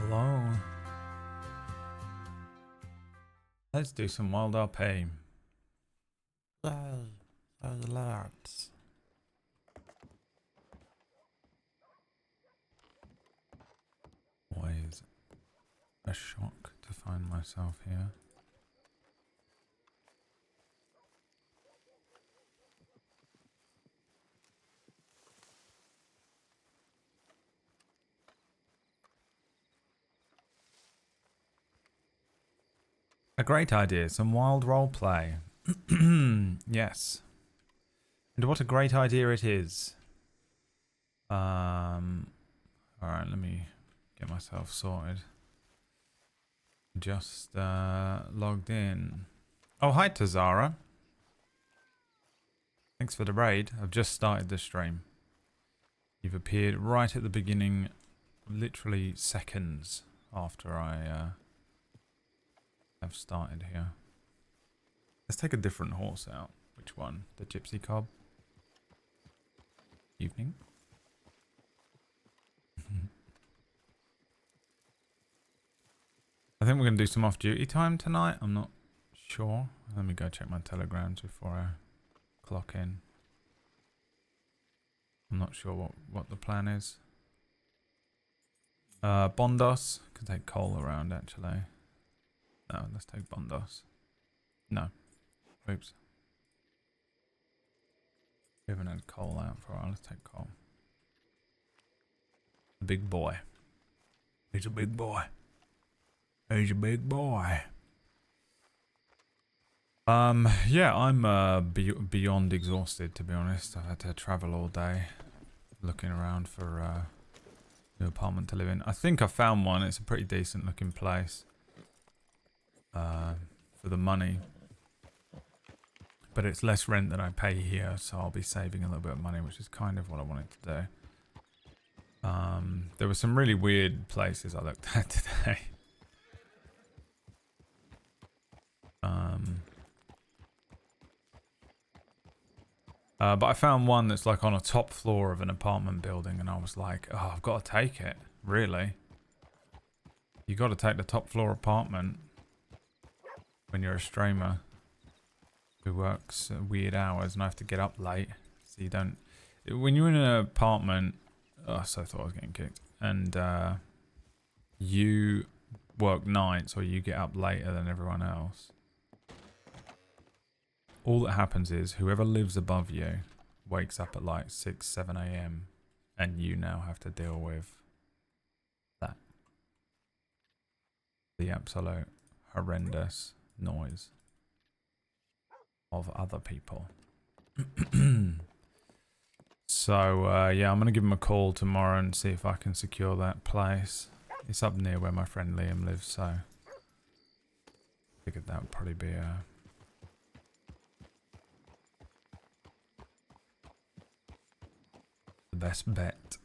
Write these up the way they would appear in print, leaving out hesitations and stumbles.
Hello. Let's do some wild RP. Lads. Always a shock to find myself here. A great idea, some wild roleplay. Yes. And what a great idea it is. Alright, let me get myself sorted. Just logged in. Oh, hi Tazara. Thanks for the raid. I've just started the stream. You've appeared right at the beginning, literally seconds after I have started here. Let's take a different horse out. Which one? The Gypsy Cob? Evening? I think we're going to do some off-duty time tonight. I'm not sure. Let me go check my telegrams before I clock in. I'm not sure what the plan is. Bondos. Could take coal around, actually. No, let's take Bondos. No. Oops. We haven't had coal out for a while. Let's take coal. The big boy. He's a big boy. He's a big boy. Yeah, I'm beyond exhausted, to be honest. I've had to travel all day looking around for a new apartment to live in. I think I found one. It's a pretty decent looking place for the money. But it's less rent than I pay here, so I'll be saving a little bit of money, which is kind of what I wanted to do. There were some really weird places I looked at today. But I found one that's like on a top floor of an apartment building, and I was like, oh, I've got to take it. Really? You got to take the top floor apartment when you're a streamer who works weird hours and I have to get up late. So you don't... When you're in an apartment... Oh, so I thought I was getting kicked. And you work nights or you get up later than everyone else. All that happens is whoever lives above you wakes up at like 6, 7 a.m. and you now have to deal with that. The absolute horrendous noise of other people. So, yeah, I'm going to give him a call tomorrow and see if I can secure that place. It's up near where my friend Liam lives, so figured that would probably be the best bet.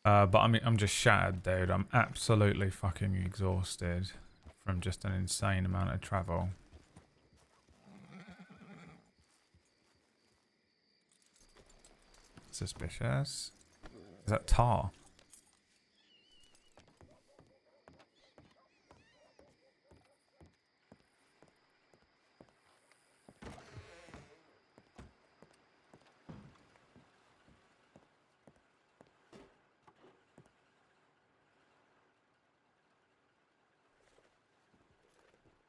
But I mean, I'm just shattered, dude. I'm absolutely fucking exhausted from just an insane amount of travel. Suspicious. Is that tar?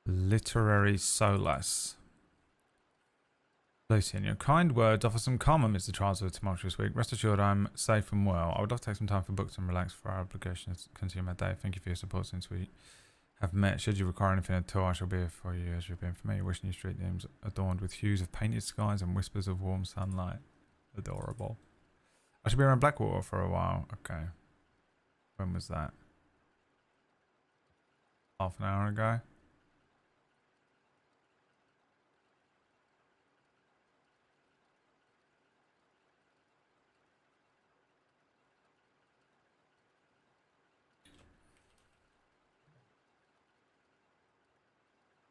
Literary solace. Lucien, your kind words offer some calm amidst the trials of a tumultuous week. Rest assured I'm safe and well. I would love to take some time for books and relax for our obligations to continue my day. Thank you for your support since we have met. Should you require anything at all, I shall be here for you as you've been for me. Wishing you street names adorned with hues of painted skies and whispers of warm sunlight. Adorable. I should be around Blackwater for a while. Okay. When was that? Half an hour ago?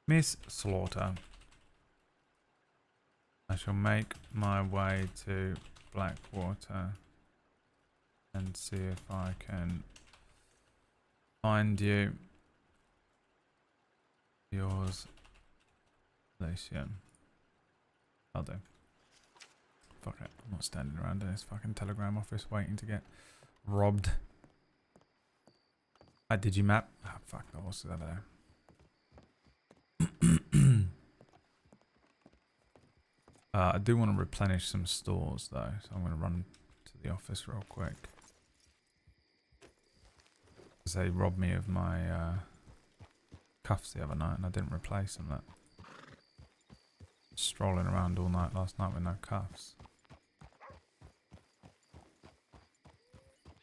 Miss Slaughter. I shall make my way to Blackwater and see if I can find you. Yours, Lucien. I'll do. Fuck it. I'm not standing around in this fucking telegram office waiting to get robbed. I did you map? Oh, fuck, the horse is over there. I do want to replenish some stores though, so I'm going to run to the office real quick. Because they robbed me of my cuffs the other night and I didn't replace them. Strolling around all night last night with no cuffs.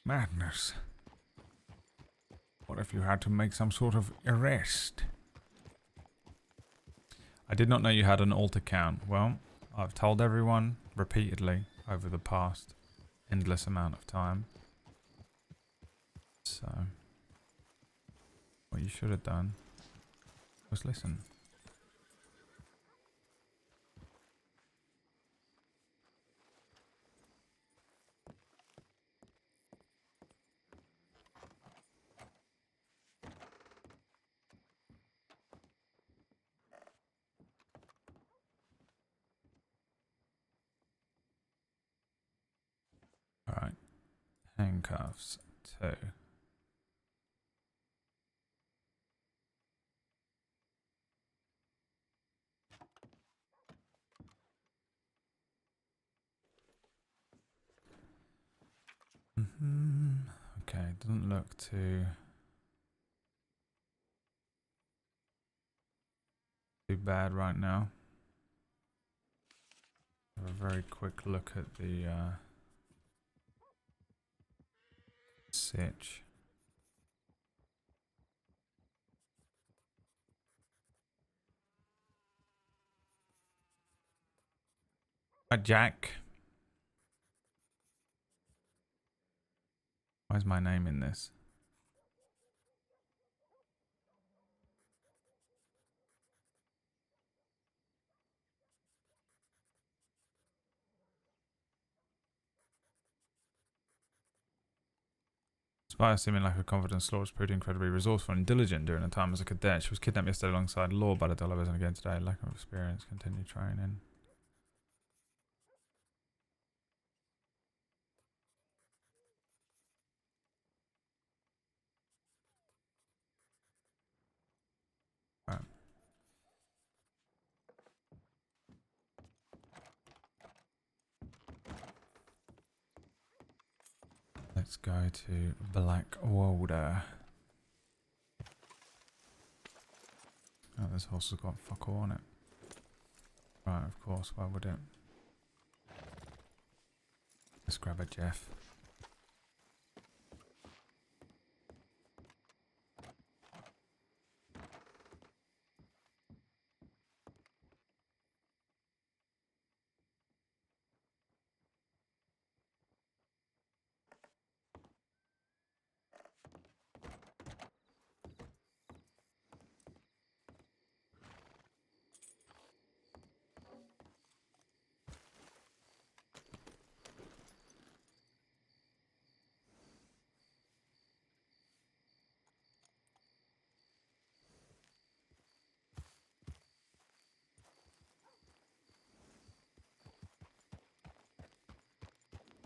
Madness. What if you had to make some sort of arrest? I did not know you had an alt account. Well, I've told everyone repeatedly over the past endless amount of time. So, what you should have done was listen. Alright. Handcuffs 2. Okay, doesn't look too bad right now. Have a very quick look at the sitch. Hi, Jack. Why's my name in this? Despite seeming like a confident Slaughter, proved incredibly resourceful and diligent during her time as a cadet. She was kidnapped yesterday alongside Lorde by the Dollars and again today. Lack of experience, continued training. Right. Let's go to Blackwater. Oh, this horse has got fuck all on it. Right, of course, why would it? Let's grab a Jeff.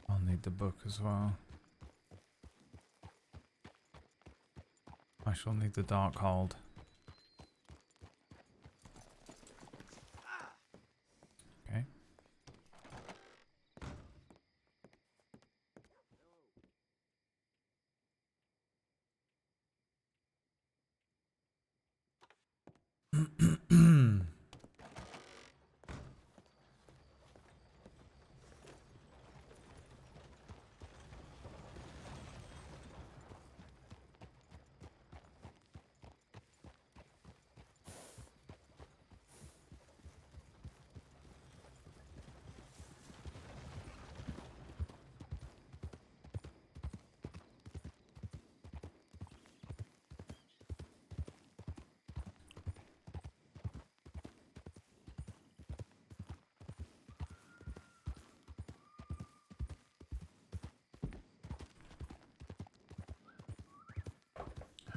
I'll need the book as well. I shall need the dark hold. Okay.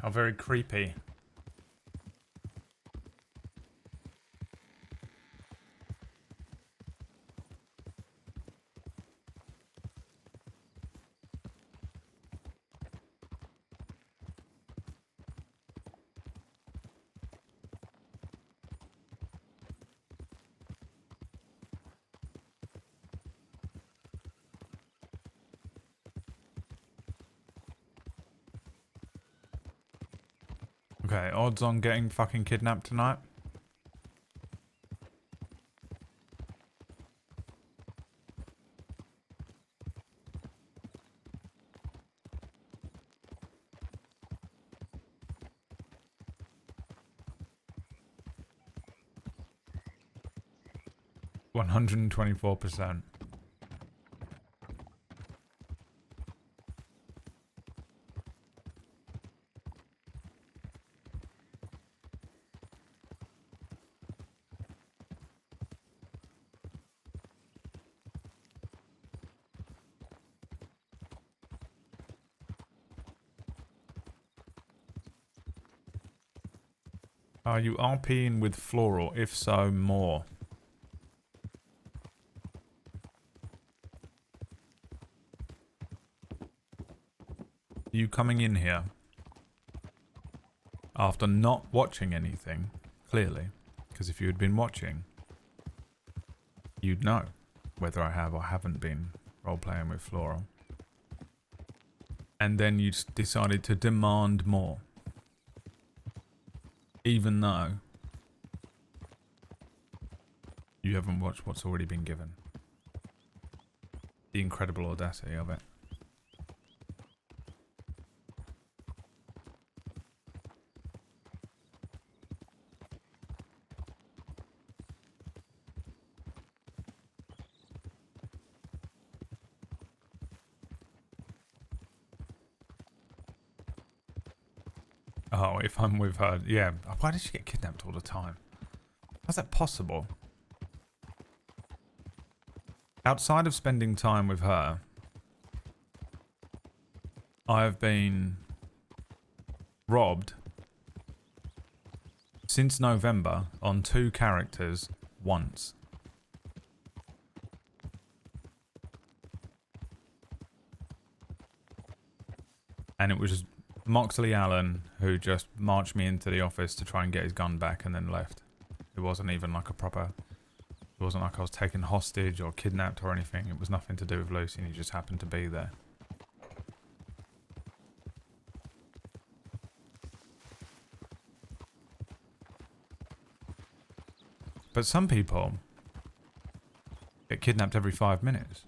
are very creepy. Okay, odds on getting fucking kidnapped tonight? $124%. Are you RPing with Floral? If so, more. You coming in here after not watching anything, clearly, because if you had been watching, you'd know whether I have or haven't been role-playing with Floral. And then you decided to demand more. Even though you haven't watched what's already been given. The incredible audacity of it. Oh, if I'm with her, yeah. Why does she get kidnapped all the time? How's that possible? Outside of spending time with her, I have been robbed since November on 2 characters once. And it was just Moxley Allen who just marched me into the office to try and get his gun back and then left. It wasn't even like a proper... It wasn't like I was taken hostage or kidnapped or anything. It was nothing to do with Lucien. He just happened to be there. But some people get kidnapped every 5 minutes.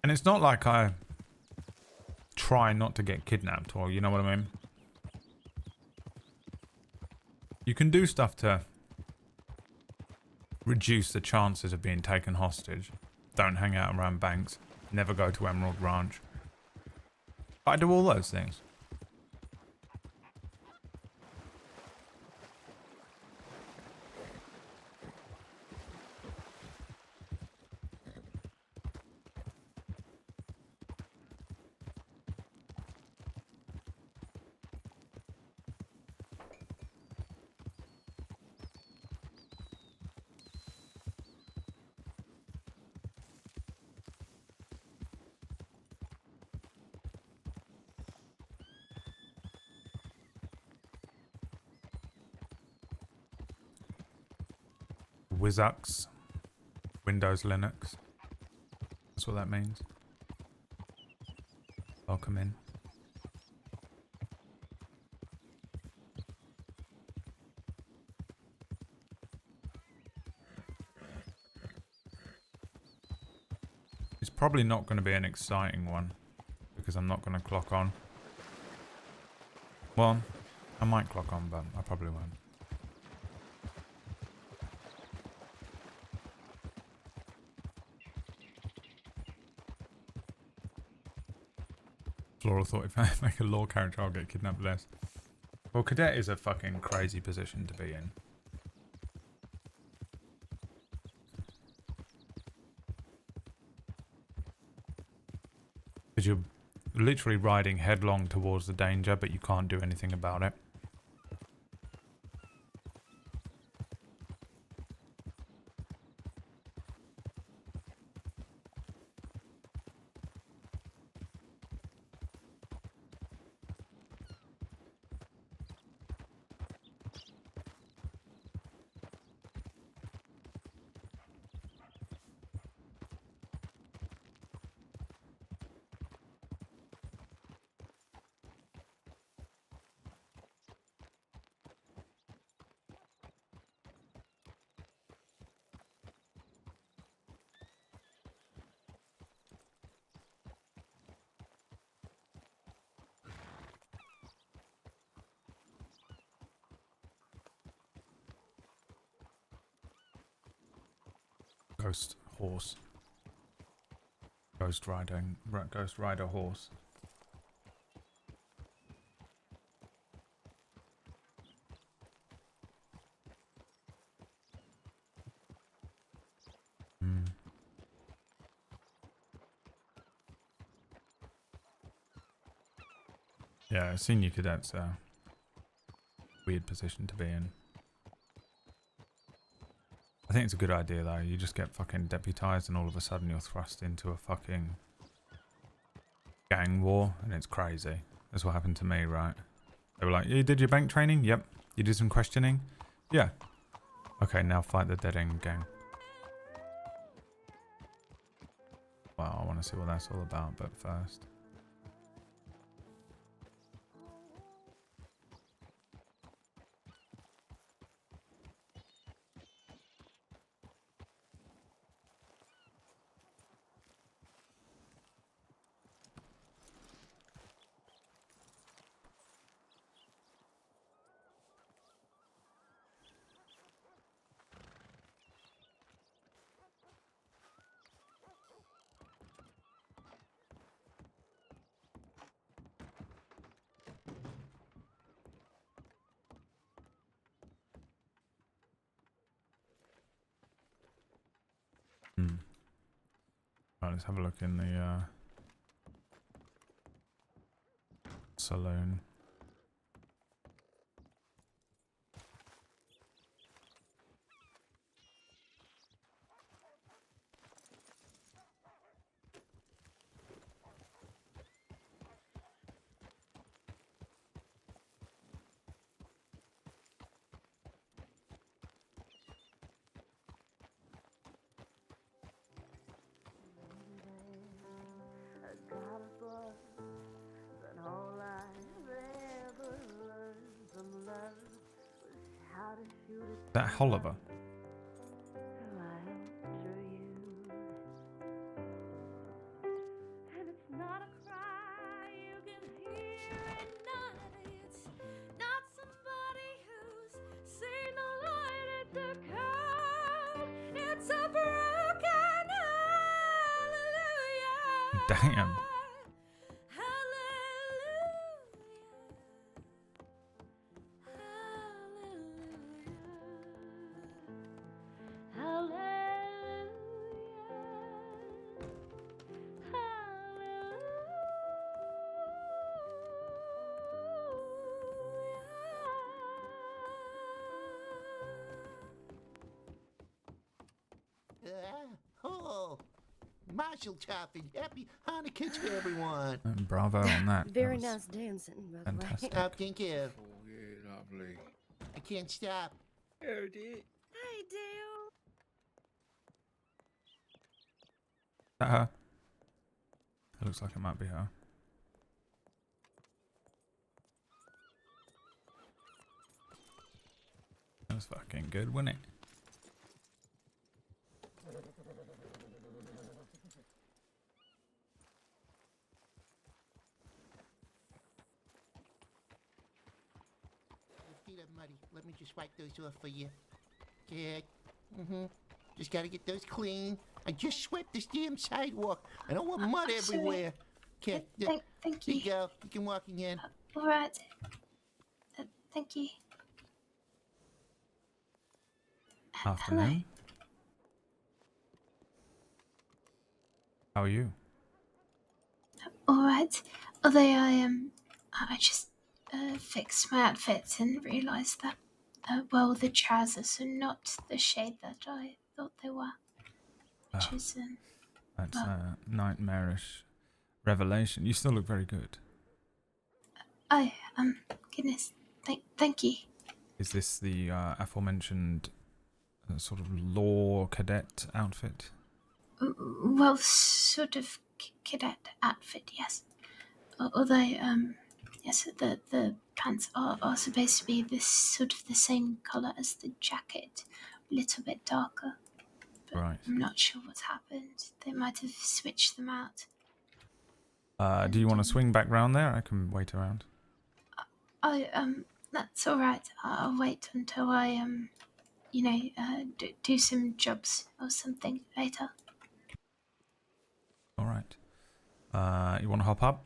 And it's not like I try not to get kidnapped, or you know what I mean? You can do stuff to reduce the chances of being taken hostage. Don't hang out around banks. Never go to Emerald Ranch. But I do all those things. Wizux. Windows Linux. That's what that means. Welcome in. It's probably not going to be an exciting one because I'm not going to clock on. Well, I might clock on, but I probably won't. Flora thought if I make a law character, I'll get kidnapped less. Well, cadet is a fucking crazy position to be in. Because you're literally riding headlong towards the danger, but you can't do anything about it. Ghost horse. Ghost rider horse. Yeah, senior cadet's a weird position to be in. I think it's a good idea though. You just get fucking deputized and all of a sudden you're thrust into a fucking gang war and it's crazy. That's what happened to me, right? They were like, you did your bank training? Yep. You did some questioning? Yeah. Okay, now fight the dead end gang. Wow, I want to see what that's all about, but first. Right, let's have a look in the saloon. That Oliver. Damn. Oh, Marshall Toffee, happy Hanukkah to everyone. And bravo on that. Very nice dancing, by the way. Fantastic. Oh, thank you. Oh, yeah, lovely. I can't stop. Heard it. Hey, Dale. Is that her? It looks like it might be her. That was fucking good, wasn't it? Your feet are muddy. Let me just wipe those off for you. Good. Just gotta get those clean. I just swept this damn sidewalk. I don't want mud everywhere. Okay, Thank here you. you go. You can walk again. All right. Thank you. Afternoon. How are you? All right. Although I just fixed my outfit and realised that, the trousers are not the shade that I thought they were. Which is That's a nightmarish revelation. You still look very good. oh goodness, thank you. Is this the aforementioned sort of law cadet outfit? Well, sort of cadet outfit, yes. Although yes, the pants are supposed to be this sort of the same colour as the jacket, a little bit darker. But Right. I'm not sure what's happened. They might have switched them out. Do you want to swing back round there? I can wait around. Oh, that's all right. I'll wait until I do some jobs or something later. All right. You want to hop up?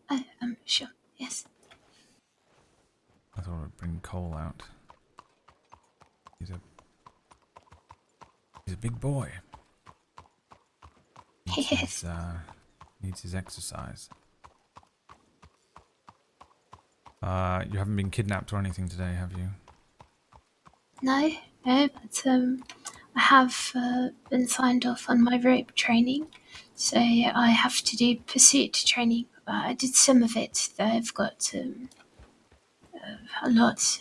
Oh, sure. Yes. I thought I'd bring Cole out. He's a big boy. Yes. Needs his exercise. You haven't been kidnapped or anything today, have you? No, but I have been signed off on my rope training, so I have to do pursuit training. I did some of it, though I've got a lot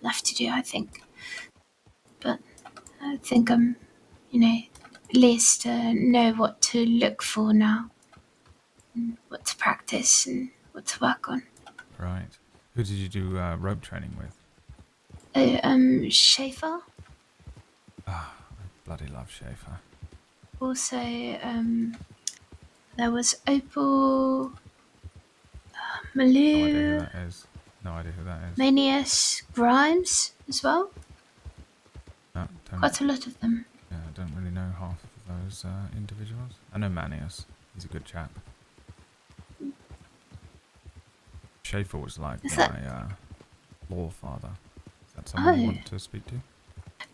left to do, I think. But I think I'm, at least know what to look for now, and what to practice and what to work on. Right. Who did you do rope training with? Schaefer. Ah, I bloody love Schaefer. Also, there was Opal, No idea who Malou, that is. No idea who that is. Manius, Grimes as well. No, Quite a lot of them. I don't really know half of those individuals. I know Manius. He's a good chap. Schaefer was like Is my that- law father. Is that someone you Oh. want to speak to?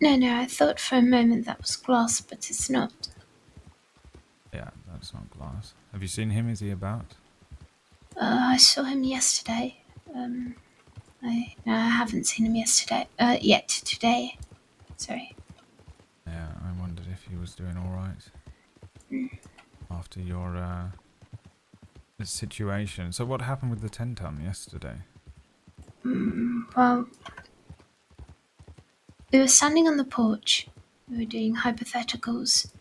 No, I thought for a moment that was Glass, but it's not. Yeah, that's not Glass. Have you seen him? Is he about? I saw him yesterday. I haven't seen him yesterday. Yet today. Sorry. Yeah, I wondered if he was doing all right after your situation. So what happened with the 10-ton yesterday? Well, we were standing on the porch. We were doing hypotheticals,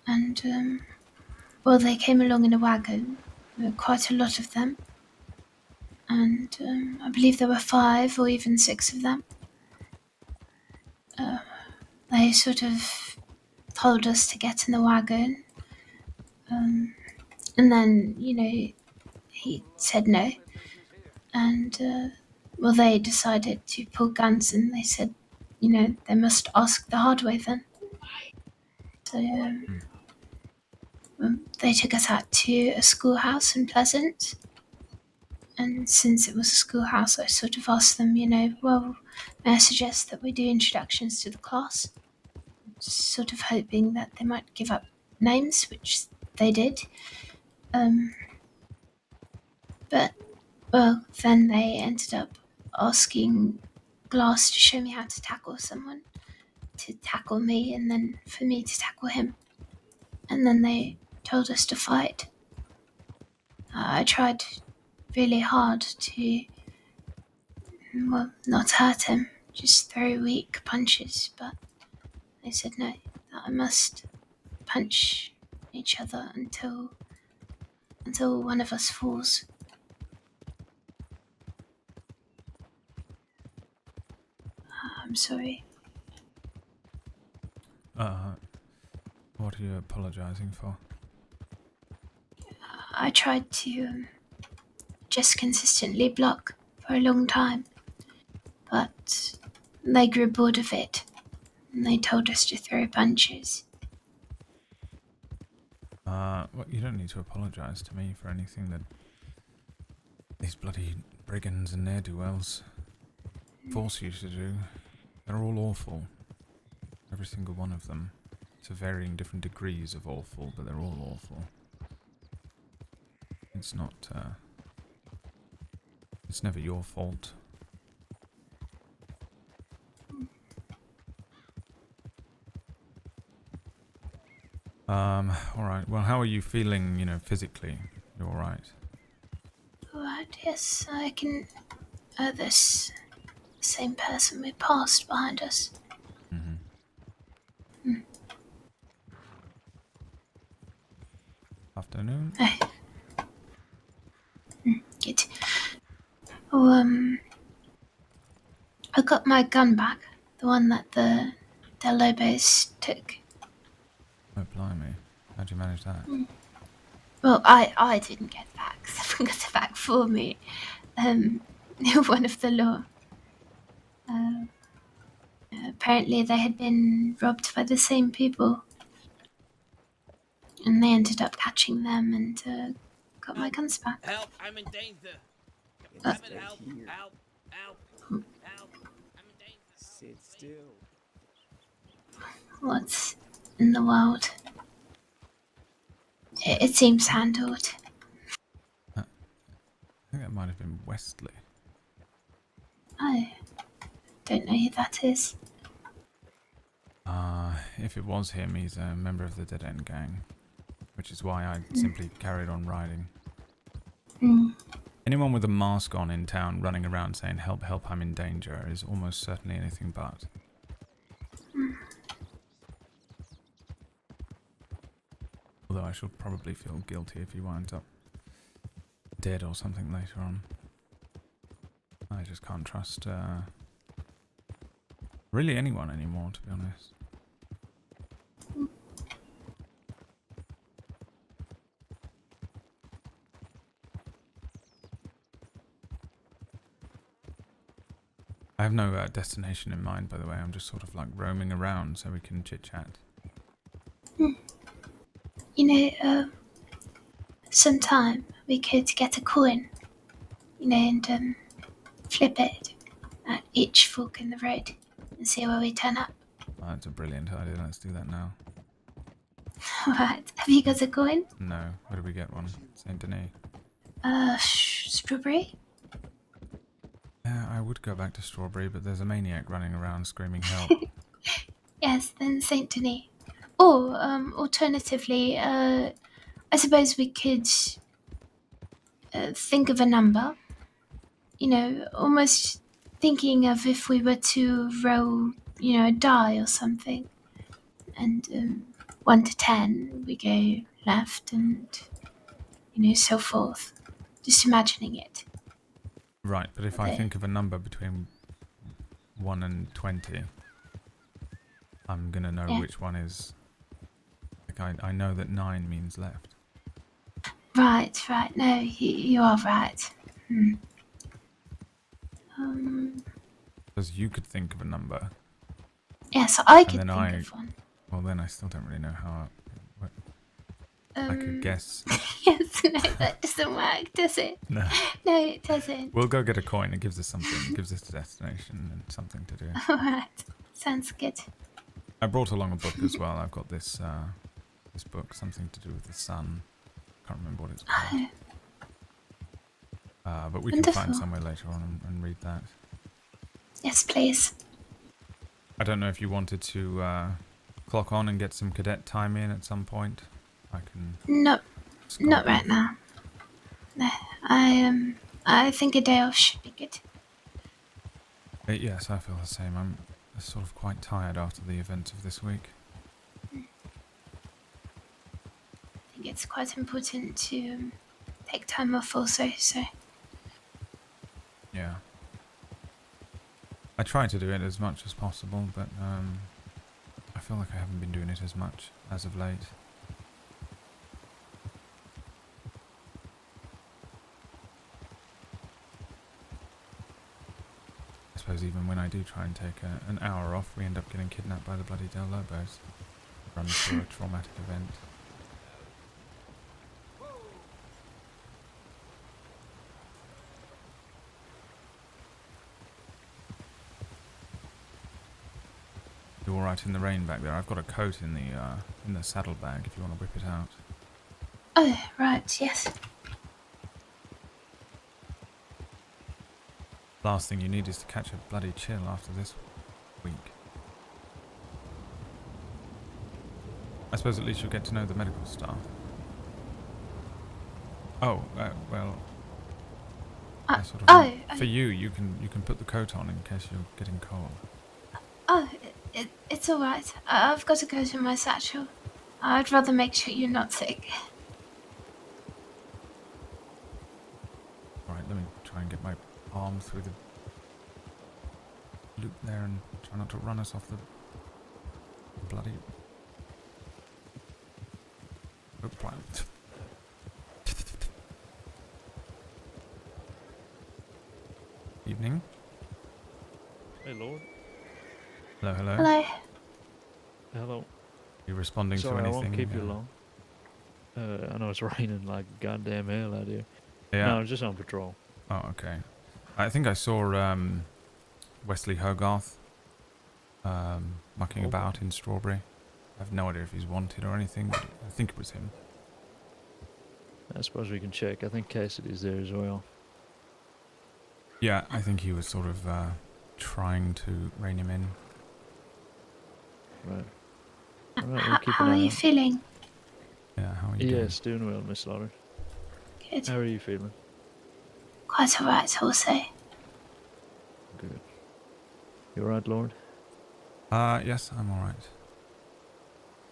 and they came along in a wagon. There were quite a lot of them, and I believe there were 5 or even 6 of them. They sort of told us to get in the wagon, and then he said no, and they decided to pull guns, and they said they must ask the hard way then. So they took us out to a schoolhouse in Pleasant, and since it was a schoolhouse, I sort of asked them, may I suggest that we do introductions to the class, sort of hoping that they might give up names, which they did. But then they ended up asking Glass to show me how to tackle someone, to tackle me, and then for me to tackle him. And then they told us to fight. I tried really hard to, not hurt him, just throw weak punches, but they said no, that I must punch each other until one of us falls. I'm sorry. What are you apologising for? I tried to just consistently block for a long time, but they grew bored of it, and they told us to throw punches. Well, you don't need to apologise to me for anything that these bloody brigands and ne'er-do-wells force you to do. They're all awful. Every single one of them. To varying different degrees of awful, but they're all awful. It's not, it's never your fault. Alright, well, how are you feeling, you know, physically? You're alright? Alright, yes, I can. This same person we passed behind us. Mm-hmm. Afternoon? Oh. Good. Oh, I got my gun back. The one that the Lobos took. Oh, blimey. How'd you manage that? Well, I didn't get back. Someone got it back for me. One of the law. Apparently they had been robbed by the same people. And they ended up catching them and got my guns back. Help! I'm in danger. Uh, Damn it, help! Help! Help! Help! I'm in danger. Sit still. What's in the world? It seems handled. I think that might have been Westley. I don't know who that is. If it was him, he's a member of the Dead End Gang. Which is why I simply carried on riding. Anyone with a mask on in town running around saying, help, help, I'm in danger, is almost certainly anything but. Although I should probably feel guilty if he winds up dead or something later on. I just can't trust really anyone anymore, to be honest. I have no destination in mind, by the way. I'm just sort of like roaming around so we can chit-chat. You know, sometime we could get a coin, you know, and flip it at each fork in the road and see where we turn up. Oh, that's a brilliant idea. Let's do that now. Alright, have you got a coin? No. Where do we get one? Saint Denis. Strawberry? Yeah, I would go back to Strawberry, but there's a maniac running around screaming help. Yes, then Saint Denis. Or, alternatively, I suppose we could think of a number. You know, almost thinking of if we were to roll, you know, a die or something. And 1 to 10, we go left and, you know, so forth. Just imagining it. Right, but if I think of a number between 1 and 20, I'm gonna know which one is... Like, I know that 9 means left. Right. No, you are right. Because you could think of a number. Yes, I And could then think of one. Well, then I still don't really know how... I could guess. Yes, no, that doesn't work, does it? No. No, it doesn't. We'll go get a coin. It gives us something. It gives us a destination and something to do. Alright, sounds good. I brought along a book as well. I've got this this book, something to do with the sun. Can't remember what it's called. But we can find Wonderful. somewhere later on and read that. Yes, please. I don't know if you wanted to clock on and get some cadet time in at some point. I can... Not right now. No, I think a day off should be good. Yes, I feel the same. I'm sort of quite tired after the events of this week. I think it's quite important to take time off also, so... Yeah. I try to do it as much as possible, but I feel like I haven't been doing it as much as of late. I suppose even when I do try and take an hour off, we end up getting kidnapped by the bloody Del Lobos. Run through a traumatic event. all right in the rain back there? I've got a coat in the saddlebag if you want to whip it out. Oh, right, yes. Last thing you need is to catch a bloody chill after this week. I suppose at least you'll get to know the medical staff. Oh, well, I sort of for you can put the coat on in case you're getting cold. Oh, it's all right. I've got to go to my satchel. I'd rather make sure you're not sick. All right, let me try and get my arm through the loop there and try not to run us off the bloody plant. Evening. Hey, Lord. Hello, hello. Hello. Hello. You responding Sorry, to I anything? won't keep you long. I know it's raining like goddamn hell out here. Yeah. No, I'm just on patrol. Oh, okay. I think I saw Wesley Hogarth mucking about in Strawberry. I have no idea if he's wanted or anything, but I think it was him. I suppose we can check. I think Cassidy's there as well. Yeah, I think he was sort of trying to rein him in. Right. All right, we'll keep an How are eye you out. feeling? Yeah, how are you doing? Yes, doing well, Miss Lorde. Good. How are you feeling? Quite all right, also. Good. You alright, Lord? Yes, I'm alright.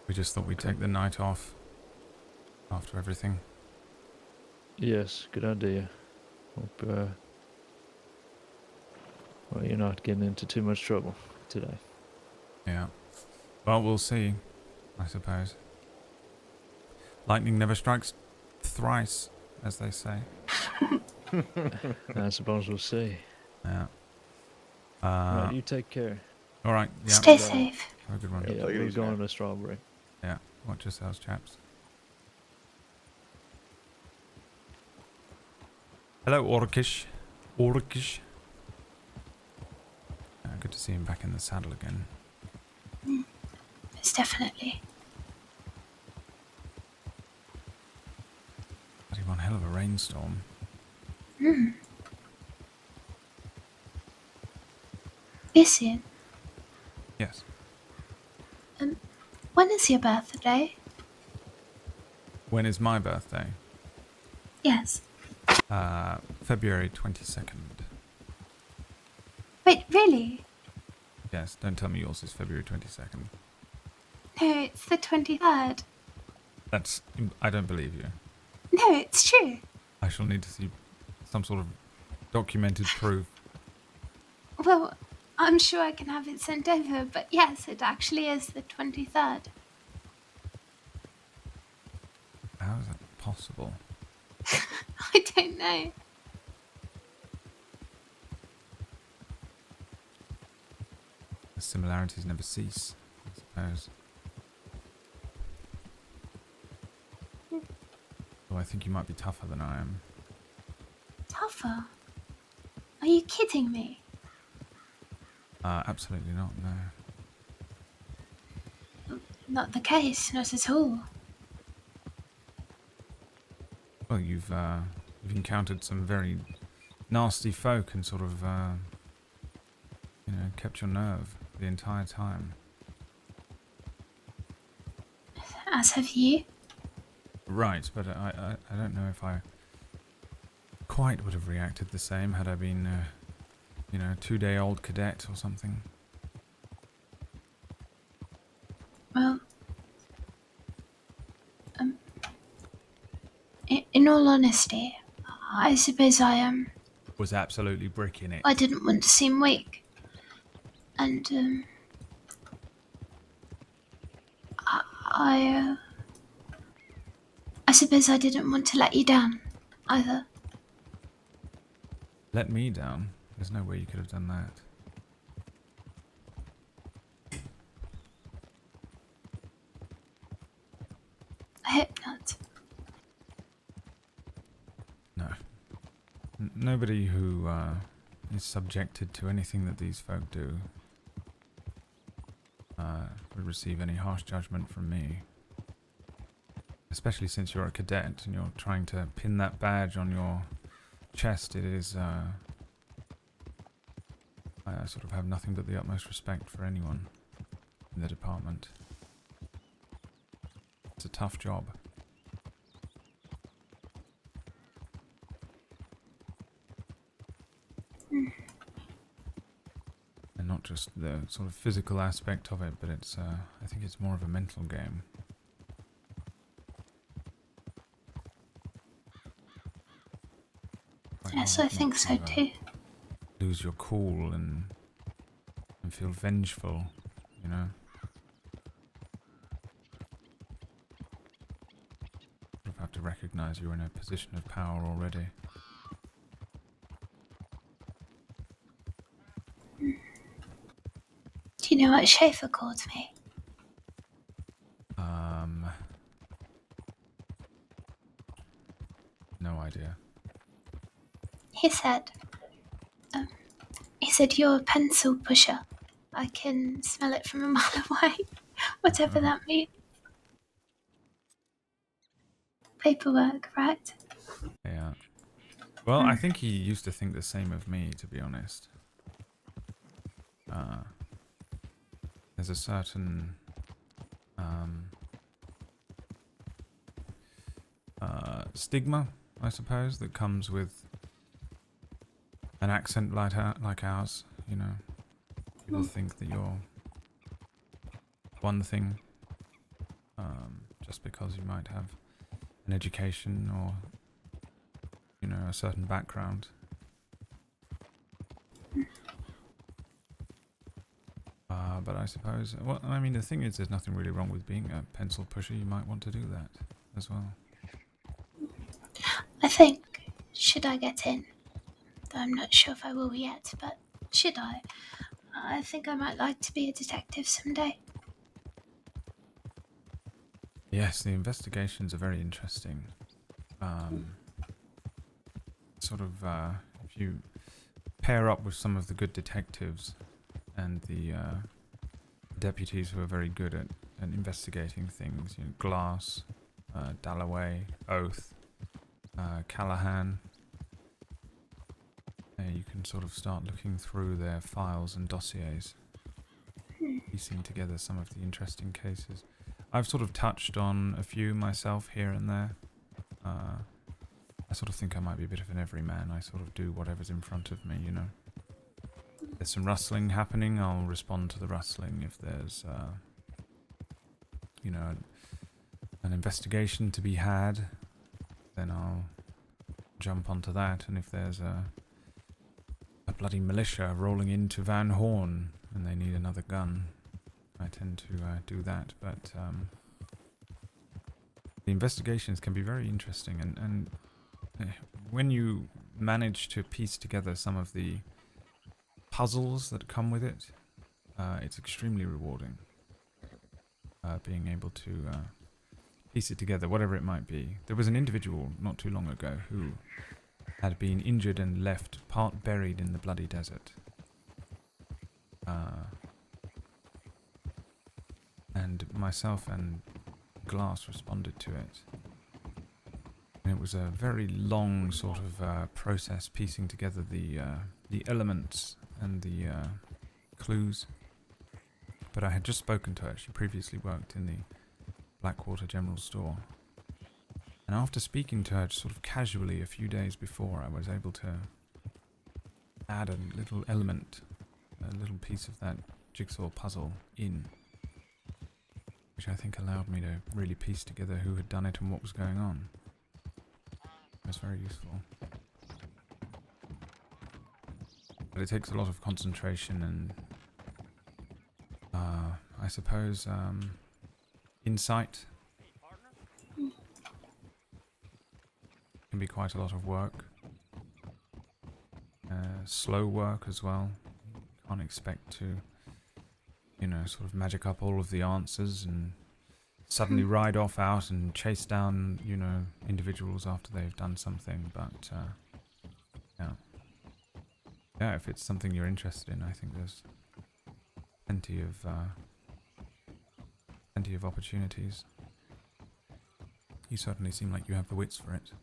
We just thought we'd take the night off after everything. Yes, good idea. Hope, well, you're not getting into too much trouble today. Yeah. Well, we'll see, I suppose. Lightning never strikes thrice, as they say. I suppose we'll see. Yeah. Right, you take care. Alright, yeah. Stay safe. Have a good one. Yeah, Yeah, take it we're easy going now. to Strawberry. Yeah, watch yourselves, chaps. Hello, Orcish. Orcish. Good to see him back in the saddle again. It's definitely. Bloody one hell of a rainstorm. Lucien, Yes. when is your birthday? When is my birthday? Yes. February 22nd. Wait, really? Yes, don't tell me yours is February 22nd. No, it's the 23rd. I don't believe you. No, it's true. I shall need to see some sort of documented proof. Well, I'm sure I can have it sent over, but yes, it actually is the 23rd. How is that possible? I don't know. The similarities never cease, I suppose. Though I think you might be tougher than I am. Tougher? Are you kidding me? Absolutely not, no. Not the case, not at all. Well, you've encountered some very nasty folk and sort of, kept your nerve the entire time. As have you. Right, but I don't know if I quite would have reacted the same had I been, a 2-day-old cadet or something. Well, in all honesty, I suppose Was absolutely bricking it. I didn't want to seem weak. And, I suppose I didn't want to let you down, either. Let me down? There's no way you could have done that. I hope not. No. Nobody who is subjected to anything that these folk do receive any harsh judgment from me. Especially since you're a cadet and you're trying to pin that badge on your chest, it is, I sort of have nothing but the utmost respect for anyone in the department. It's a tough job. And not just the sort of physical aspect of it, but it's, I think it's more of a mental game. Quite Yes, hard I think not so to, too. lose your cool and feel vengeful, you know? You have to recognize you're in a position of power already. Do you know what Schaefer called me? No idea. He said, you're a pencil pusher. I can smell it from a mile away. Whatever that means. Paperwork, right? Yeah. Well, I think he used to think the same of me, to be honest. There's a certain stigma, I suppose, that comes with an accent like ours, you know. People think that you're one thing just because you might have an education or, you know, a certain background. But I suppose, well, I mean, the thing is, there's nothing really wrong with being a pencil pusher. You might want to do that as well. I think, should I get in? Though I'm not sure if I will yet, but should I? I think I might like to be a detective someday. Yes, the investigations are very interesting. Sort of, if you pair up with some of the good detectives and the deputies who are very good at investigating things, you know, Glass, Dalloway, Oath, Callahan, you can sort of start looking through their files and dossiers, piecing together some of the interesting cases. I've sort of touched on a few myself here and there. I sort of think I might be a bit of an everyman. I sort of do whatever's in front of me, you know. There's some rustling happening, I'll respond to the rustling. If there's, you know, an investigation to be had, then I'll jump onto that. And if there's a bloody militia rolling into Van Horn and they need another gun, I tend to do that. But the investigations can be very interesting, and when you manage to piece together some of the puzzles that come with it, it's extremely rewarding. Being able to piece it together, whatever it might be. There was an individual not too long ago who had been injured and left part buried in the bloody desert. And myself and Glass responded to it. And it was a very long sort of process piecing together the elements and the clues. But I had just spoken to her. She previously worked in the Blackwater General Store. And after speaking to her just sort of casually a few days before, I was able to add a little element, a little piece of that jigsaw puzzle in, which I think allowed me to really piece together who had done it and what was going on. It was very useful. But it takes a lot of concentration and, I suppose, insight. Can be quite a lot of work. Slow work as well. Can't expect to, you know, sort of magic up all of the answers and suddenly ride off out and chase down, you know, individuals after they've done something. But, yeah. Yeah, if it's something you're interested in, I think there's plenty of plenty of opportunities. You certainly seem like you have the wits for it.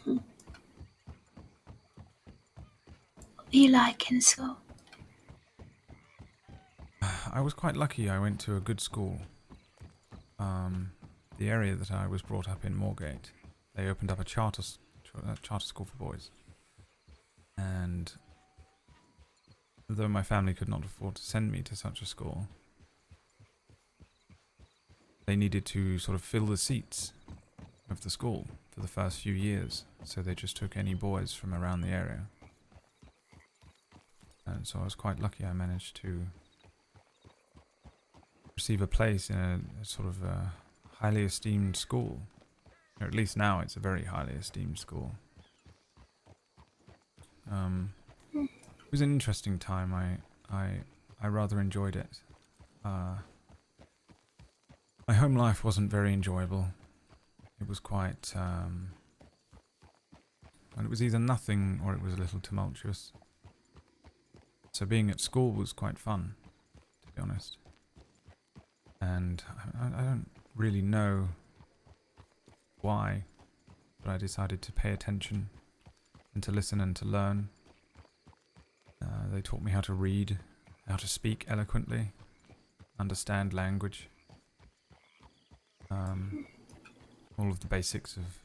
What do you like in school? I was quite lucky. I went to a good school. The area that I was brought up in, Moorgate, they opened up a charter school for boys. And though my family could not afford to send me to such a school, they needed to sort of fill the seats of the school for the first few years, so they just took any boys from around the area. And so I was quite lucky. I managed to receive a place in a sort of a highly esteemed school. Or at least now it's a very highly esteemed school. It was an interesting time. I rather enjoyed it. My home life wasn't very enjoyable. It was quite, well, it was either nothing or it was a little tumultuous. So being at school was quite fun, to be honest. And I don't really know why, but I decided to pay attention and to listen and to learn. They taught me how to read, how to speak eloquently, understand language. All of the basics of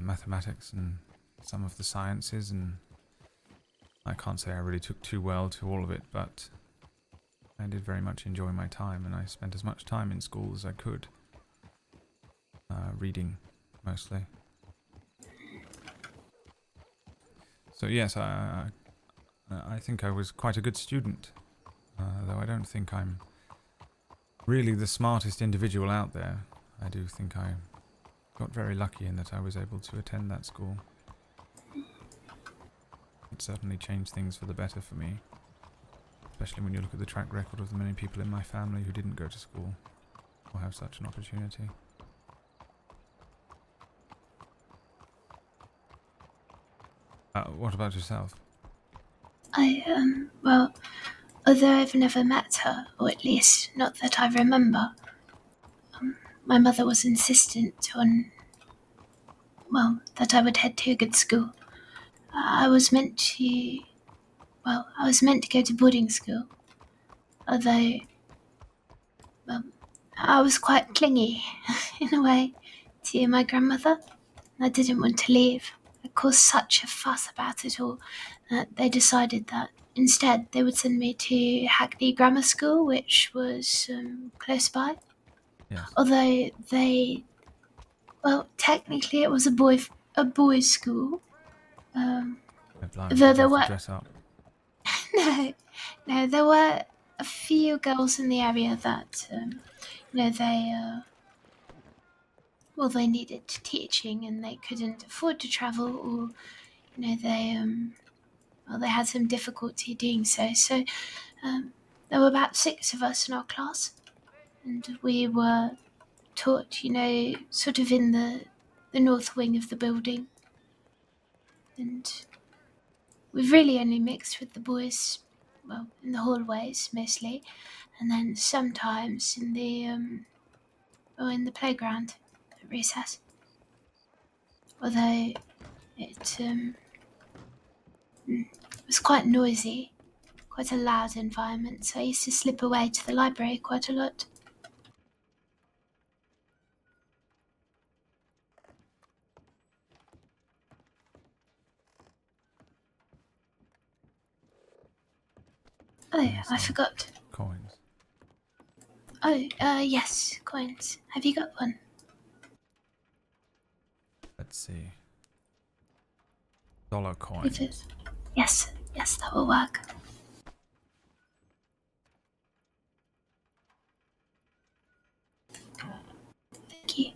mathematics and some of the sciences, and I can't say I really took too well to all of it, but I did very much enjoy my time, and I spent as much time in school as I could, reading mostly. So yes, I think I was quite a good student, though I don't think I'm really the smartest individual out there. I do think I got very lucky in that I was able to attend that school. It certainly changed things for the better for me, especially when you look at the track record of the many people in my family who didn't go to school or have such an opportunity. What about yourself? Well, although I've never met her, or at least not that I remember, my mother was insistent on, well, that I would head to a good school. I was meant to, I was meant to go to boarding school, although, I was quite clingy, in a way, to my grandmother. I didn't want to leave. I caused such a fuss about it all that they decided that instead they would send me to Hackney Grammar School, which was close by. Yes. Although technically it was a boys' school. Blimey, Though did you there have to were dress up? no, there were a few girls in the area that they needed teaching and they couldn't afford to travel, or they had some difficulty doing so. So there were about 6 of us in our class, and we were taught, sort of in the north wing of the building. And we've really only mixed with the boys, well, in the hallways mostly, and then sometimes in the playground at recess. Although it was quite noisy, quite a loud environment, so I used to slip away to the library quite a lot. Oh, And I some forgot. coins. Oh, yes, coins. Have you got one? Let's see. Dollar If coins. it, yes, that will work. Thank you.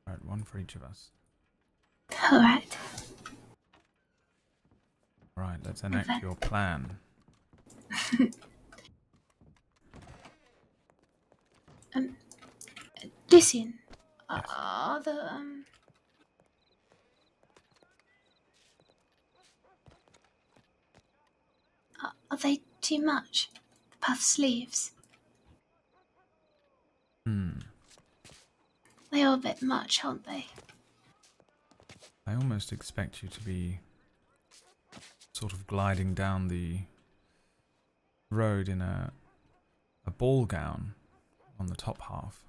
Right, one for each of us. All right. Right, let's enact then- your plan. Lucien, Yes. are they too much? The puff sleeves. They're a bit much, aren't they? I almost expect you to be sort of gliding down the road in a ball gown on the top half.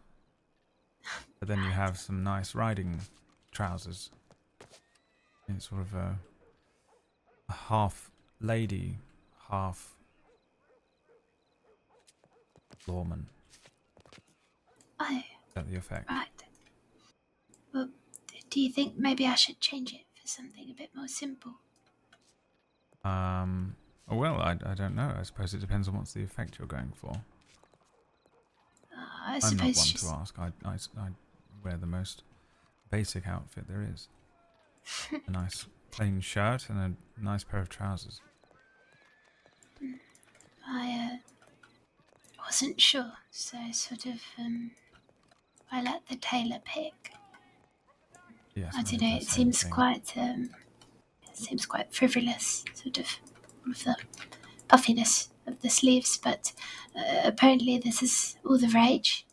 But then you have some nice riding trousers. It's sort of a half lady, half lawman. Oh, Is that the effect? right. Well, do you think maybe I should change it for something a bit more simple? Well, I don't know. I suppose it depends on what's the effect you're going for. I I'm not suppose one just... to ask. I wear the most basic outfit there is. A nice plain shirt and a nice pair of trousers. I wasn't sure, so sort of, I let the tailor pick. Yes, I don't did know, the it same seems quite frivolous, sort of, with the puffiness of the sleeves, but apparently this is all the rage.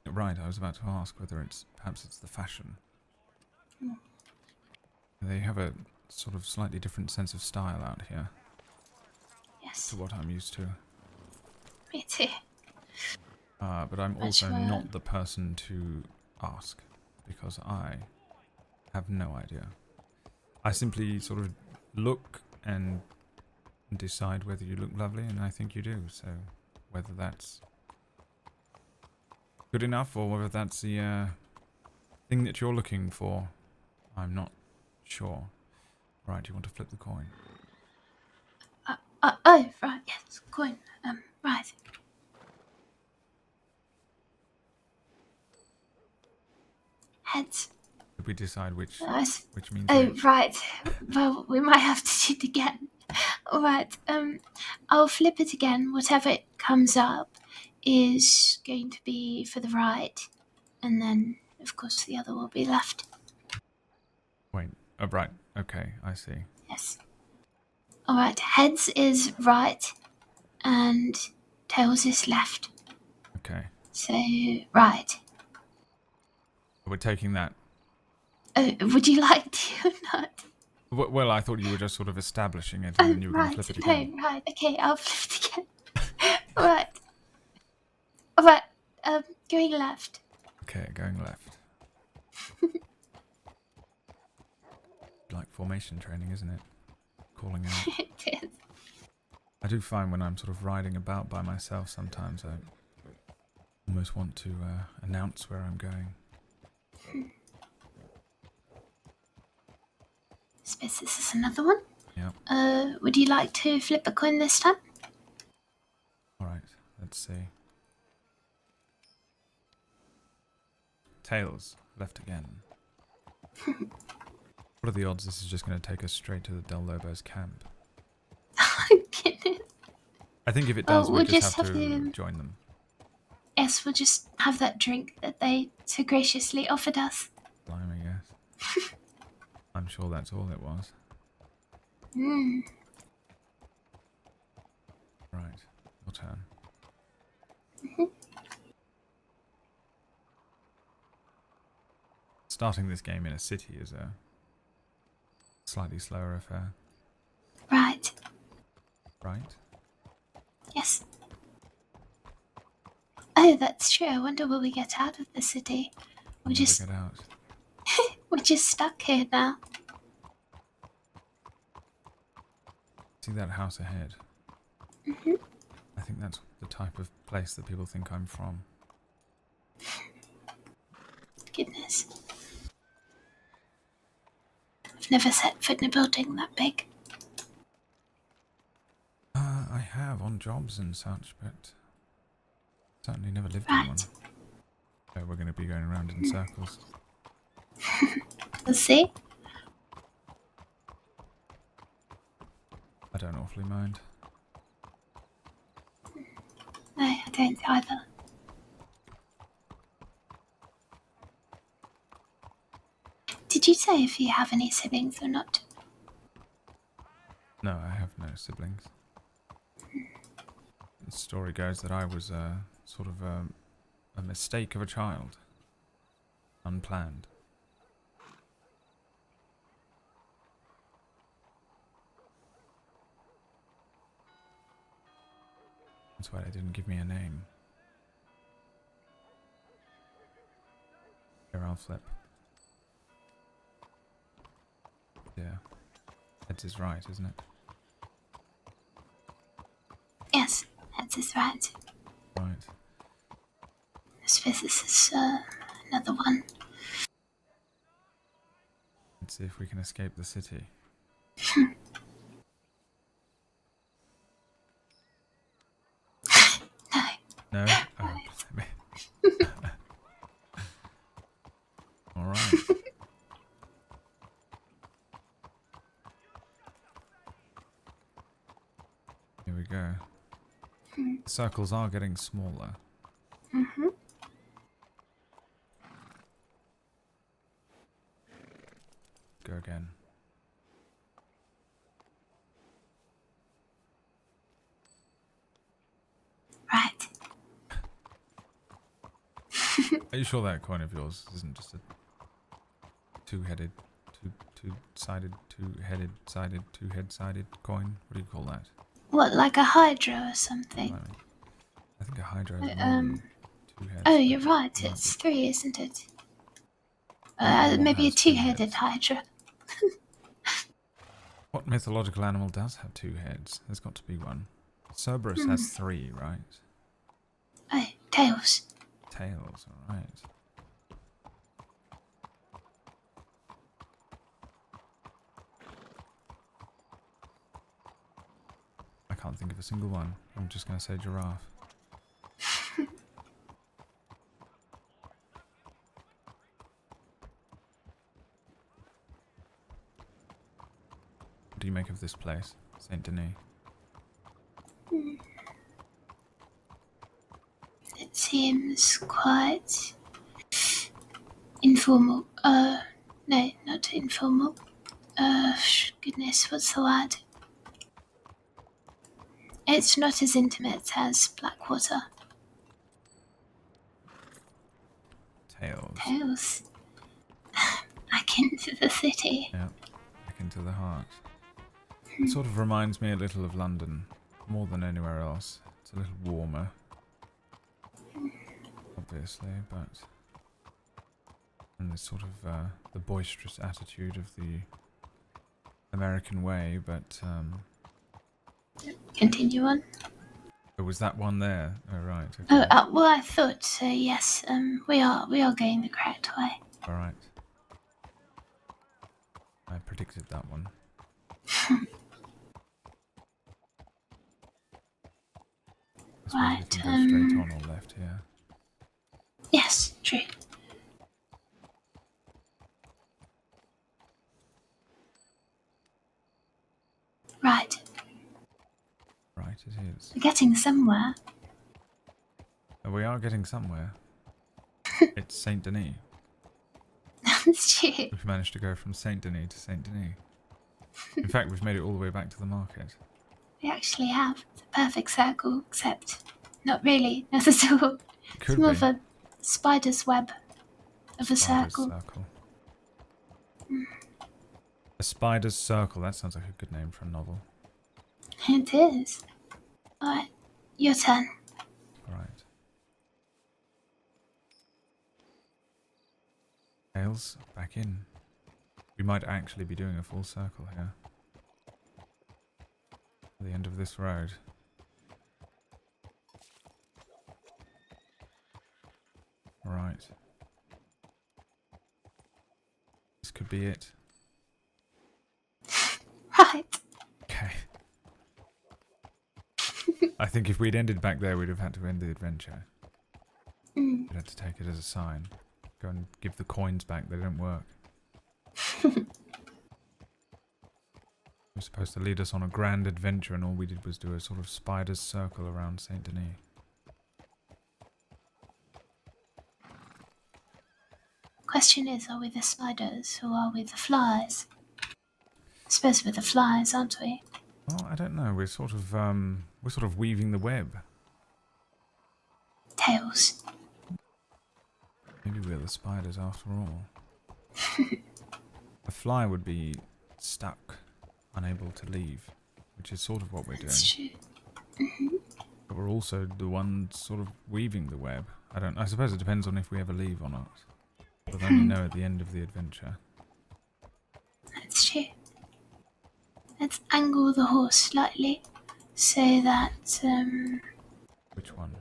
Right, I was about to ask whether perhaps it's the fashion. They have a sort of slightly different sense of style out here Yes, to what I'm used to. me too. But I'm Much also more- not the person to ask, because I have no idea. I simply sort of look and decide whether you look lovely, and I think you do, so whether that's good enough or whether that's the thing that you're looking for, I'm not sure. Right, you want to flip the coin? Oh, right, yes, coin. Right. Heads. Did we decide which Uh, means oh, which? right. Well, we might have to do it again. All right. I'll flip it again. Whatever it comes up is going to be for the right, and then, of course, the other will be left. Wait, oh right, okay, I see. Yes. All right. Heads is right, and tails is left. Okay, So right. we're taking that. Would you like to or not? Well, I thought you were just sort of establishing it, and then you were going to Right. flip it again. No, right. Okay, I'll flip it again. Right. All right. Going left. Okay, going left. Like formation training, isn't it? Calling out. It is. I do find when I'm sort of riding about by myself, sometimes I almost want to announce where I'm going. Suppose this is another one. Yeah. Would you like to flip a coin this time? All right. Let's see. Tails left again. What are the odds this is just going to take us straight to the Del Lobos camp? Oh, goodness. I think if it does, we'll we just have have to the... join them. Yes, we'll just have that drink that they so graciously offered us. Blimey, yes. I'm sure that's all it was. Mm. Right, your turn. Starting this game in a city is a slightly slower affair. Right. Right? Yes. Oh, that's true. I wonder will we get out of the city? We'll We're just get out. we're just stuck here now. See that house ahead? Mm-hmm. I think that's the type of place that people think I'm from. Goodness. I've never set foot in a building that big. I have on jobs and such, but certainly never lived in one. Right. So we're going to be going around in circles. We'll see. I don't awfully mind. No, I don't either. Did you say if you have any siblings or not? No, I have no siblings. The story goes that I was sort of a mistake of a child. unplanned. That's why they didn't give me a name. Here, I'll flip. Yeah. Heads is right, isn't it? Yes, that is right. Right. I suppose this is another one. Let's see if we can escape the city. No. No? Oh, blimey. Alright. Here we go. The circles are getting smaller. Mm-hmm. Go again. Right. Are you sure that coin of yours isn't just a two-headed, two-sided, two-head-sided coin? What do you call that? What, like a hydra or something? Blimey. I think a hydra has more Um. than two heads. Oh, but you're right. might It's be. 3, isn't it? One Maybe a has two two-headed heads. hydra. What mythological animal does have two heads? There's got to be one. Cerberus has 3, right? Oh, tails. Tails, alright. I can't think of a single one. I'm just going to say giraffe. What do you make of this place, Saint Denis? It seems quite informal. No, not informal. Goodness, what's the word? It's not as intimate as Blackwater. Tails. Tails. Back into the city. Yeah, back into the heart. It sort of reminds me a little of London, more than anywhere else. It's a little warmer, obviously, but... And there's sort of the boisterous attitude of the American way, but... Continue on. Oh, was that one there? Oh, right. Okay. Oh, well, I thought so. Yes. We are going the correct way. All right. I predicted that one. I suppose we Right, can go straight on or left here. Yes, true. Right. Right, it is. We're getting somewhere. Oh, we are getting somewhere. It's Saint Denis. That's true. We've managed to go from Saint Denis to Saint Denis. In fact, we've made it all the way back to the market. We actually have the perfect circle, except not really, not at all. It It's could more be. of a spider's web of a Spider's circle. Circle. A Spider's Circle. That sounds like a good name for a novel. It is. Alright, your turn. Alright. Tails, back in. We might actually be doing a full circle here. At the end of this road. Right. This could be it. Right. Okay. I think if we'd ended back there, we'd have had to end the adventure. We'd had to take it as a sign. Go and give the coins back, they don't work. They were supposed to lead us on a grand adventure, and all we did was do a sort of spider's circle around Saint Denis. Question is, are we the spiders or are we the flies? I suppose we're the flies, aren't we? Well, I don't know. We're sort of weaving the web. Tails. Maybe we're the spiders after all. A fly would be stuck, unable to leave, which is sort of what we're doing. That's true. But we're also the ones sort of weaving the web. I suppose it depends on if we ever leave or not. We'll only know at the end of the adventure. That's true. Let's angle the horse slightly so that, Which one?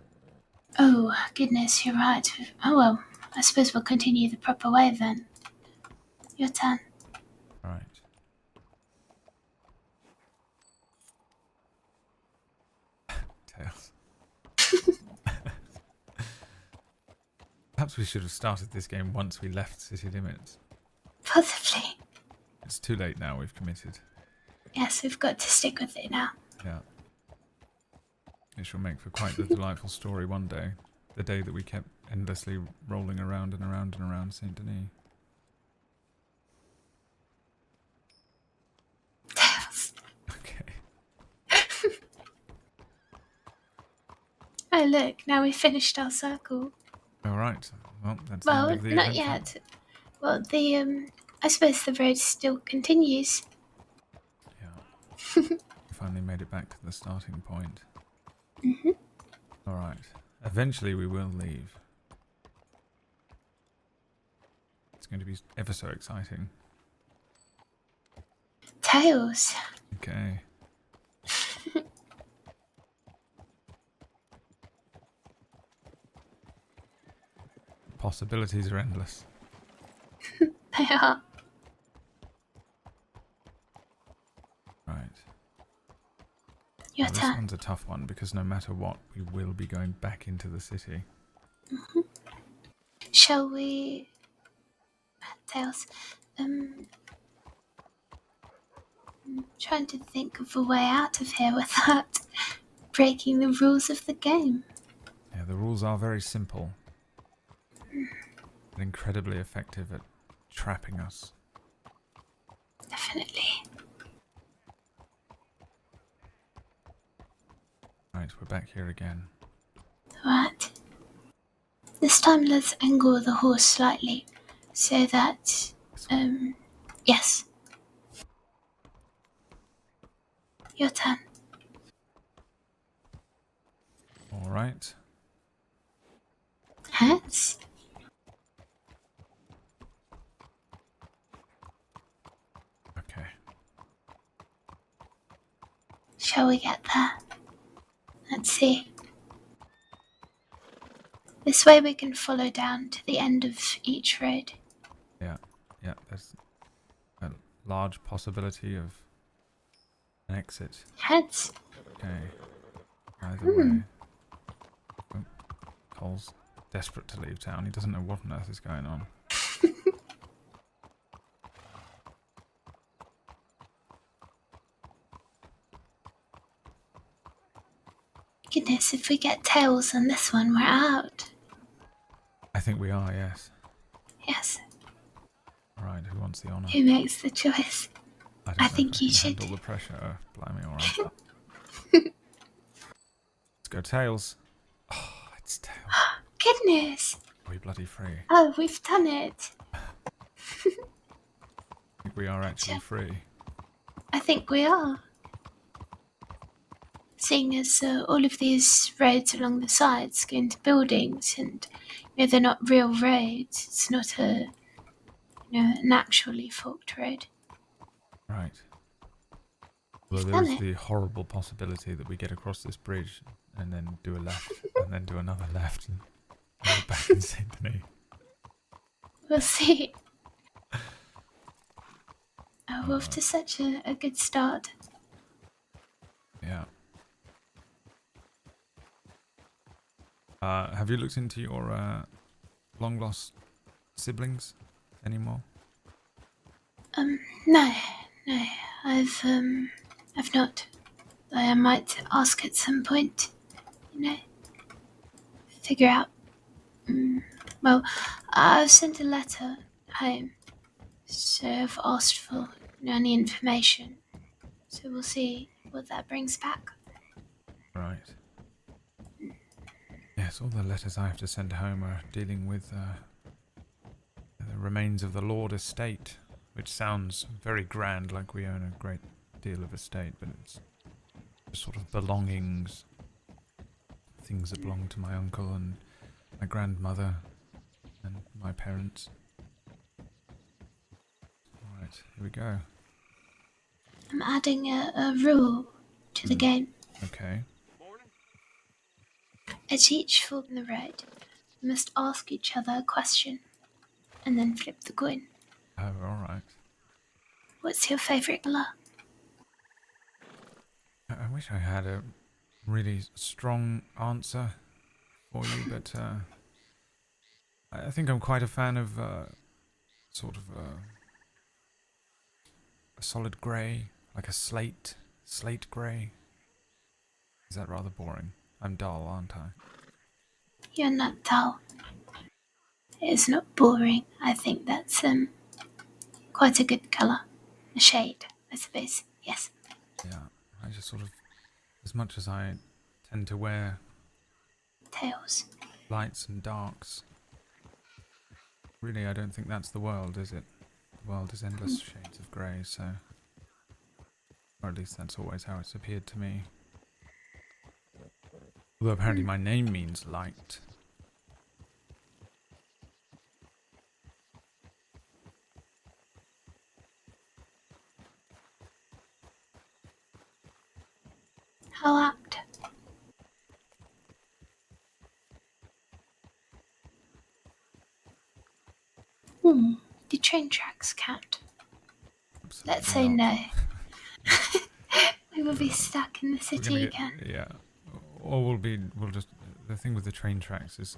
oh, goodness, you're right. Oh, well, I suppose we'll continue the proper way then. Your turn. Alright. Tails. Perhaps we should have started this game once we left city limits. Possibly. It's too late now, we've committed. Yes, we've got to stick with it now. Yeah. It shall make for quite the delightful story one day. The day that we kept endlessly rolling around and around and around Saint Denis. Tails. Okay. Oh, look, now we've finished our circle. Alright. Well, that's Well, the end of the not adventure. yet. Well, I suppose the road still continues. Yeah. We finally made it back to the starting point. Mm-hmm. Alright. Eventually we will leave. It's going to be ever so exciting. Tails. Okay. Possibilities are endless. They are. Right. Your Well, this turn. one's a tough one because no matter what, we will be going back into the city. Shall we... Tails. I'm trying to think of a way out of here without breaking the rules of the game. Yeah, the rules are very simple. But incredibly effective at trapping us. Definitely. Right, we're back here again. Right. This time let's angle the horse slightly so that, yes. Your turn. Alright. Hats. Okay. Shall we get there? Let's see. This way we can follow down to the end of each road. Yeah, there's a large possibility of an exit. Heads. Okay. Either way. Oh, Cole's desperate to leave town. He doesn't know what on earth is going on. Goodness, if we get tails on this one, we're out. I think we are, yes. Yes. Alright, who wants the honour? Who makes the choice? I don't I know think if I you can should. handle the pressure. Blimey, alright. Let's go Tails. Oh, it's Tails. Goodness. Are we bloody free? Oh, we've done it. I think we are actually free. I think we are. Seeing as all of these roads along the sides go into buildings and they're not real roads. It's not a naturally forked road. Right. Well, We've done there's it. the horrible possibility that we get across this bridge and then do a left and then do another left and we're back in Saint Denis. We'll see. Oh, we're off to such a good start. Yeah. Have you looked into your long lost siblings anymore? No, I've not. Though I might ask at some point, figure out. Well, I've sent a letter home, so I've asked for any information. So we'll see what that brings back. Right. Yes, all the letters I have to send home are dealing with remains of the Lorde estate, which sounds very grand, like we own a great deal of estate, but it's just sort of belongings, things that belong to my uncle and my grandmother and my parents. Alright, here we go. I'm adding a rule to the game. Okay. At each fork in the road, we must ask each other a question and then flip the coin. Oh, alright. What's your favourite colour? I wish I had a really strong answer for you, but I think I'm quite a fan of sort of a solid grey, like a slate grey. Is that rather boring? I'm dull, aren't I? You're not dull. It's not boring. I think that's quite a good colour. A shade, I suppose. Yes. Yeah, I just sort of, as much as I tend to wear Tails. lights and darks, really I don't think that's the world, is it? The world is endless shades of grey, so... Or at least that's always how it's appeared to me. Although apparently my name means light. How apt. Do train tracks count? Absolutely Let's say not. no. We will be stuck in the We're city gonna again. yeah. Or we'll just... The thing with the train tracks is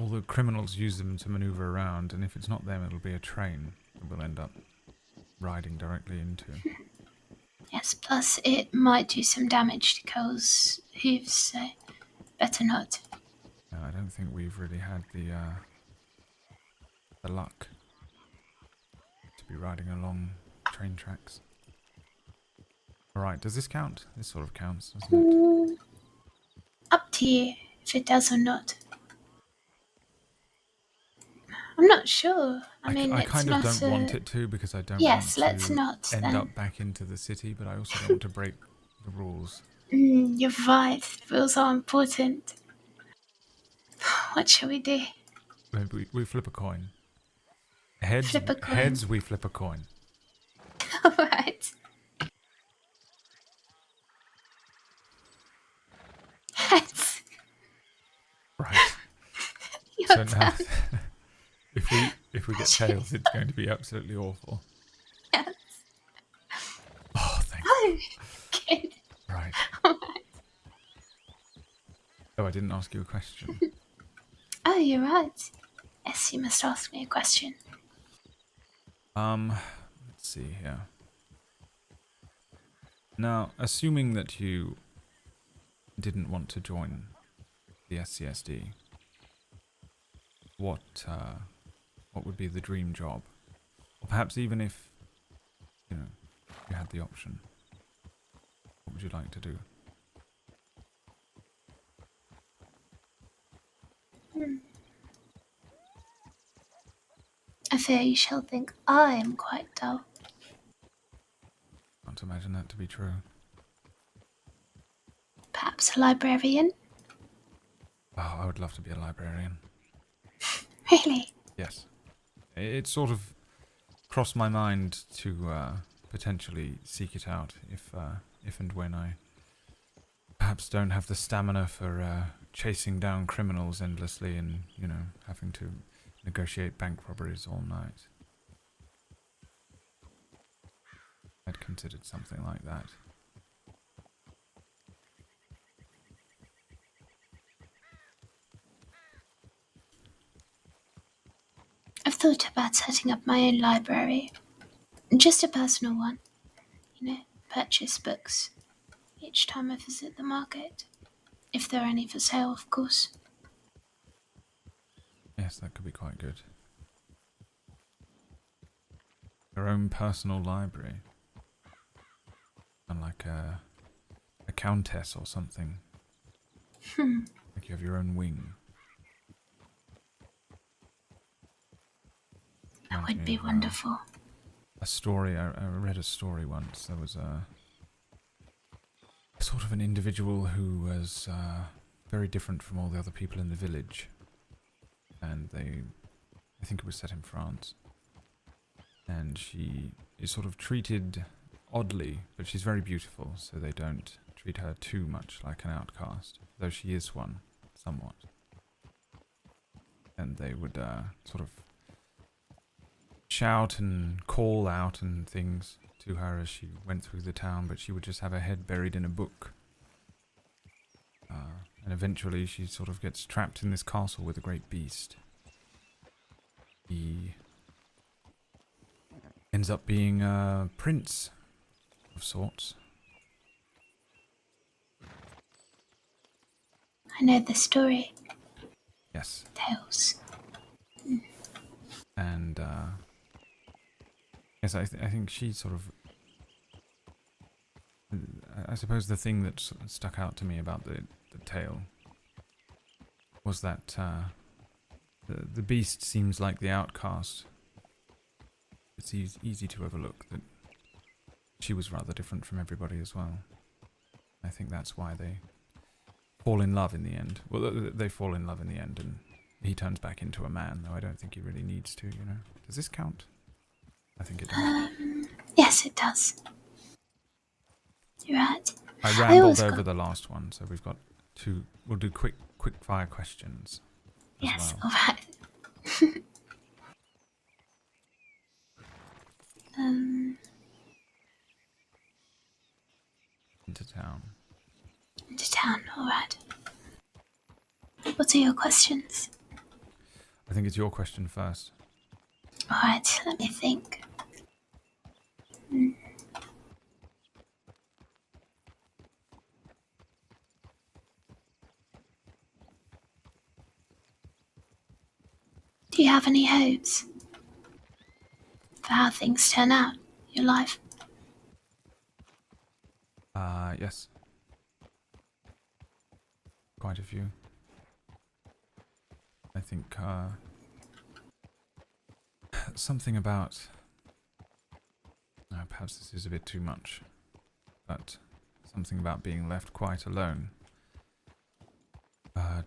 all the criminals use them to maneuver around, and if it's not them, it'll be a train that we'll end up riding directly into. Yes, plus it might do some damage to Cole's hooves, so better not. No, I don't think we've really had the luck to be riding along train tracks. Alright, does this count? This sort of counts, doesn't it? Up to you if it does or not. I'm not sure. I mean, I it's kind of not don't a... want it to, because I don't Yes, want let's to not end then. up back into the city, but I also don't want to break the rules. You're right. The rules are important. What shall we do? Maybe we flip a coin. Heads, Flip a coin. heads, we flip a coin. Alright. Heads. Right. Your So now, turn. if we get tails, it's going to be absolutely awful. Yes. Oh, thank Oh, good. Right. Oh, I didn't ask you a question. Oh, you're right. Yes, you must ask me a question. Let's see here. Now, assuming that you didn't want to join the SCSD, what would be the dream job? Or perhaps even if, you know, you had the option, what would you like to do? I fear you shall think I am quite dull. Can't imagine that to be true. Perhaps a librarian? Oh, I would love to be a librarian. Really? Yes. It sort of crossed my mind to potentially seek it out if and when I perhaps don't have the stamina for chasing down criminals endlessly and, you know, having to negotiate bank robberies all night. I'd considered something like that. I've thought about setting up my own library. Just a personal one. You know, purchase books each time I visit the market. If there are any for sale, of course. Yes, that could be quite good. Your own personal library. And like a countess or something. Like you have your own wing. reminds would me be of, wonderful. a story. I read a story once. There was a sort of an individual who was very different from all the other people in the village, and I think it was set in France, and she is sort of treated oddly, but she's very beautiful, so they don't treat her too much like an outcast, though she is one, somewhat. And they would sort of shout and call out and things to her as she went through the town, but she would just have her head buried in a book. And eventually she sort of gets trapped in this castle with a great beast. He ends up being a prince of sorts. I know the story. Yes. Tales. And yes, I think she sort of... I suppose the thing that stuck out to me about the tale was that the beast seems like the outcast. It's easy to overlook that she was rather different from everybody as well. I think that's why they fall in love in the end. Well, they fall in love in the end, and he turns back into a man, though I don't think he really needs to, you know. Does this count? I think it does. Yes, it does. You're right. I always rambled got- over the last one, so we've got two. We'll do quick fire questions as Yes, well. alright. Into town. Into town, alright. What are your questions? I think it's your question first. Alright, let me think. Do you have any hopes for how things turn out in your life? Yes. Quite a few. I think, something about... perhaps this is a bit too much, but something about being left quite alone.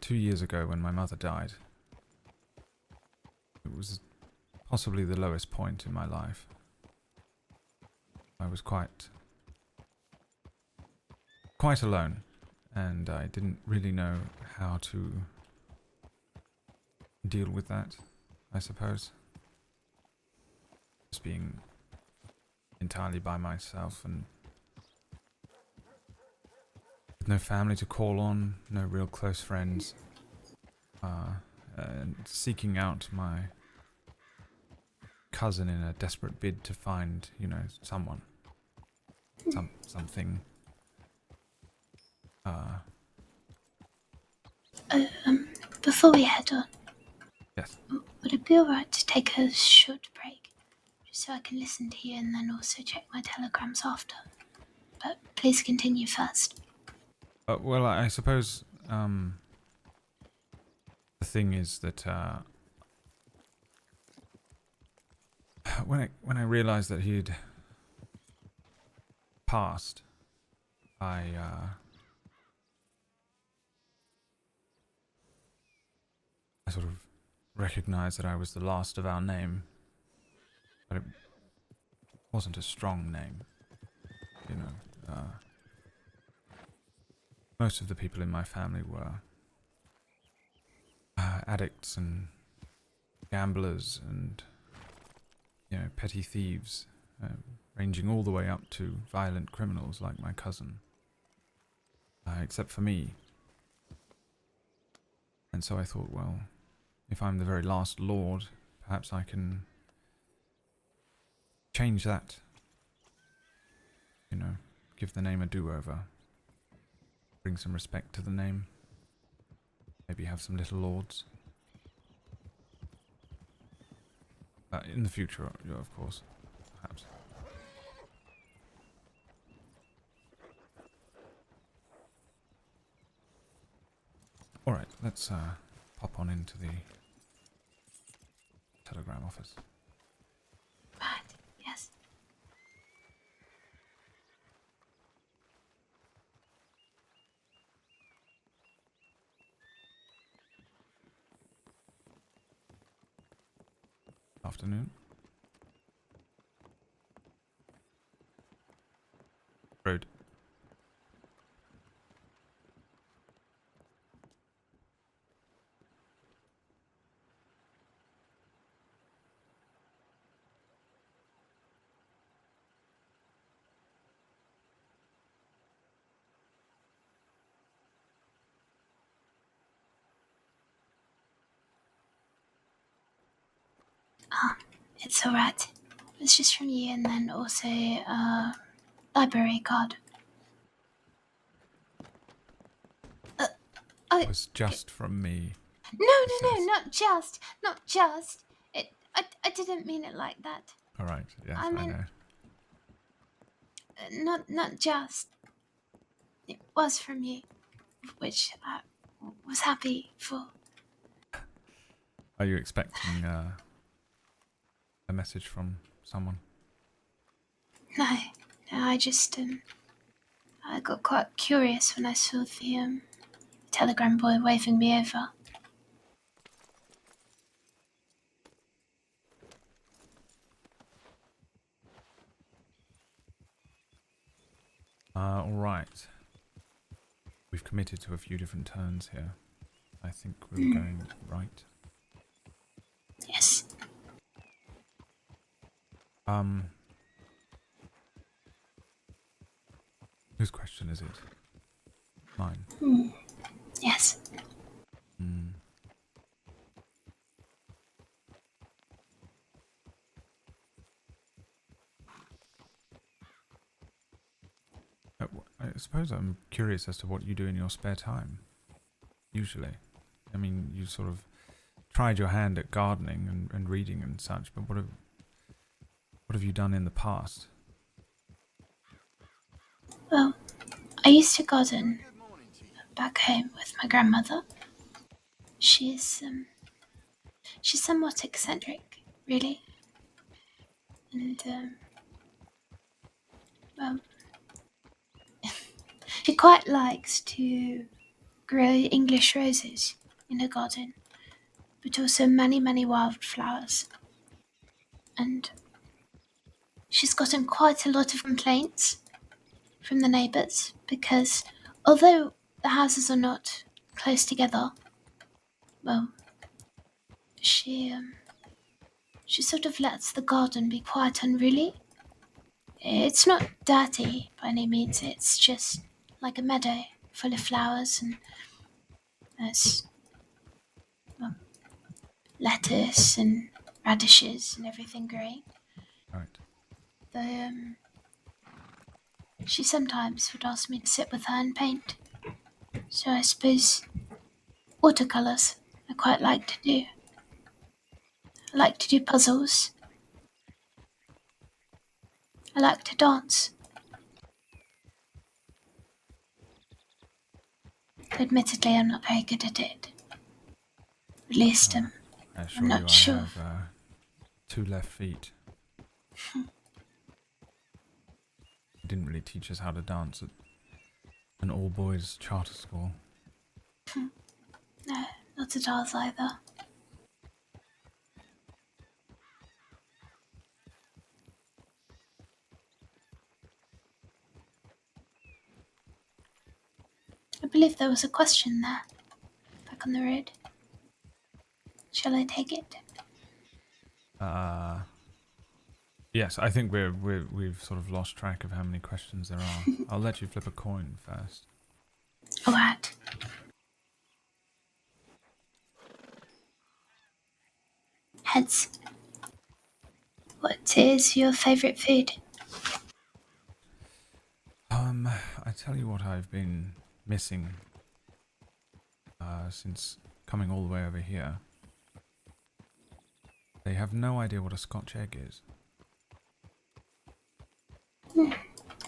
2 years ago when my mother died, it was possibly the lowest point in my life. I was quite alone, and I didn't really know how to deal with that, I suppose. Just being entirely by myself and with no family to call on, no real close friends, and seeking out my cousin in a desperate bid to find, you know, someone, something. Before we head on, Yes. would it be alright to take a short break? Just so I can listen to you and then also check my telegrams after. But please continue first. Well, I suppose the thing is that when I realized that he'd passed, I sort of recognized that I was the last of our name, but it wasn't a strong name, you know. Most of the people in my family were addicts and gamblers and, you know, petty thieves, ranging all the way up to violent criminals like my cousin, except for me. And so I thought, well, if I'm the very last Lord, perhaps I can change that. You know, give the name a do-over. Bring some respect to the name. Maybe have some little lords. In the future, of course, perhaps. Alright, let's pop on into the telegram office. Afternoon. Rude. It's alright. It's just from you, and then also library card. Oh, It was just from me. no, says. not just. I didn't mean it like that. Alright, yes, I I mean- know. Not just. It was from you, which I was happy for. Are you expecting a message from someone? No, I just I got quite curious when I saw the telegram boy waving me over. Alright. We've committed to a few different turns here. I think we were going right. Yes. Whose question is it? Mine. Yes. Hmm. I suppose I'm curious as to what you do in your spare time. Usually. I mean, you sort of tried your hand at gardening and reading and such, but what have you done in the past? Well, I used to garden back home with my grandmother. She's somewhat eccentric, really, and well, she quite likes to grow English roses in her garden, but also many wildflowers. And she's gotten quite a lot of complaints from the neighbours because although the houses are not close together, well, she sort of lets the garden be quite unruly. It's not dirty by any means, it's just like a meadow full of flowers, and there's lettuce and radishes and everything growing. Right. Though she sometimes would ask me to sit with her and paint. So I suppose watercolours I quite like to do. I like to do puzzles. I like to dance. Admittedly, I'm not very good at it. At least I assure I'm not you sure. I have 2 left feet. You didn't really teach us how to dance at an all-boys charter school. No, not at ours either. I believe there was a question there, back on the road. Shall I take it? Yes, I think we've sort of lost track of how many questions there are. I'll let you flip a coin first. Alright. Heads. What is your favourite food? I tell you what I've been missing since coming all the way over here. They have no idea what a Scotch egg is.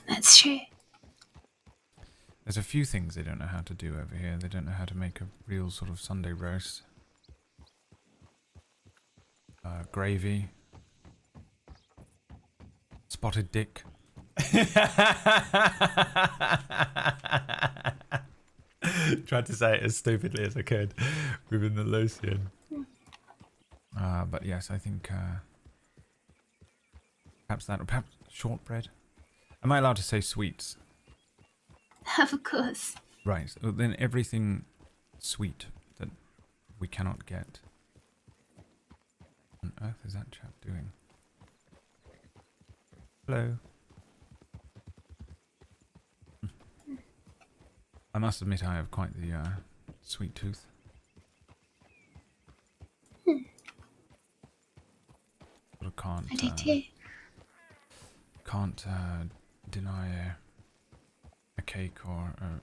That's true. There's a few things they don't know how to do over here. They don't know how to make a real sort of Sunday roast. Gravy. Spotted dick. Tried to say it as stupidly as I could within the Lucien. But yes, I think Perhaps that, or perhaps shortbread. Am I allowed to say sweets? Of course. Right. Well, then everything sweet that we cannot get. What on earth is that chap doing? Hello. I must admit I have quite the sweet tooth. Sort of I do too. can't deny a cake or a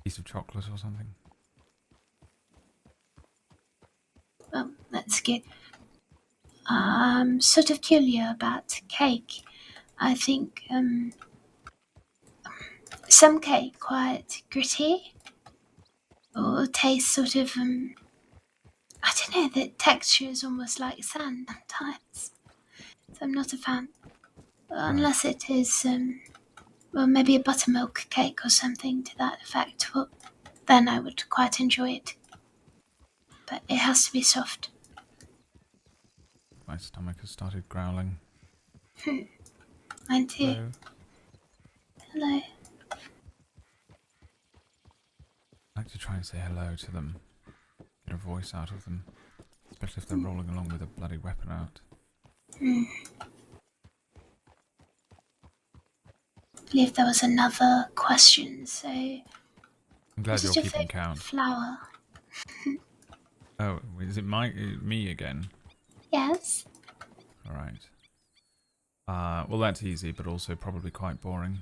piece of chocolate or something. Well, that's good. I'm sort of curious about cake. I think some cake quite gritty or tastes sort of I don't know, the texture is almost like sand sometimes. So I'm not a fan. Unless it is well, maybe a buttermilk cake or something to that effect. Well, then I would quite enjoy it. But it has to be soft. My stomach has started growling. Mine too. Hello. Hello. I like to try and say hello to them. Get a voice out of them. Especially if they're rolling along with a bloody weapon out. I believe there was another question, so... I'm glad What you're is your keeping favourite count. flower? Oh, is it me again? Yes? Alright. Well that's easy, but also probably quite boring.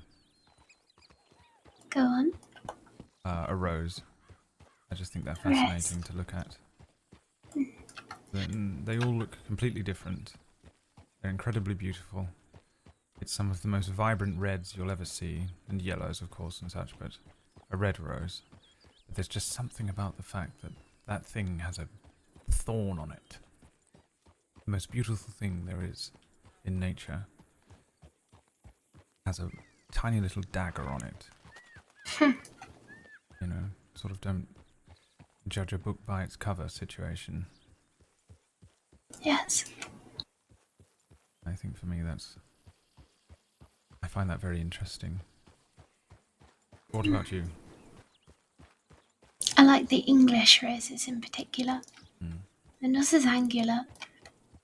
Go on. A rose. I just think they're Rose. fascinating to look at. They all look completely different. They're incredibly beautiful. It's some of the most vibrant reds you'll ever see, and yellows of course and such, but a red rose. But there's just something about the fact that that thing has a thorn on it. The most beautiful thing there is in nature has a tiny little dagger on it. You know, sort of don't judge a book by its cover situation. Yes. I think for me I find that very interesting. What about you? I like the English roses in particular. Mm. They're not as angular.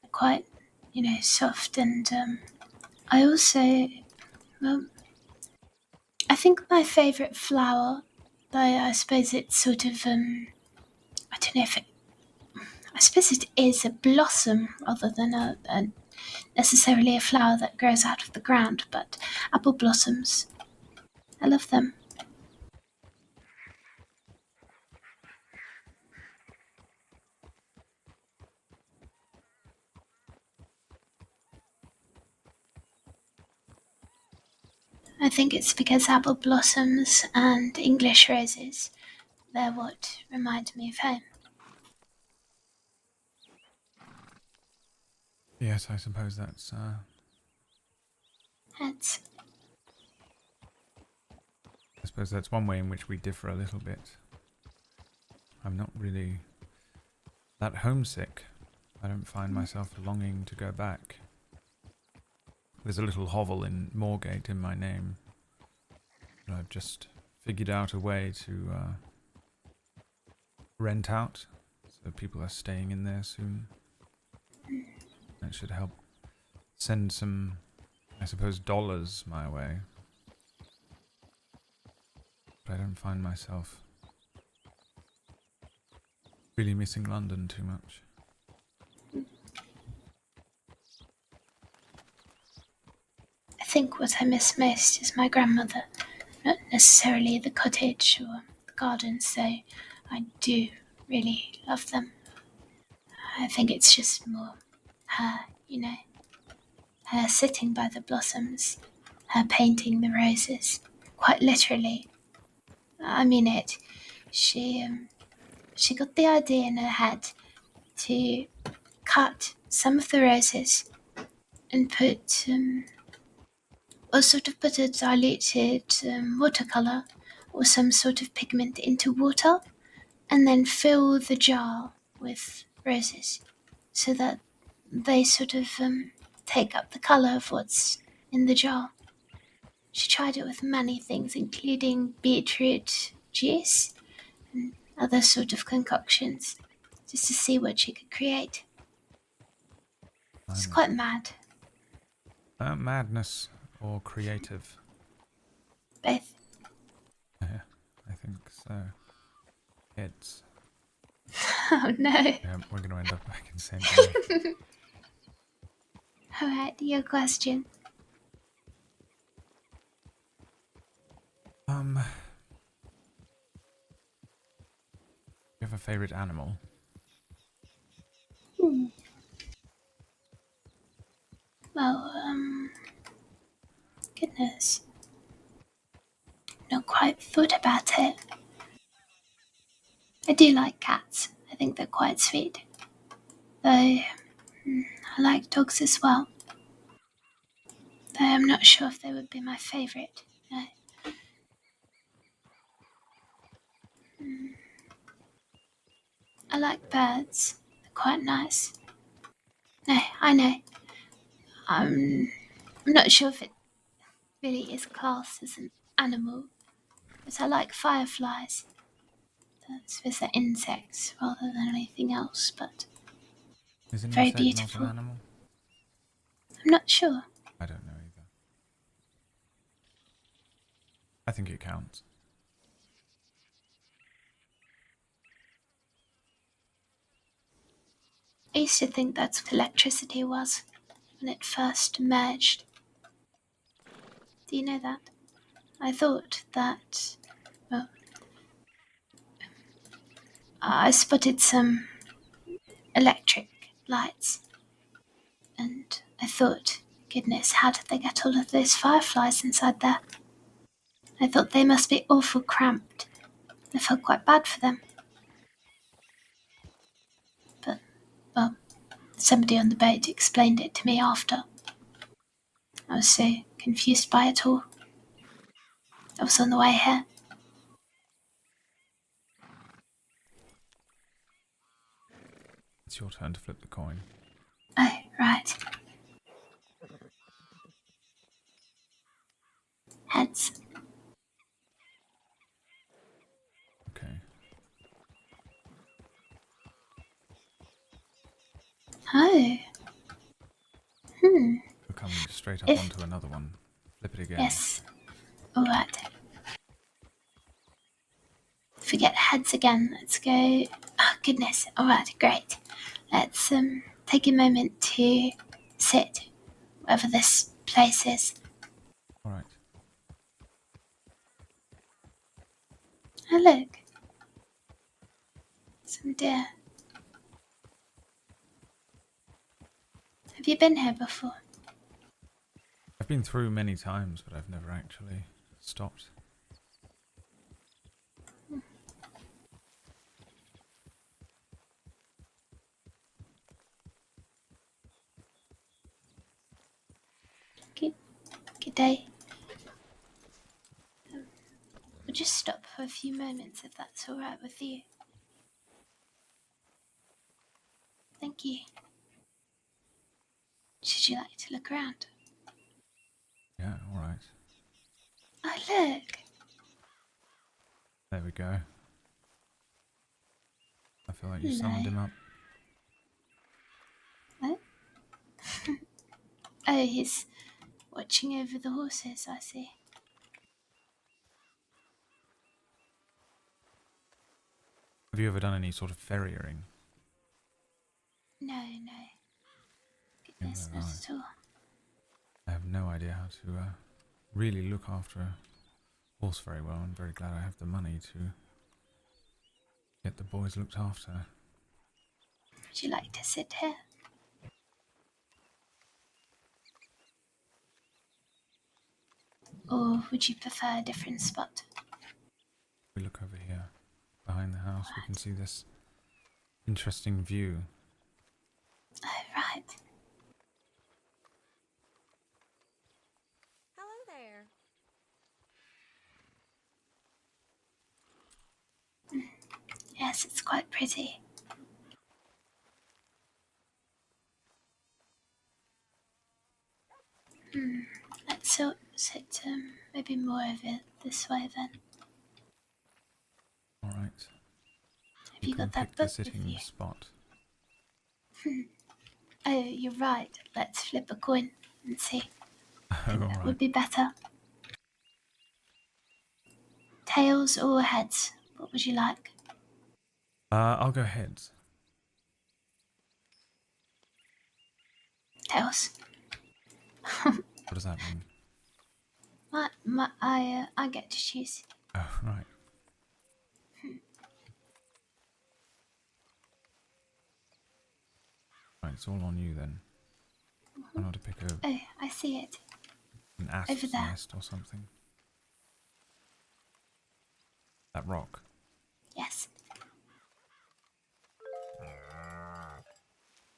They're quite, soft and I also, well, I think my favourite flower, though I suppose it's sort of, I don't know if I suppose it is a blossom rather than a necessarily a flower that grows out of the ground, but apple blossoms. I love them. I think it's because apple blossoms and English roses, they're what remind me of home. Yes, I suppose that's It's, I suppose that's one way in which we differ a little bit. I'm not really that homesick. I don't find myself longing to go back. There's a little hovel in Moorgate in my name. And I've just figured out a way to rent out, so people are staying in there soon. That should help send some, I suppose, dollars my way. But I don't find myself really missing London too much. I think what I miss most is my grandmother, not necessarily the cottage or the garden, so I do really love them. I think it's just more her, her sitting by the blossoms, her painting the roses, quite literally. I mean it. She got the idea in her head to cut some of the roses and put put a diluted watercolor or some sort of pigment into water, and then fill the jar with roses, so that they sort of take up the colour of what's in the jar. She tried it with many things, including beetroot juice and other sort of concoctions, just to see what she could create. It's Blimey. quite mad, Madness or creative? both. Yeah, I think so. It's... Oh no. Yeah, we're going to end up back in St. Denis. Alright, your question. Do you have a favourite animal? Well, goodness. Not quite thought about it. I do like cats. I think they're quite sweet. Though, I like dogs as well. Though I'm not sure if they would be my favourite. No. I like birds. They're quite nice. No, I know. I'm not sure if it really is classed as an animal, but I like fireflies. I suppose they're insects rather than anything else, but Is an very insect not beautiful. an animal? I'm not sure. I don't know either. I think it counts. I used to think that's what electricity was when it first emerged. Do you know that? I thought that, well, I spotted some electric lights, and I thought, goodness, how did they get all of those fireflies inside there? I thought they must be awful cramped. I felt quite bad for them. But, well, somebody on the boat explained it to me after. I was so confused by it all. I was on the way here. It's your turn to flip the coin. Oh, right. Heads. Okay. Oh. We're coming straight up If- onto another one. Flip it again. Yes. Alright. Forget heads again. Let's go. Oh, goodness. Alright, great. Let's take a moment to sit wherever this place is. Alright. Oh, look. Some deer. Have you been here before? I've been through many times, but I've never actually stopped. Good day. We'll just stop for a few moments if that's alright with you. Thank you. Should you like to look around? Yeah, alright. Oh, look. There we go. I feel like you summoned him up. Oh. Oh, he's watching over the horses, I see. Have you ever done any sort of ferrying? No. Goodness, Yeah, not right. at all. I have no idea how to really look after a horse very well. I'm very glad I have the money to get the boys looked after. Would you like to sit here? Or would you prefer a different spot? We look over here, behind the house, we can see this interesting view. Oh, right. Hello there. Yes, it's quite pretty. So maybe more of it this way then. All right. Have You you can got that pick the book with sitting you? spot. Oh, you're right. Let's flip a coin and see. I Oh, think all that right. would be better. Tails or heads? What would you like? I'll go heads. Tails. What does that mean? I get to choose. Oh, right. Right, it's all on you then. I know to pick Oh, I see it. an Over asp's there. nest or something. That rock. Yes.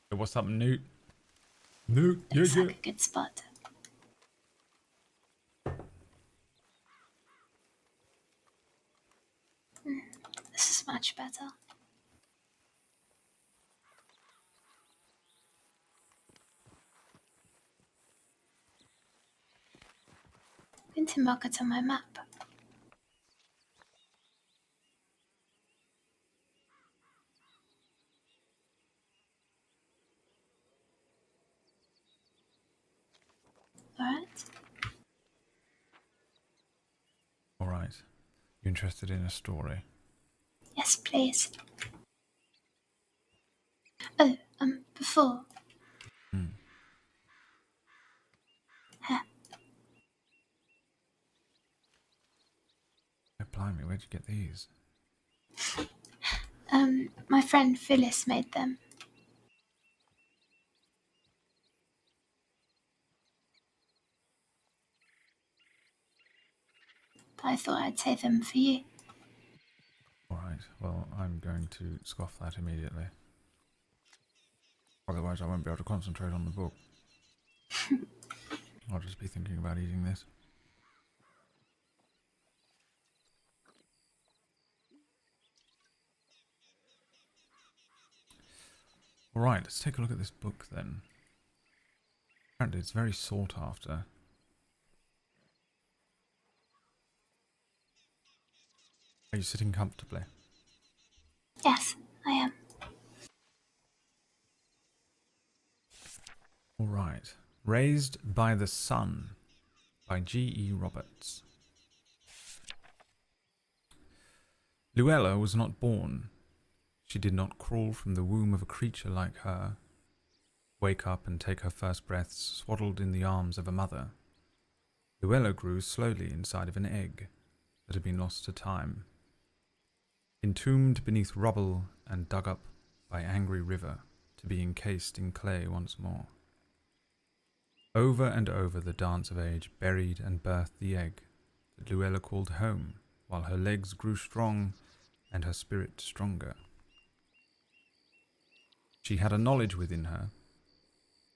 Hey, what's up, Newt? Newt, yeah, Looks yeah. like a good spot. This is much better. I'm going to mark it on my map. Alright? All right. You interested in a story? Yes, please. Oh, before. Hmm. Huh. Oh, blimey, where'd you get these? My friend Phyllis made them. But I thought I'd say them for you. All right. Well, I'm going to scoff that immediately. Otherwise, I won't be able to concentrate on the book. I'll just be thinking about eating this. All right, let's take a look at this book then. Apparently, it's very sought after. Are you sitting comfortably? Yes, I am. All right. Raised by the Sun by G.E. Roberts. Luella was not born. She did not crawl from the womb of a creature like her, wake up and take her first breaths swaddled in the arms of a mother. Luella grew slowly inside of an egg that had been lost to time, entombed beneath rubble and dug up by angry river to be encased in clay once more. Over and over the dance of age buried and birthed the egg that Luella called home, while her legs grew strong and her spirit stronger. She had a knowledge within her,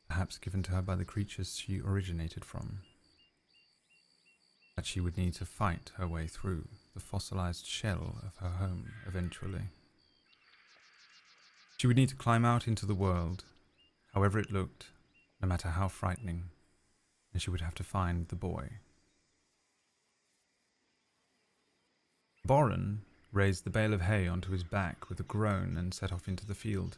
perhaps given to her by the creatures she originated from, that she would need to fight her way through the fossilized shell of her home eventually. She would need to climb out into the world, however it looked, no matter how frightening, and she would have to find the boy. Boren raised the bale of hay onto his back with a groan and set off into the field.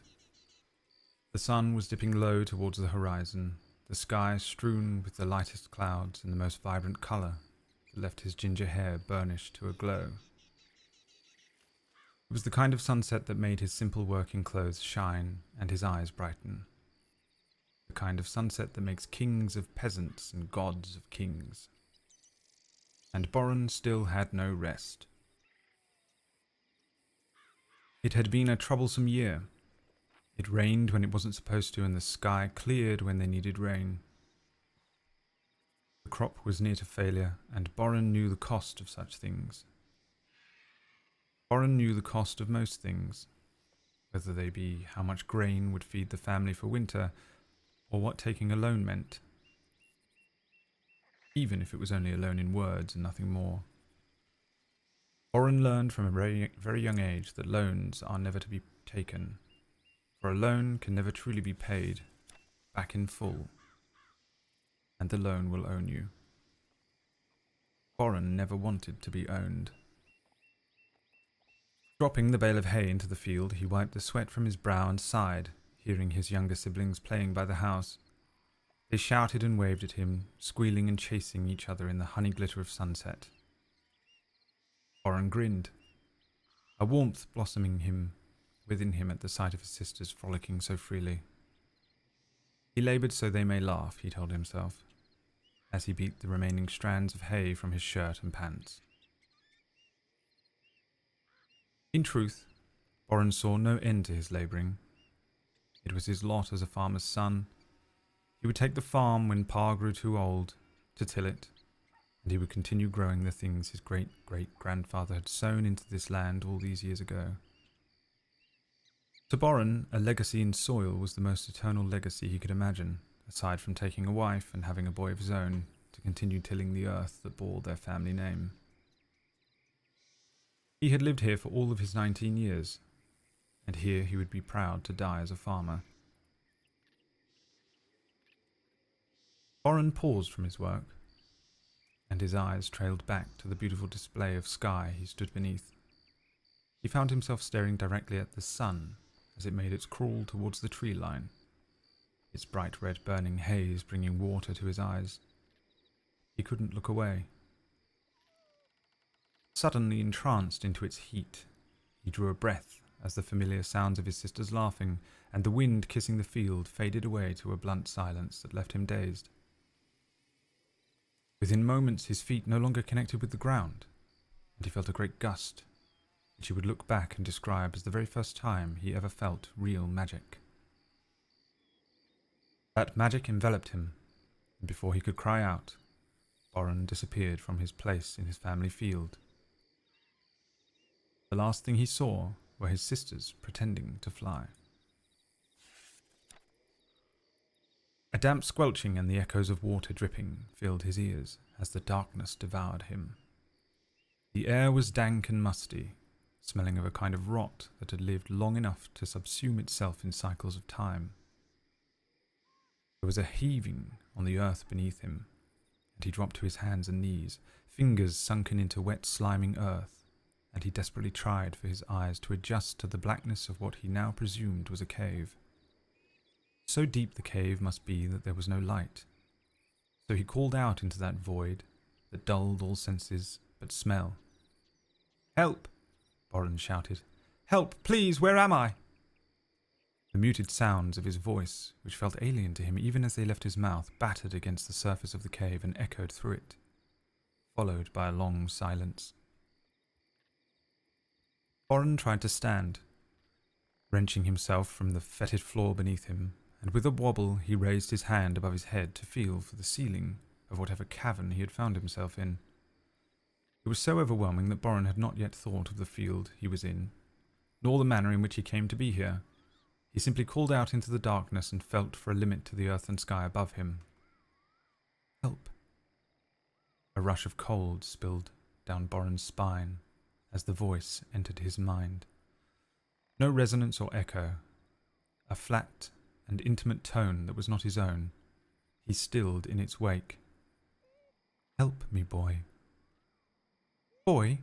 The sun was dipping low towards the horizon, the sky strewn with the lightest clouds in the most vibrant colour that left his ginger hair burnished to a glow. It was the kind of sunset that made his simple working clothes shine and his eyes brighten. The kind of sunset that makes kings of peasants and gods of kings. And Boren still had no rest. It had been a troublesome year. It rained when it wasn't supposed to, and the sky cleared when they needed rain. The crop was near to failure, and Boren knew the cost of such things. Boren knew the cost of most things, whether they be how much grain would feed the family for winter, or what taking a loan meant, even if it was only a loan in words and nothing more. Boren learned from a very, very young age that loans are never to be taken, for a loan can never truly be paid back in full, and the loan will own you. Boren never wanted to be owned. Dropping the bale of hay into the field, he wiped the sweat from his brow and sighed, hearing his younger siblings playing by the house. They shouted and waved at him, squealing and chasing each other in the honey glitter of sunset. Boren grinned, a warmth blossoming within him at the sight of his sisters frolicking so freely. He laboured so they may laugh, he told himself, as he beat the remaining strands of hay from his shirt and pants. In truth, Boren saw no end to his labouring. It was his lot as a farmer's son. He would take the farm when Pa grew too old to till it, and he would continue growing the things his great-great-grandfather had sown into this land all these years ago. To Boren, a legacy in soil was the most eternal legacy he could imagine, aside from taking a wife and having a boy of his own to continue tilling the earth that bore their family name. He had lived here for all of his 19 years, and here he would be proud to die as a farmer. Boren paused from his work, and his eyes trailed back to the beautiful display of sky he stood beneath. He found himself staring directly at the sun as it made its crawl towards the tree line, its bright red burning haze bringing water to his eyes. He couldn't look away. Suddenly entranced into its heat, he drew a breath as the familiar sounds of his sisters laughing and the wind kissing the field faded away to a blunt silence that left him dazed. Within moments his feet no longer connected with the ground, and he felt a great gust, which he would look back and describe as the very first time he ever felt real magic. That magic enveloped him, and before he could cry out, Boren disappeared from his place in his family field. The last thing he saw were his sisters pretending to fly. A damp squelching and the echoes of water dripping filled his ears as the darkness devoured him. The air was dank and musty, smelling of a kind of rot that had lived long enough to subsume itself in cycles of time. There was a heaving on the earth beneath him, and he dropped to his hands and knees, fingers sunken into wet, sliming earth, and he desperately tried for his eyes to adjust to the blackness of what he now presumed was a cave. So deep the cave must be that there was no light. So he called out into that void that dulled all senses but smell. "Help!" Boren shouted. "Help, please, where am I?" The muted sounds of his voice, which felt alien to him even as they left his mouth, battered against the surface of the cave and echoed through it, followed by a long silence. Boren tried to stand, wrenching himself from the fetid floor beneath him, and with a wobble he raised his hand above his head to feel for the ceiling of whatever cavern he had found himself in. It was so overwhelming that Boren had not yet thought of the field he was in, nor the manner in which he came to be here. He simply called out into the darkness and felt for a limit to the earth and sky above him. Help! A rush of cold spilled down Boren's spine as the voice entered his mind. No resonance or echo, a flat and intimate tone that was not his own. He stilled in its wake. "Help me, boy." "Boy?"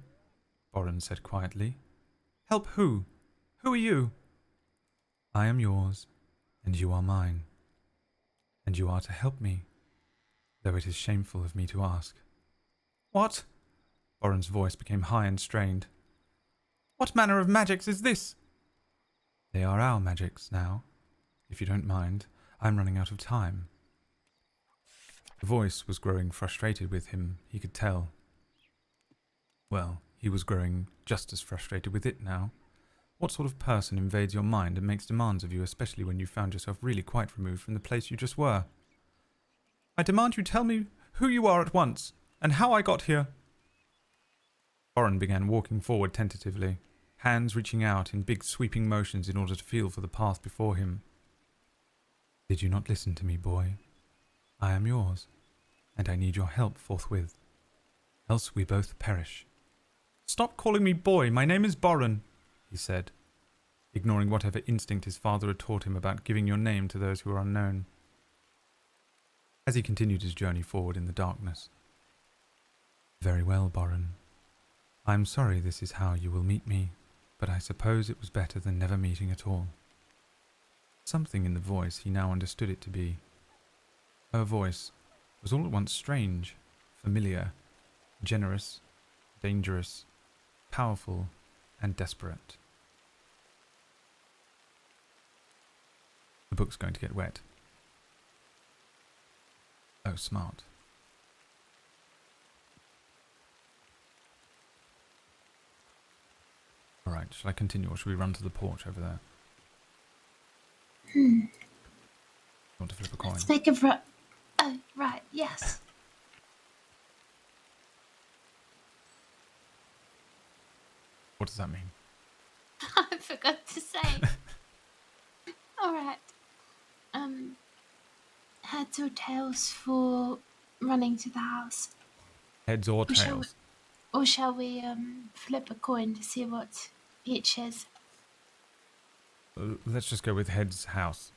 Boren said quietly. "Help who? Who are you?" "I am yours, and you are mine. And you are to help me, though it is shameful of me to ask." "What?" Boren's voice became high and strained. "What manner of magics is this?" "They are our magics now. If you don't mind, I'm running out of time." The voice was growing frustrated with him, he could tell. Well, he was growing just as frustrated with it now. What sort of person invades your mind and makes demands of you, especially when you found yourself really quite removed from the place you just were? "I demand you tell me who you are at once, and how I got here." Boren began walking forward tentatively, hands reaching out in big sweeping motions in order to feel for the path before him. "Did you not listen to me, boy? I am yours, and I need your help forthwith. Else we both perish." "Stop calling me boy, my name is Boren," he said, ignoring whatever instinct his father had taught him about giving your name to those who are unknown. As he continued his journey forward in the darkness, Very well, Boren. I'm sorry this is how you will meet me, but I suppose it was better than never meeting at all. Something in the voice he now understood it to be. Her voice was all at once strange, familiar, generous, dangerous, powerful, and desperate. The book's going to get wet. Oh, smart. Alright, shall I continue or should we run to the porch over there? Hmm. You want to flip a coin? Let's make a Oh, right, yes. What does that mean? I forgot to say. Alright. Heads or tails for running to the house? Heads or Or shall we, tails? or shall we flip a coin to see what each is? Let's just go with heads house.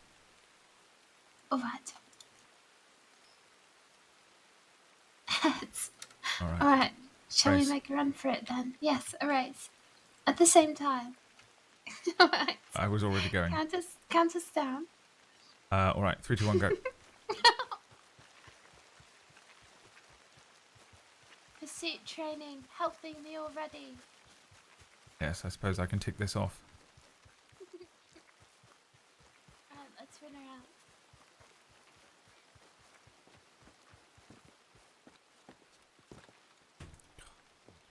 Alright. Heads. Alright. Alright. Shall Race. we make a run for it then? Yes, a race. At the same time. Alright. I was already going. Count us down. Alright, 3, 2, 1, go. Pursuit training, helping me already. Yes, I suppose I can tick this off. Alright, let's run around.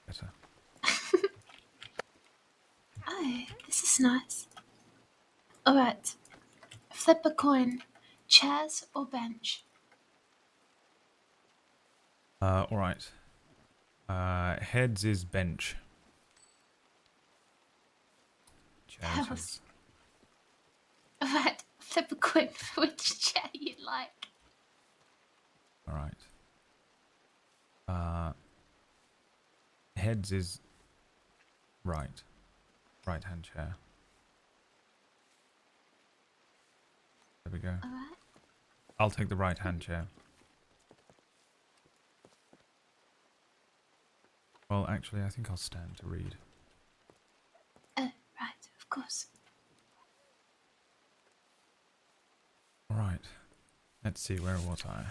Better. Oh, this is nice. Alright. Flip a coin. Chairs or bench? Alright. Heads is bench. Chairs Tails. is... Alright. Flip a coin for which chair you'd like. Alright. Heads is... right. Right hand chair. There we go. Alright. I'll take the right hand chair. Well, actually, I think I'll stand to read. Right, of course. Alright. Let's see, where was I?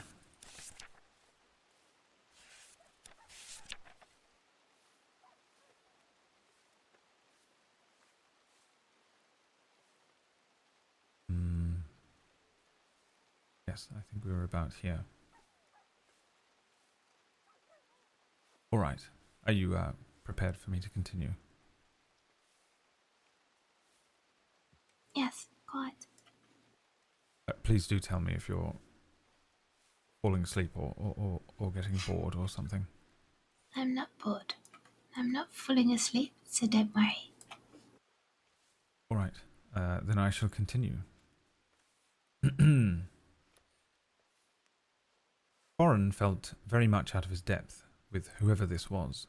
Yes, I think we were about here. Alright. Are you prepared for me to continue? Yes, quite. Please do tell me if you're falling asleep or getting bored or something. I'm not bored. I'm not falling asleep, so don't worry. Alright, then I shall continue. Boren felt very much out of his depth with whoever this was.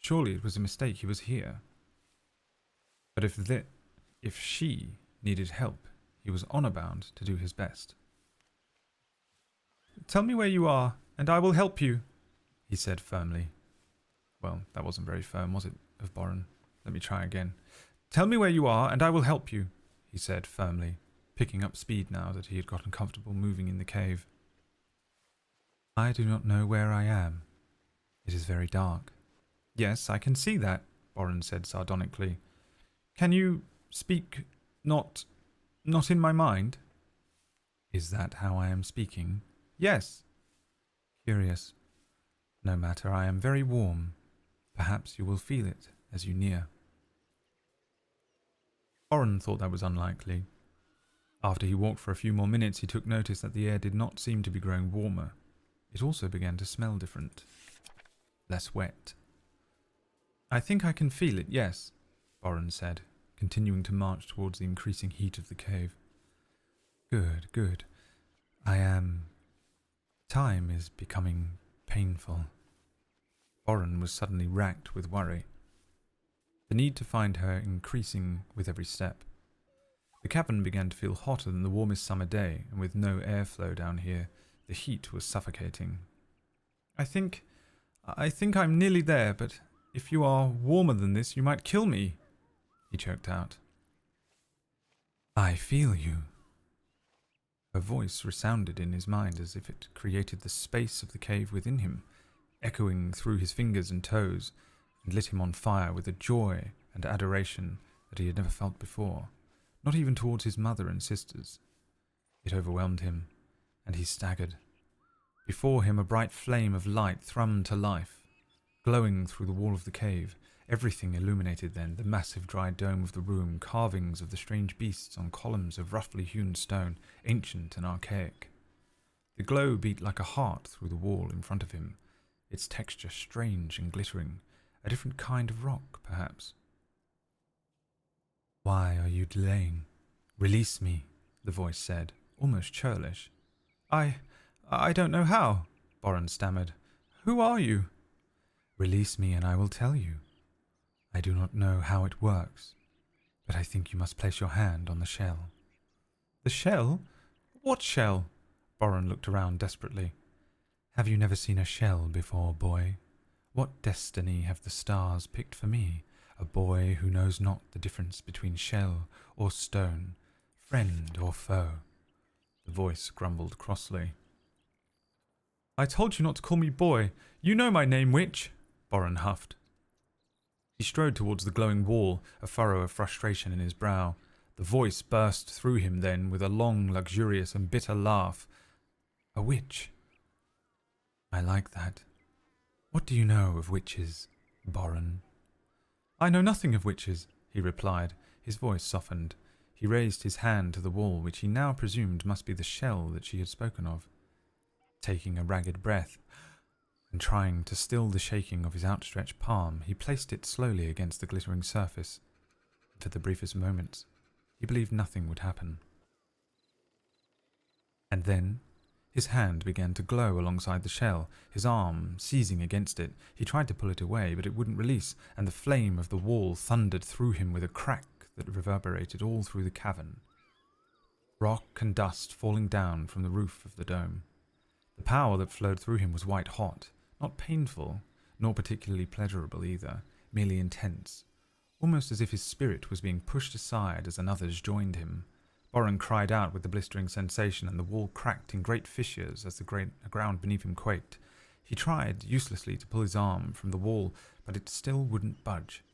Surely it was a mistake he was here. But if she needed help, he was honour bound to do his best. "Tell me where you are, and I will help you," he said firmly. Well, that wasn't very firm, was it, of Boren? Let me try again. "Tell me where you are, and I will help you," he said firmly, picking up speed now that he had gotten comfortable moving in the cave. "I do not know where I am. It is very dark." "Yes, I can see that," Boren said sardonically. "Can you speak not in my mind?" "Is that how I am speaking?" "Yes." "Curious. No matter, I am very warm. Perhaps you will feel it as you near." Boren thought that was unlikely. After he walked for a few more minutes, he took notice that the air did not seem to be growing warmer. It also began to smell different. Less wet. "I think I can feel it, yes," Boren said, continuing to march towards the increasing heat of the cave. "Good, good. Time is becoming painful." Boren was suddenly racked with worry. The need to find her increasing with every step. The cabin began to feel hotter than the warmest summer day, and with no airflow down here, the heat was suffocating. I think I think I'm nearly there, but if you are warmer than this, you might kill me, he choked out. I feel you. Her voice resounded in his mind as if it created the space of the cave within him, echoing through his fingers and toes, and lit him on fire with a joy and adoration that he had never felt before, not even towards his mother and sisters. It overwhelmed him, and he staggered. Before him a bright flame of light thrummed to life, glowing through the wall of the cave. Everything illuminated then, the massive dry dome of the room, carvings of the strange beasts on columns of roughly hewn stone, ancient and archaic. The glow beat like a heart through the wall in front of him, its texture strange and glittering, a different kind of rock, perhaps. Why are you delaying? Release me, the voice said, almost churlish. I don't know how, Boren stammered. Who are you? Release me and I will tell you. I do not know how it works, but I think you must place your hand on the shell. The shell? What shell? Boren looked around desperately. Have you never seen a shell before, boy? What destiny have the stars picked for me, a boy who knows not the difference between shell or stone, friend or foe? The voice grumbled crossly. I told you not to call me boy. You know my name, witch, Boren huffed. He strode towards the glowing wall, a furrow of frustration in his brow. The voice burst through him then with a long, luxurious and bitter laugh. A witch. I like that. What do you know of witches, Boren? I know nothing of witches, he replied. His voice softened. He raised his hand to the wall, which he now presumed must be the shell that she had spoken of. Taking a ragged breath, and trying to still the shaking of his outstretched palm, he placed it slowly against the glittering surface. For the briefest moments, he believed nothing would happen. And then, his hand began to glow alongside the shell, his arm seizing against it. He tried to pull it away, but it wouldn't release, and the flame of the wall thundered through him with a crack that reverberated all through the cavern. Rock and dust falling down from the roof of the dome. The power that flowed through him was white hot, not painful, nor particularly pleasurable either, merely intense, almost as if his spirit was being pushed aside as another's joined him. Boren cried out with the blistering sensation, and the wall cracked in great fissures as the ground beneath him quaked. He tried, uselessly, to pull his arm from the wall, but it still wouldn't budge.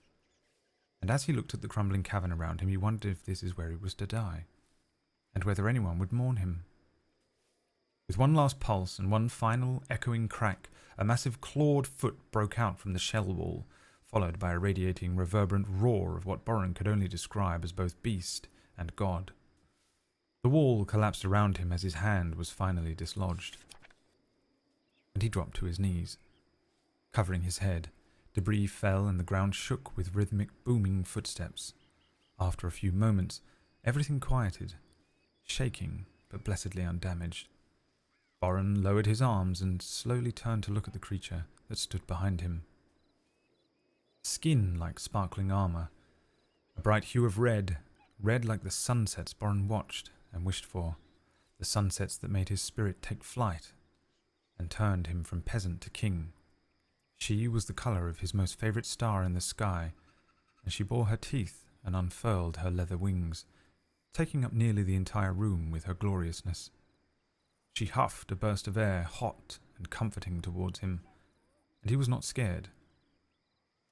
And as he looked at the crumbling cavern around him, he wondered if this is where he was to die, and whether anyone would mourn him. With one last pulse and one final echoing crack, a massive clawed foot broke out from the shell wall, followed by a radiating, reverberant roar of what Boren could only describe as both beast and god. The wall collapsed around him as his hand was finally dislodged, and he dropped to his knees. Covering his head, debris fell and the ground shook with rhythmic, booming footsteps. After a few moments, everything quieted, shaking but blessedly undamaged. Boren lowered his arms and slowly turned to look at the creature that stood behind him. Skin like sparkling armor, a bright hue of red, red like the sunsets Boren watched and wished for, the sunsets that made his spirit take flight and turned him from peasant to king. She was the color of his most favorite star in the sky, and she bore her teeth and unfurled her leather wings, taking up nearly the entire room with her gloriousness. She huffed a burst of air, hot and comforting towards him, and he was not scared.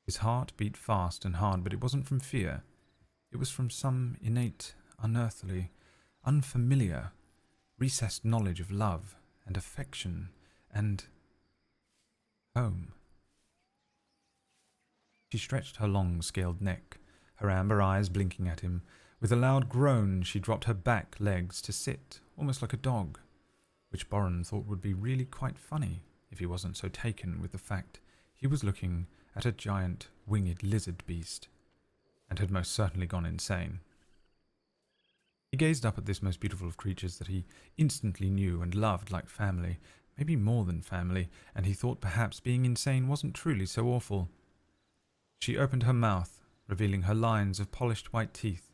His heart beat fast and hard, but it wasn't from fear. It was from some innate, unearthly, unfamiliar, recessed knowledge of love and affection and home. She stretched her long, scaled neck, her amber eyes blinking at him. With a loud groan, she dropped her back legs to sit, almost like a dog, which Boren thought would be really quite funny if he wasn't so taken with the fact he was looking at a giant, winged lizard beast, and had most certainly gone insane. He gazed up at this most beautiful of creatures that he instantly knew and loved like family, maybe more than family, and he thought perhaps being insane wasn't truly so awful. She opened her mouth, revealing her lines of polished white teeth,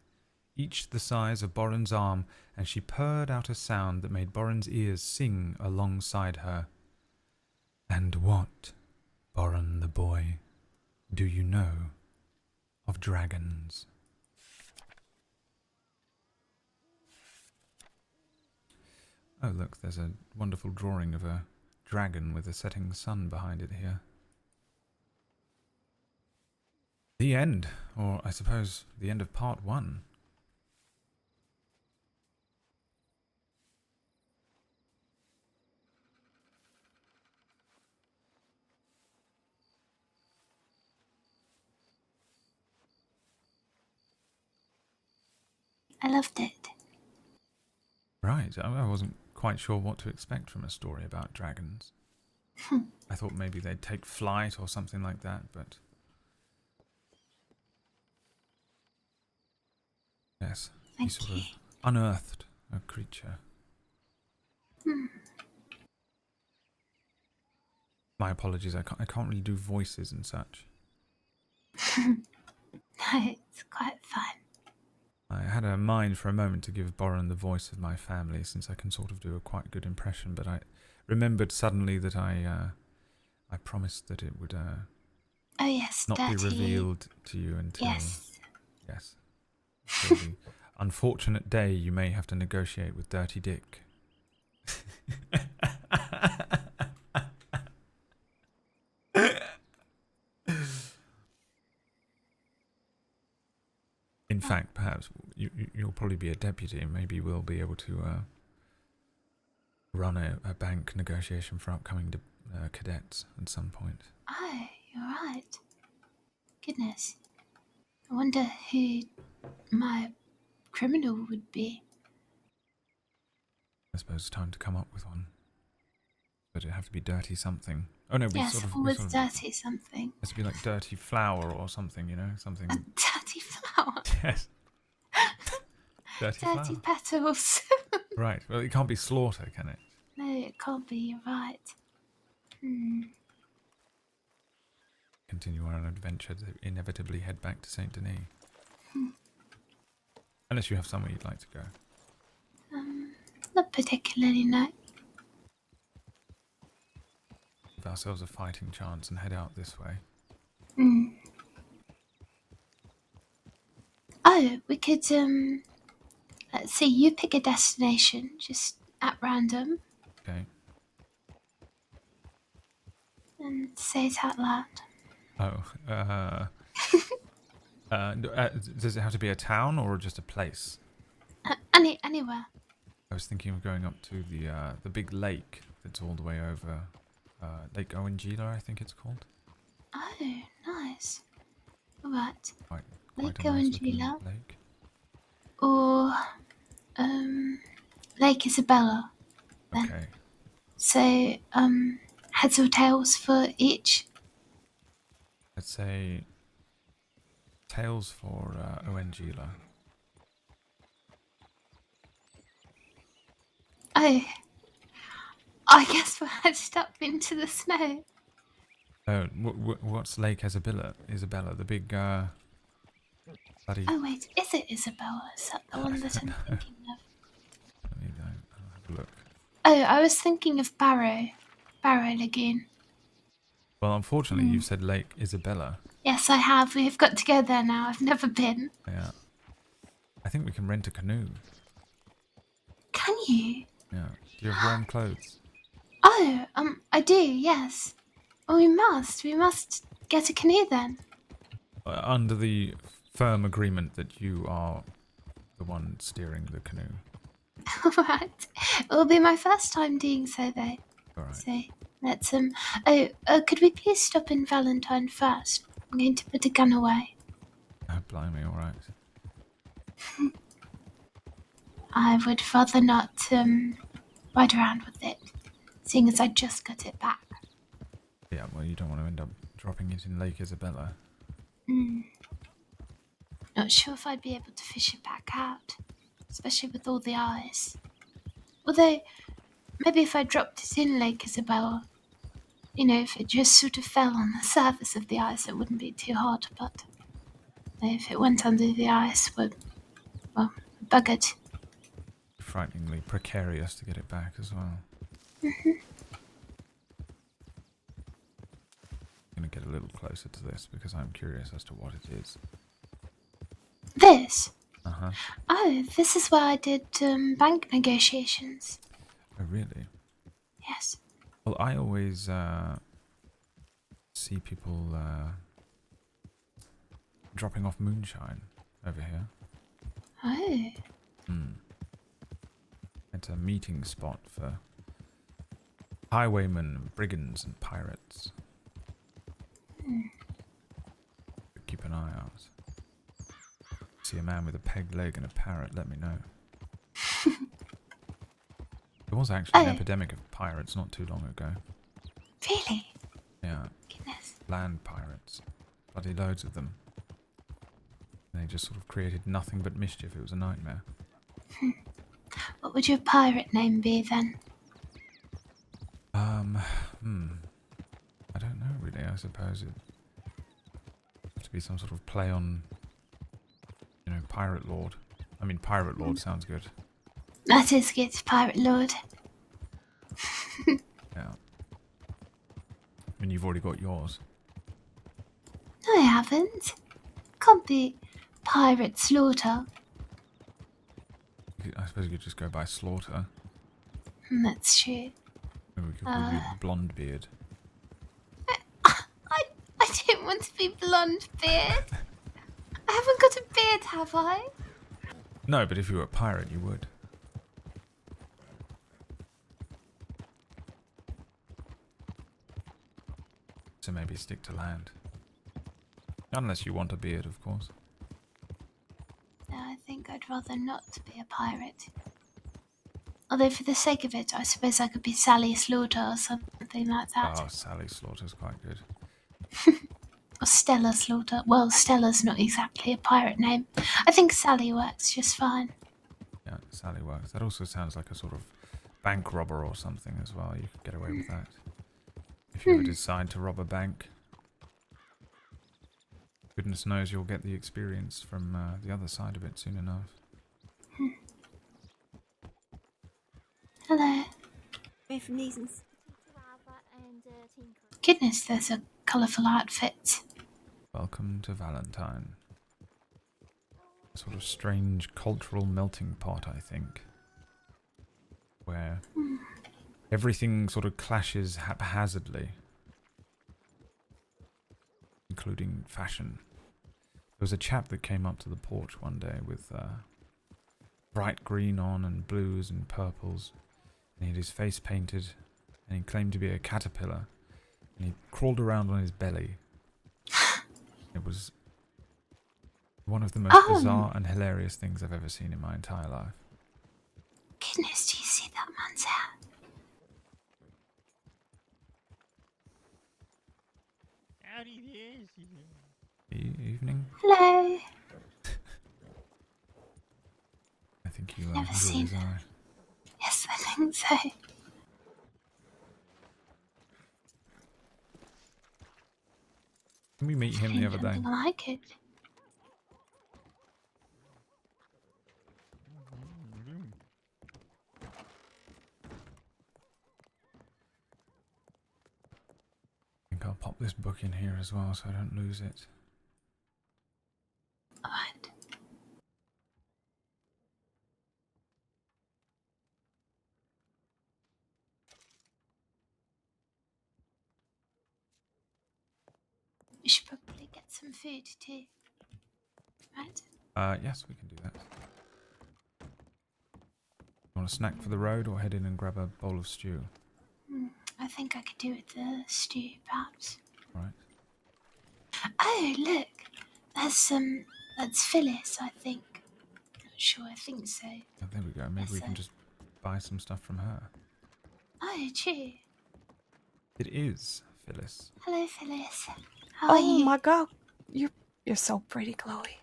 each the size of Boren's arm, and she purred out a sound that made Boren's ears sing alongside her. And what, Boron the boy, do you know of dragons? Oh look, there's a wonderful drawing of a dragon with a setting sun behind it here. The end, or I suppose the end of part 1. I loved it. Right, I wasn't quite sure what to expect from a story about dragons. I thought maybe they'd take flight or something like that, but... Yes, he Thank sort you. of unearthed a creature. My apologies, I can't really do voices and such. No, it's quite fine. I had a mind for a moment to give Boron the voice of my family, since I can sort of do a quite good impression, but I remembered suddenly that I promised that it would Oh yes, not be dirty. revealed to you until... Yes. Yes. Until the unfortunate day you may have to negotiate with Dirty Dick. In fact, perhaps you'll probably be a deputy, and maybe we'll be able to run a bank negotiation for upcoming cadets at some point. Oh, you're right. Goodness. I wonder who my criminal would be. I suppose it's time to come up with one. But it'd have to be dirty something. Oh no, Yes, always we dirty something. it has to be like dirty flour or something, you know, something. A dirty flower. Yes. Dirty flour. Dirty petals. Right. Well, it can't be slaughter, can it? No, it can't be. You're right. Continue on an adventure to inevitably head back to Saint Denis. Unless you have somewhere you'd like to go. Not particularly, no. Give ourselves a fighting chance and head out this way. Oh, we could, let's see, you pick a destination, just at random, Okay. and say it out loud. Oh, does it have to be a town or just a place? Anywhere. I was thinking of going up to the big lake that's all the way over, Lake Owenjila, I think it's called. Oh, nice. Alright. Quite Lake a nice looking Owenjila. lake. Or, Lake Isabella. Then. Okay. So, heads or tails for each? Let's say tails for Owenjila. Oh, I guess we're headed up into the snow. Oh, what's Lake Isabella? Isabella, the big bloody. Oh wait, is it Isabella? Is that the one that I'm thinking of? I'll have a look. Oh, I was thinking of Barrow Lagoon. Well, unfortunately, you've said Lake Isabella. Yes, I have. We've got to go there now. I've never been. Yeah. I think we can rent a canoe. Can you? Yeah. Do you have warm clothes? Oh, I do, yes. Well, we must get a canoe then. Under the firm agreement that you are the one steering the canoe. Alright. It'll be my first time doing so, though. Alright. So, let's, could we please stop in Valentine first? I'm going to put a gun away. Oh, blimey, alright. I would rather not, ride around with it, seeing as I just got it back. Yeah, well, you don't want to end up dropping it in Lake Isabella. Not sure if I'd be able to fish it back out, especially with all the ice. Although, maybe if I dropped it in Lake Isabella, you know, if it just sort of fell on the surface of the ice, it wouldn't be too hard, but if it went under the ice, well, buggered. Frighteningly precarious to get it back as well. closer to this because I'm curious as to what it is. This? Uh-huh. Oh, this is where I did bank negotiations. Oh, really? Yes. Well, I always see people dropping off moonshine over here. Oh. It's a meeting spot for highwaymen, brigands, and pirates. Keep an eye out. See a man with a peg leg and a parrot, let me know. There was actually an epidemic of pirates not too long ago. Really? Yeah, Goodness. land pirates. Bloody loads of them. And they just sort of created nothing but mischief. It was a nightmare. What would your pirate name be then? I don't know really. I suppose it has to be some sort of play on, you know, Pirate Lord. I mean, Pirate Lord sounds good. That is good, Pirate Lord. Yeah. I mean, you've already got yours. No, I haven't. Can't be Pirate Slaughter. I suppose you could just go by Slaughter. That's true. Maybe we could call you Blonde Beard. I don't want to be Blonde Beard. I haven't got a beard, have I? No, but if you were a pirate, you would. So maybe stick to land. Unless you want a beard, of course. No, I think I'd rather not be a pirate. Although for the sake of it, I suppose I could be Sally Slaughter or something like that. Oh, Sally Slaughter's quite good. Or Stella Slaughter. Well, Stella's not exactly a pirate name. I think Sally works just fine. Yeah, Sally works. That also sounds like a sort of bank robber or something as well. You could get away with that. If you ever decide to rob a bank. Goodness knows you'll get the experience from the other side of it soon enough. Hello. We're from Neeson's. Goodness, there's a colourful outfit. Welcome to Valentine. A sort of strange cultural melting pot, I think. Where everything sort of clashes haphazardly. Including fashion. There was a chap that came up to the porch one day with bright green on and blues and purples. And he had his face painted. And he claimed to be a caterpillar. And he crawled around on his belly. It was one of the most bizarre and hilarious things I've ever seen in my entire life. Goodness, do you see that man's hair? Evening? Hello. I think you Never enjoy seen his eye. Yes, I think so. Can we meet him the other day? Something like it. I think I'll pop this book in here as well so I don't lose it. Alright. We should probably get some food too. Right? Yes, we can do that. You want a snack for the road or head in and grab a bowl of stew? I think I could do with the stew, perhaps. Right. Oh, look! That's Phyllis, I think. Not sure, I think so. Oh, there we go. Maybe we can just buy some stuff from her. Oh, true. It is Phyllis. Hello, Phyllis. How are you? Oh my god, you're so pretty, Chloe.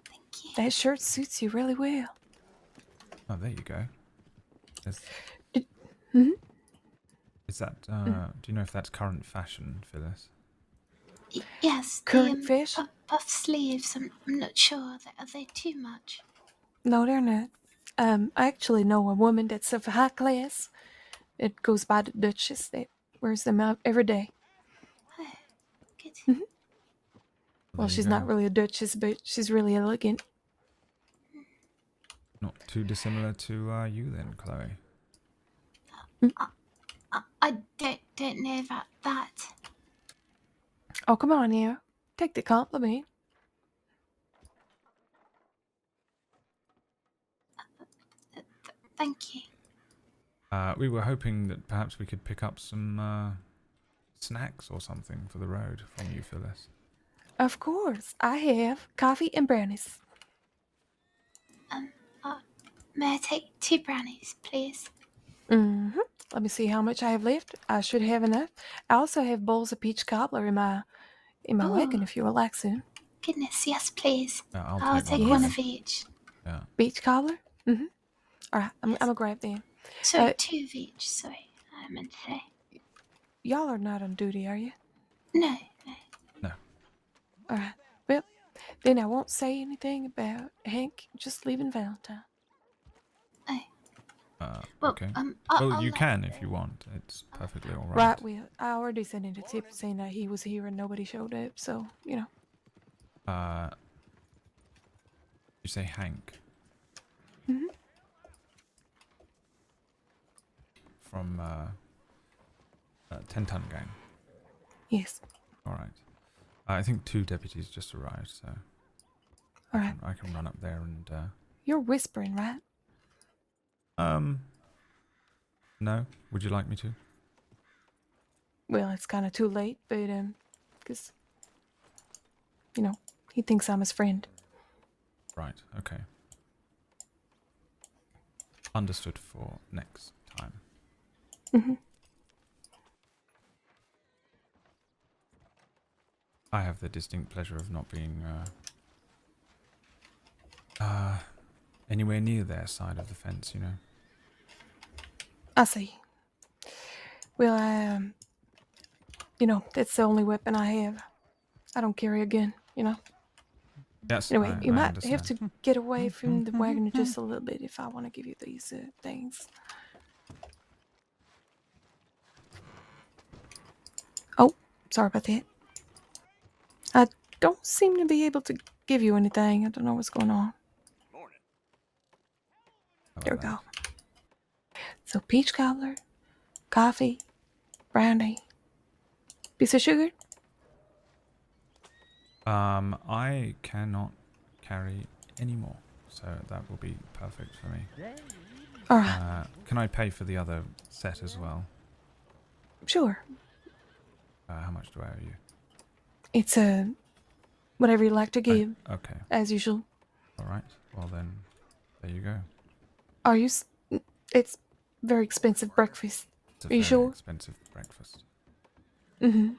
Thank you. That shirt suits you really well. Oh, there you go. Is that, do you know if that's current fashion, Phyllis? Yes, Current the fish? puff sleeves. I'm not sure. Are they too much? No, they're not. I actually know a woman that's of high class. It goes by the Duchess that wears them out every day. it. Well, There you she's go. not really a duchess, but she's really elegant. Not too dissimilar to you then, Chloe. I don't know about that. Oh, come on now. Take the compliment. Thank you. We were hoping that perhaps we could pick up some snacks or something for the road from you, Phyllis. Of course, I have coffee and brownies. May I take 2 brownies, please? Mm-hmm. Let me see how much I have left. I should have enough. I also have bowls of peach cobbler in my Ooh. wagon if you would like some. Goodness, yes, please. I'll I'll take take one one of of each. Yeah. Peach cobbler? Mm-hmm. All right, I'm Yes. gonna grab them. Sorry, 2 of each. Sorry, I meant to say. Y'all are not on duty, are you? No. No. All right. Well, then I won't say anything about Hank just leaving Valentine. Well, Okay. I'll Well, you let can if you want. It's perfectly all right. Right. Well, I already sent in a tip saying that he was here and nobody showed up, so you know. You say Hank Mm-hmm. from 10 Ton Gang. Yes. All right. I think 2 deputies just arrived, so All right. I can run up there and. You're whispering, right? No. Would you like me to? Well, it's kind of too late, but because you know he thinks I'm his friend. Right. Okay. Understood for next time. Mm-hmm. I have the distinct pleasure of not being anywhere near their side of the fence, you know. I see. Well, you know, that's the only weapon I have. I don't carry a gun, you know. Yes, Anyway, you I might understand. have to get away from the wagon just a little bit if I want to give you these things. Oh, sorry about that. I don't seem to be able to give you anything. I don't know what's going on. Morning. How There we about go. So peach cobbler, coffee, brandy, piece of sugar. that? I cannot carry any more, so that will be perfect for me. All right, Can I pay for the other set as well? sure. How much do I owe you? It's whatever you like to give, Okay. as usual. All right. Well then, there you go. Are you? It's very expensive breakfast. It's a Are you very sure? expensive breakfast. Mm-hmm.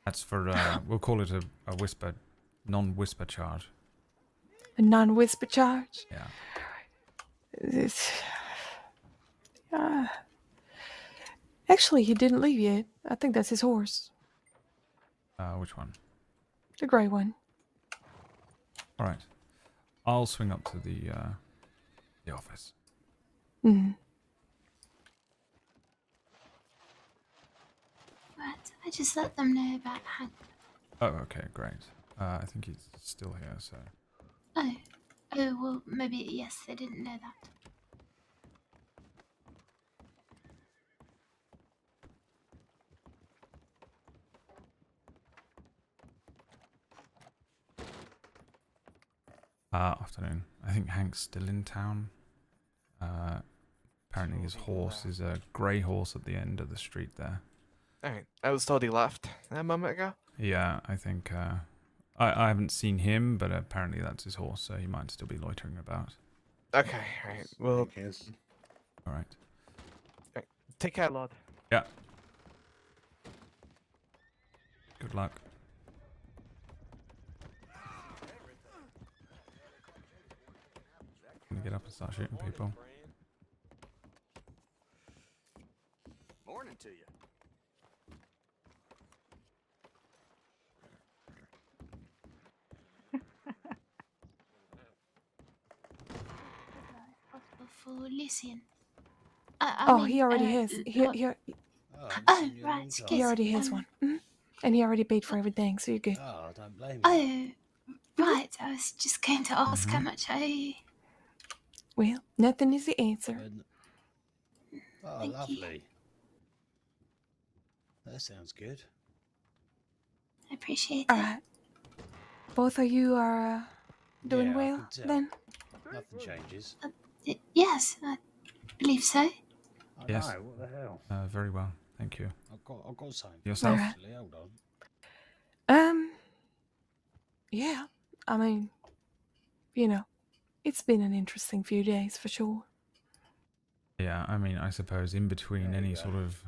That's for we'll call it a whisper, non-whisper charge. A non-whisper charge. Yeah. It's, actually, he didn't leave yet. I think that's his horse, Which one? the gray one. All right. I'll swing up to the office. Mm. Right, I just let them know about Hank. Oh, okay, great. I think he's still here, so. Oh, well, maybe, yes, they didn't know that. Afternoon. I think Hank's still in town. Apparently his horse is a grey horse at the end of the street there. Alright, I was told he left a moment ago. Yeah, I think, I haven't seen him, but apparently that's his horse, so he might still be loitering about. Okay, alright, well, Alright. take care, Lord. Yeah. Good luck. Gonna get up and start shooting people. Morning to you. Possible for Lucien. I Oh, mean, he already has. Lorde. He Oh, right, he good. already has one. Mhm. And he already paid for everything, so you're good. Oh, I don't blame you. Oh, right. I was just going to ask how much I. Well, nothing is the answer. Oh, Thank you. lovely. That sounds good. I appreciate All it. right. Both of you are doing Yeah, I well can tell. then? Nothing changes. Yes, I believe so. I Yes. know, what the hell? Very well, thank you. I've got something. Yourself? Alright. Actually, hold on. Yeah. I mean, you know, it's been an interesting few days for sure. Yeah, I mean, I suppose in between There you any go. sort of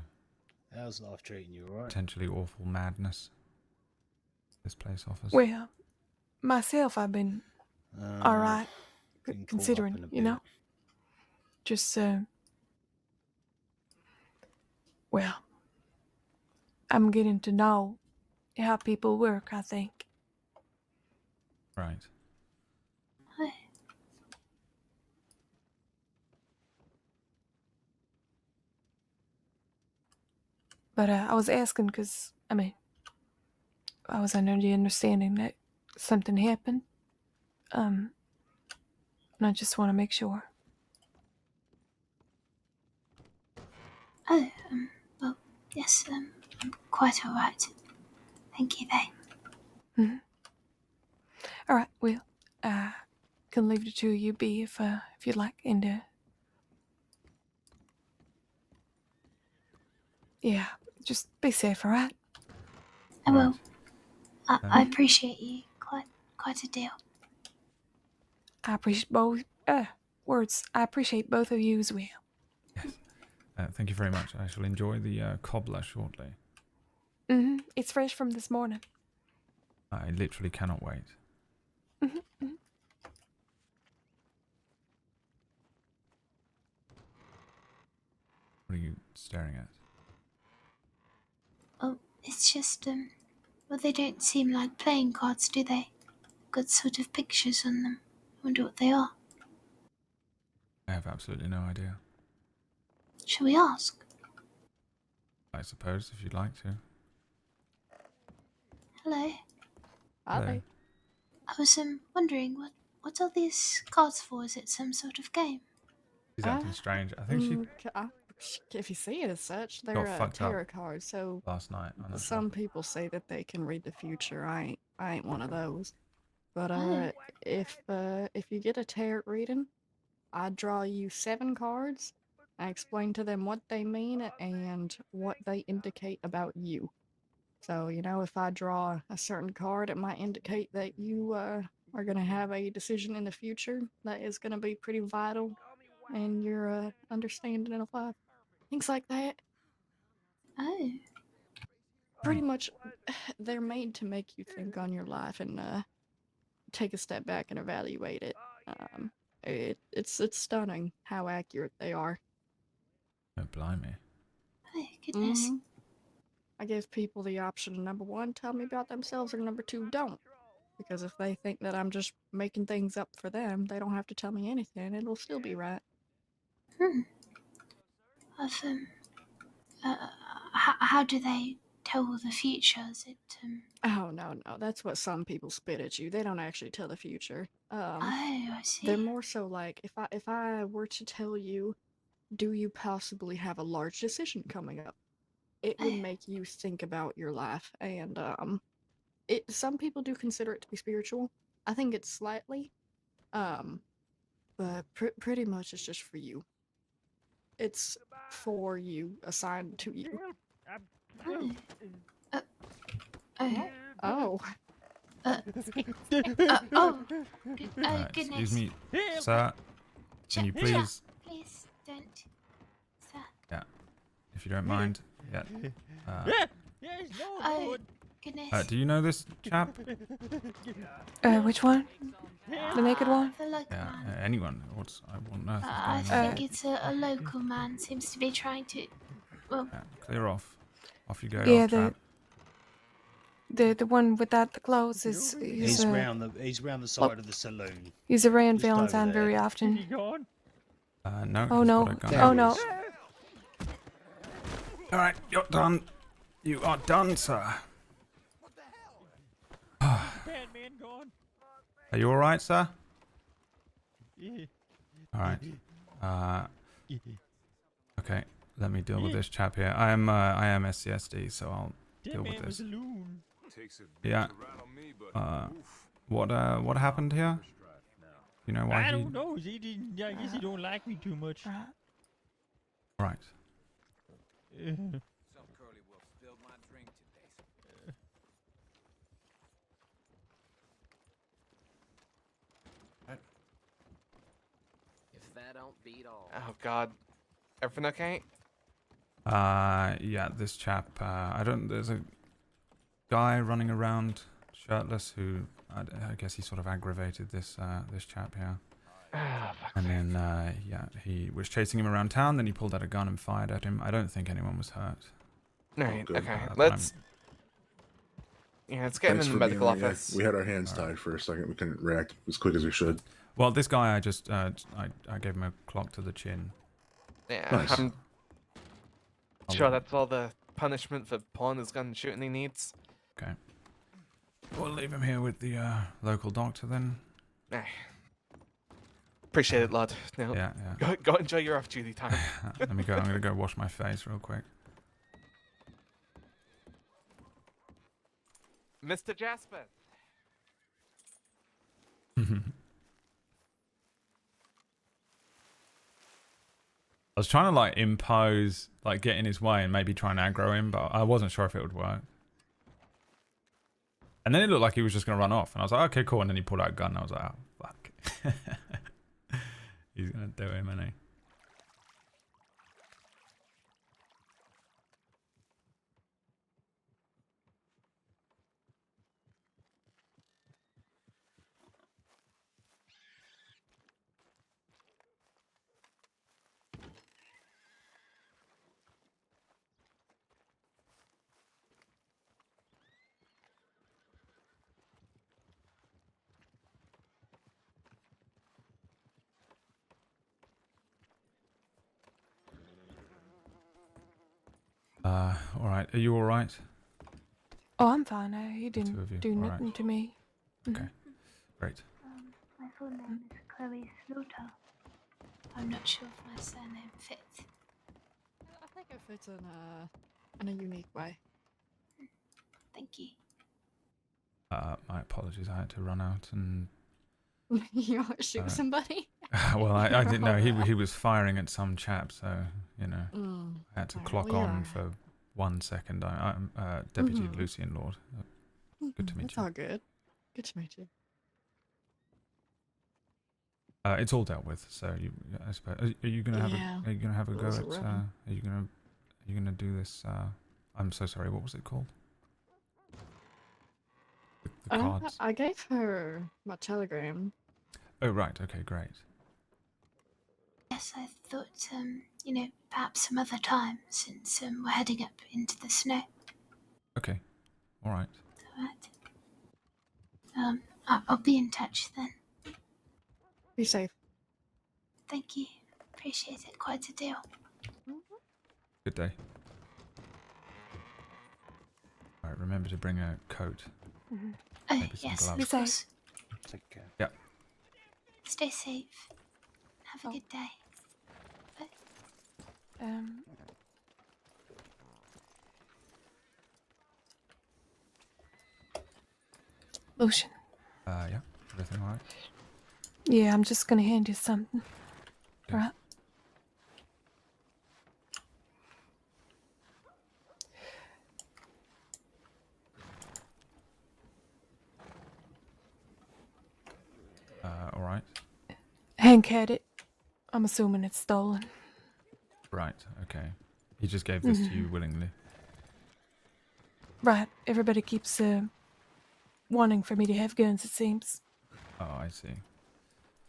How's life treating you, alright? potentially awful madness this place offers. Well, myself, I've been all right, Getting caught up considering, in a you know. bit. Just, well, I'm getting to know how people work, I think. Right. But I was asking because, I mean, I was under the understanding that something happened. And I just want to make sure. Oh, well, yes, I'm quite alright. Thank you, though. All right, well, can leave the two of you be if you'd like, and yeah, just be safe, all right? I will. Right. I appreciate you quite a deal. I appreciate both. Words. I appreciate both of you as well. Yes. Thank you very much. I shall enjoy the cobbler shortly. It's fresh from this morning. I literally cannot wait. What are you staring at? Oh, it's just well, they don't seem like playing cards, do they? Got sort of pictures on them. I wonder what they are. I have absolutely no idea. Shall we ask? I suppose, if you'd like to. Hello. Hello. I was wondering what are these cards for? Is it some sort of game? She's acting strange. I think she if you see it as such, got they're fucked up tarot cards. So last night. I'm not some sure. people say that they can read the future. I ain't one of those. But Oh. if you get a tarot reading, I draw you 7 cards. I explain to them what they mean and what they indicate about you. So, you know, if I draw a certain card, it might indicate that you are going to have a decision in the future that is going to be pretty vital in your understanding of life. Things like that. Oh. Pretty much, they're made to make you think on your life and take a step back and evaluate it. It's stunning how accurate they are. Oh, blimey. Oh, goodness. I give people the option, number 1, tell me about themselves, or number 2, don't. Because if they think that I'm just making things up for them, they don't have to tell me anything, it'll still be right. I've, how do they tell the future? Is it, Oh, no, that's what some people spit at you. They don't actually tell the future. Oh, I see. They're more so like, if I were to tell you, do you possibly have a large decision coming up? It would make you think about your life, and some people do consider it to be spiritual. I think it's slightly, but pretty much it's just for you. It's for you, assigned to you. Oh. Goodness. Excuse me, sir. Can you please? Please don't, sir. Yeah. If you don't mind. Yeah. Oh, goodness. Do you know this chap? Which one? The naked one? The local Yeah. man. Anyone? What on earth is I going on? think it's a local man. Seems to be trying to. Well, Yeah, clear off. Off you go. Yeah, old chap. the one without the clothes is He's round the side of the saloon. He's around Just over Valentine there. very often. No. Oh he's no! got a gun. There Oh he no! is. All right, you're done. You are done, sir. Batman gone. Are you all right, sir? Yeah. All right. Yeah. Okay. Let me deal with this chap here. I am SCSD, so I'll That deal with man was this. a loon. Yeah. What happened here? You know why I he? don't know. He didn't. I guess he don't like me too much. Right. Some curly wolf spilled my drink today. If that don't beat all. Oh God. Everything okay? Yeah, this chap, there's a guy running around shirtless who, I guess he sort of aggravated this chap here. And then, yeah, he was chasing him around town, then he pulled out a gun and fired at him. I don't think anyone was hurt. Alright, good. okay. But Let's let's get him Thanks in for the medical being there. office. Yeah, we had our hands tied for a second. We couldn't react as quick as we should. Well, this guy, I just, I gave him a clock to the chin. Yeah, Nice. I'm sure that's all the punishment for pulling his gun and shooting he needs. Okay. We'll leave him here with the local doctor then. Appreciate it, Lord. Now, Yeah, yeah. Go enjoy your off-duty time. Let me go. I'm gonna go wash my face real quick. Mr. Jasper. I was trying to like impose, like get in his way and maybe try and aggro him, but I wasn't sure if it would work. And then it looked like he was just gonna run off, and I was like, okay, cool. And then he pulled out a gun, and I was like, oh fuck, he's gonna do him, isn't he? All right. Are you all right? Oh, I'm fine. He Two didn't of you, do all right. nothing to me. Okay. Great. My full name is Chloe Slaughter. I'm not sure if my surname fits. I think it fits in a unique way. Thank you. My apologies. I had to run out and. You want to shoot somebody? Well, I didn't know he was firing at some chap, so you know I had to Alright, clock well, on yeah. for 1 second. I'm Deputy Lucien, Lorde. Good to meet It's you. all good. Good to meet you. It's all dealt with. So I suppose are you gonna have Yeah. are you gonna have a go Rules at? are Are written. you gonna do this? I'm so sorry. What was it called? The cards. I gave her my telegram. Oh right. Okay. Great. Yes, I thought, perhaps some other time, since we're heading up into the snow. Okay. All right. Alright. I'll be in touch then. Be safe. Thank you. Appreciate it. Quite a deal. Good day. All right. Remember to bring a coat. Oh, Maybe some yes, gloves. of course. Take care. Yeah. Stay safe. Have a good day. Bye. Lucien. Yeah. Everything all right? Yeah, I'm just gonna hand you something. Okay. Right. All right. Hank had it. I'm assuming it's stolen. Right. Okay. He just gave this to you willingly. Right. Everybody keeps wanting for me to have guns, it seems. Oh, I see.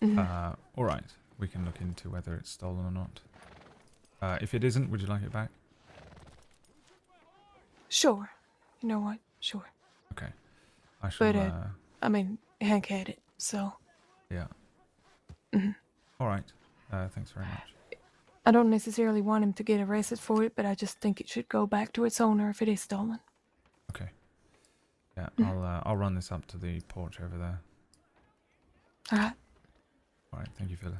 Mhm. All right. We can look into whether it's stolen or not. If it isn't, would you like it back? Sure. You know what? Sure. Okay. I shall. But, I mean, Hank had it, so. Yeah. Mhm. All right. Thanks very much. I don't necessarily want him to get arrested for it, but I just think it should go back to its owner if it is stolen. Okay. Yeah, I'll run this up to the porch over there. Alright. Alright, thank you, Phyllis.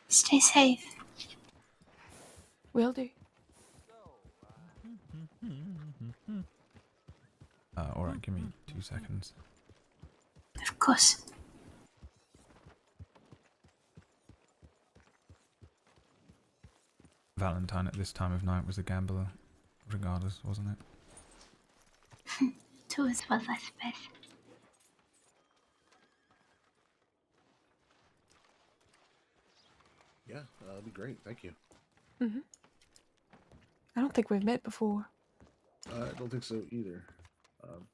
Stay safe. Will do. Alright, give me 2 seconds. Of course. Valentine at this time of night was a gambler, regardless, wasn't it? Two as well, I suppose. Yeah, that'd be great. Thank you. Mm-hmm. I don't think we've met before. I don't think so either.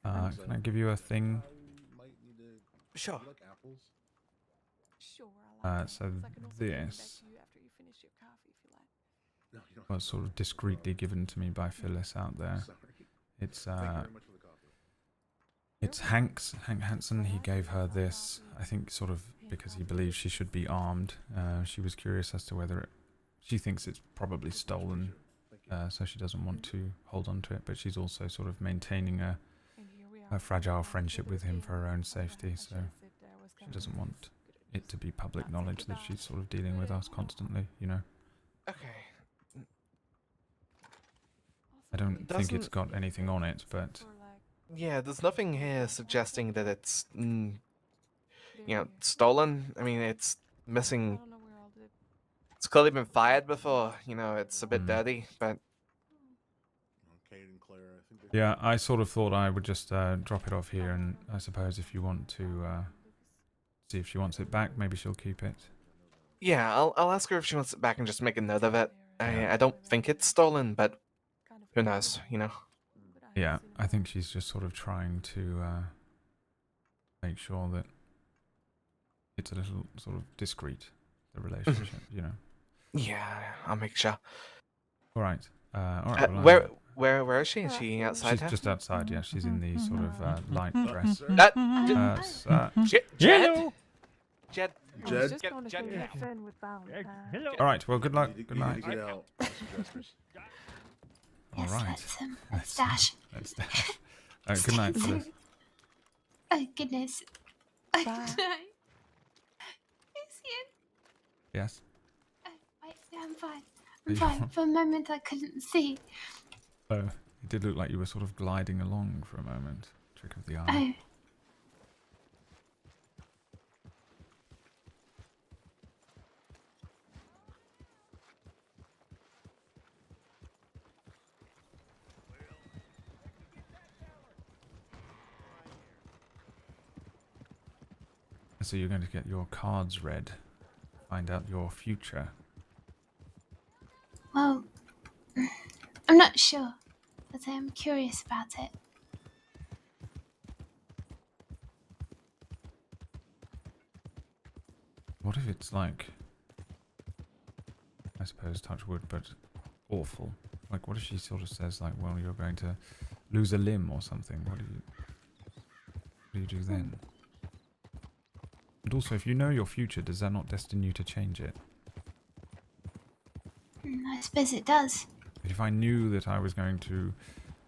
Can I give you a thing? Sure. Apples? Sure. So this was sort of discreetly given to me by Phyllis out there. It's it's Hank Hansen. He gave her this, I think, sort of because he believes she should be armed. She was curious as to whether she thinks it's probably stolen, so she doesn't want to hold on to it. But she's also sort of maintaining a fragile friendship with him for her own safety. So she doesn't want it to be public knowledge that she's sort of dealing with us constantly. You know. Okay. I don't think it's got anything on it, but Yeah, there's nothing here suggesting that it's, stolen. I mean, it's missing. It's clearly been fired before. It's a bit dirty, but. yeah, I sort of thought I would just drop it off here, and I suppose if you want to see if she wants it back, maybe she'll keep it. Yeah, I'll ask her if she wants it back and just make a note of it. I don't think it's stolen, but who knows, Yeah, I think she's just sort of trying to make sure that it's a little sort of discreet, the relationship, Yeah, I'll make sure. All right. Well, Where is she? Is she outside? She's just outside. Yeah, she's in the sort of light dress. Jed. All right. Well, good luck. Good night. All Yes, right. let's dash. Let's dash. Good night, Phyllis. Oh, goodness. Bye. Lucien. Yes. Oh, wait, no, I'm fine. I'm fine. For a moment, I couldn't see. Oh, it did look like you were sort of gliding along for a moment. Trick of the eye. Oh. So you're going to get your cards read, find out your future. Well, I'm not sure, but I am curious about it. What if it's like, I suppose, touch wood, but awful? Like, what if she sort of says, like, well, you're going to lose a limb or something? What do you do then? And also, if you know your future, does that not destine you to change it? I suppose it does. If I knew that I was going to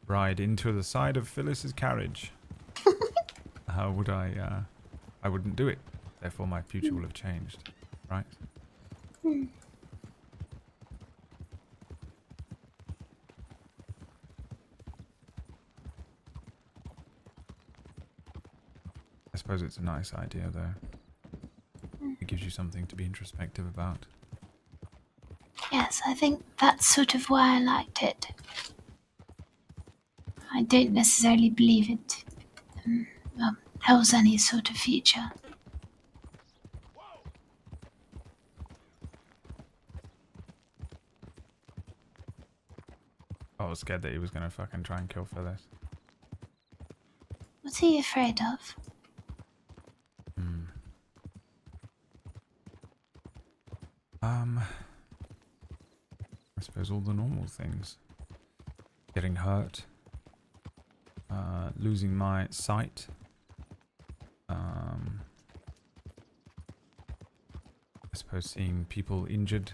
ride into the side of Phyllis's carriage, how would I wouldn't do it. Therefore, my future will have changed, right? I suppose it's a nice idea, though. It gives you something to be introspective about. Yes, I think that's sort of why I liked it. I don't necessarily believe it holds any sort of future. I was scared that he was going to fucking try and kill Phyllis. What are you afraid of? I suppose all the normal things. Getting hurt. Losing my sight. I suppose seeing people injured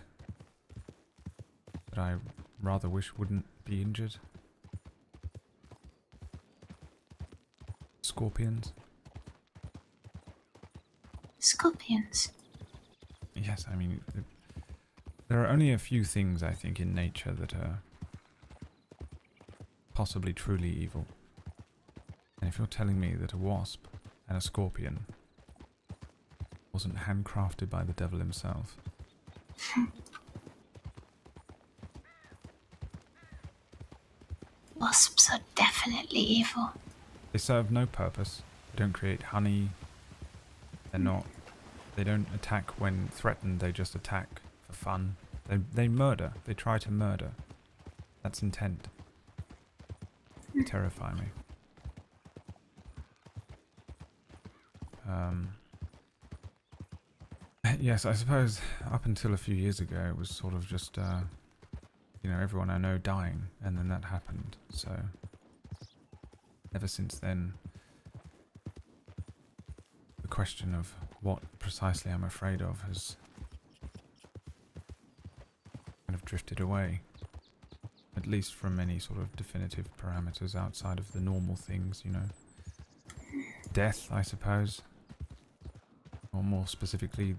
that I rather wish wouldn't be injured. scorpions. Scorpions. Yes, I mean, there are only a few things, I think, in nature that are possibly truly evil. And if you're telling me that a wasp and a scorpion wasn't handcrafted by the devil himself... Wasps are definitely evil. They serve no purpose. They don't create honey. They're not... They don't attack when threatened, they just attack for fun. They murder. They try to murder. That's intent. They terrify me. Yes, I suppose up until a few years ago it was sort of just, you know, everyone I know dying, and then that happened. So, ever since then, the question of what precisely I'm afraid of has kind of drifted away. At least from any sort of definitive parameters outside of the normal things, you know. Death, I suppose. Or more specifically,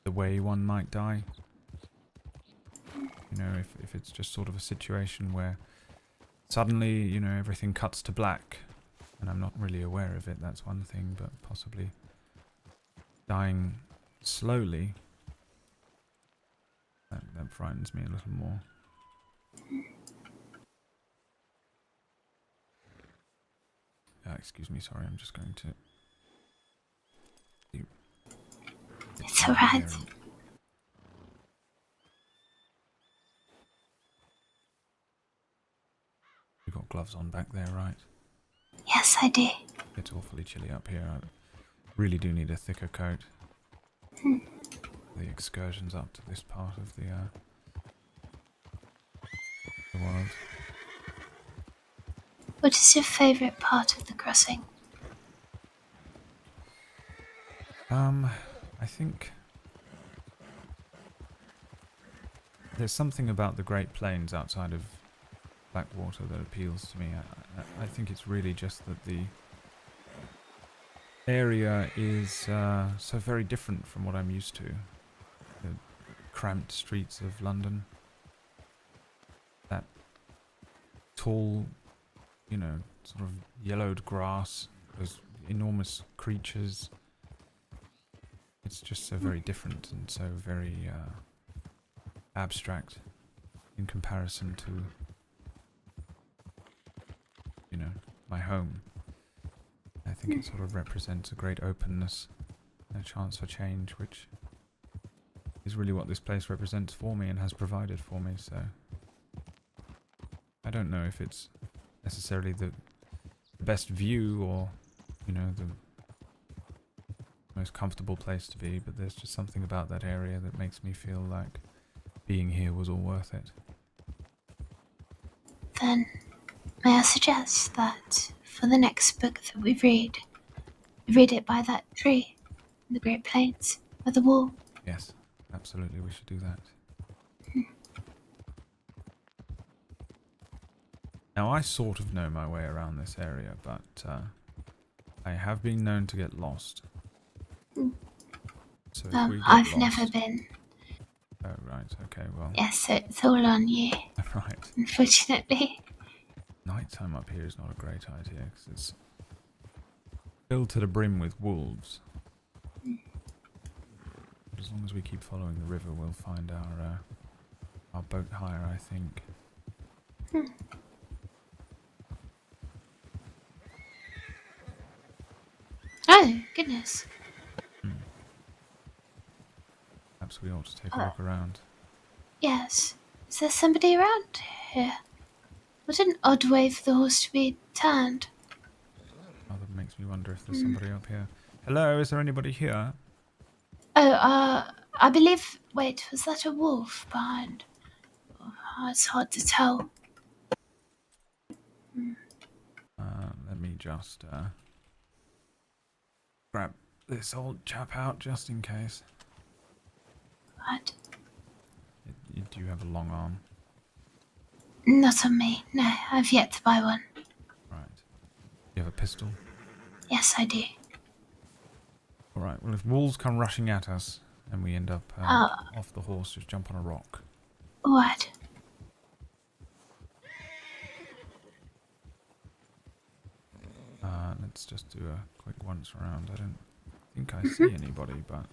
the way one might die. You know, if it's just sort of a situation where suddenly, you know, everything cuts to black, and I'm not really aware of it, that's one thing, but possibly dying slowly, that frightens me a little more. Excuse me, sorry, I'm just going to... It's alright. You've got gloves on back there, right? Yes, I do. It's awfully chilly up here. I really do need a thicker coat. The excursions up to this part of the world. What is your favourite part of the crossing? I think there's something about the Great Plains outside of Blackwater that appeals to me. I think it's really just that the area is so very different from what I'm used to. The cramped streets of London. That tall, you know, sort of yellowed grass, those enormous creatures. It's just so very different and so very abstract in comparison to, you know, my home. I think it sort of represents a great openness and a chance for change, which is really what this place represents for me and has provided for me, so I don't know if it's necessarily the best view or, you know, the most comfortable place to be, but there's just something about that area that makes me feel like being here was all worth it. Then, may I suggest that for the next book that we read it by that tree in the Great Plains, by the wall? Yes, absolutely, we should do that. Now, I sort of know my way around this area, but I have been known to get lost. So if we get I've lost... never been. Oh, right, okay, well... Yes, so it's all on you. Right. Unfortunately. Nighttime up here is not a great idea, because it's filled to the brim with wolves. But as long as we keep following the river, we'll find our boat hire, I think. Oh, goodness. Perhaps we ought to take a look around. Yes. Is there somebody around here? What an odd way for the horse to be turned. Oh, that makes me wonder if there's somebody up here. Hello, is there anybody here? Oh, I believe... Wait, was that a wolf behind? Oh, it's hard to tell. Let me just grab this old chap out just in case. What? Do you have a long arm? Not on me. No, I've yet to buy one. Right. pistol? Yes, I do. Alright, well if wolves come rushing at us and we end up off the horse, just jump on a rock. What? Let's just do a quick once around. I don't think I see anybody, but...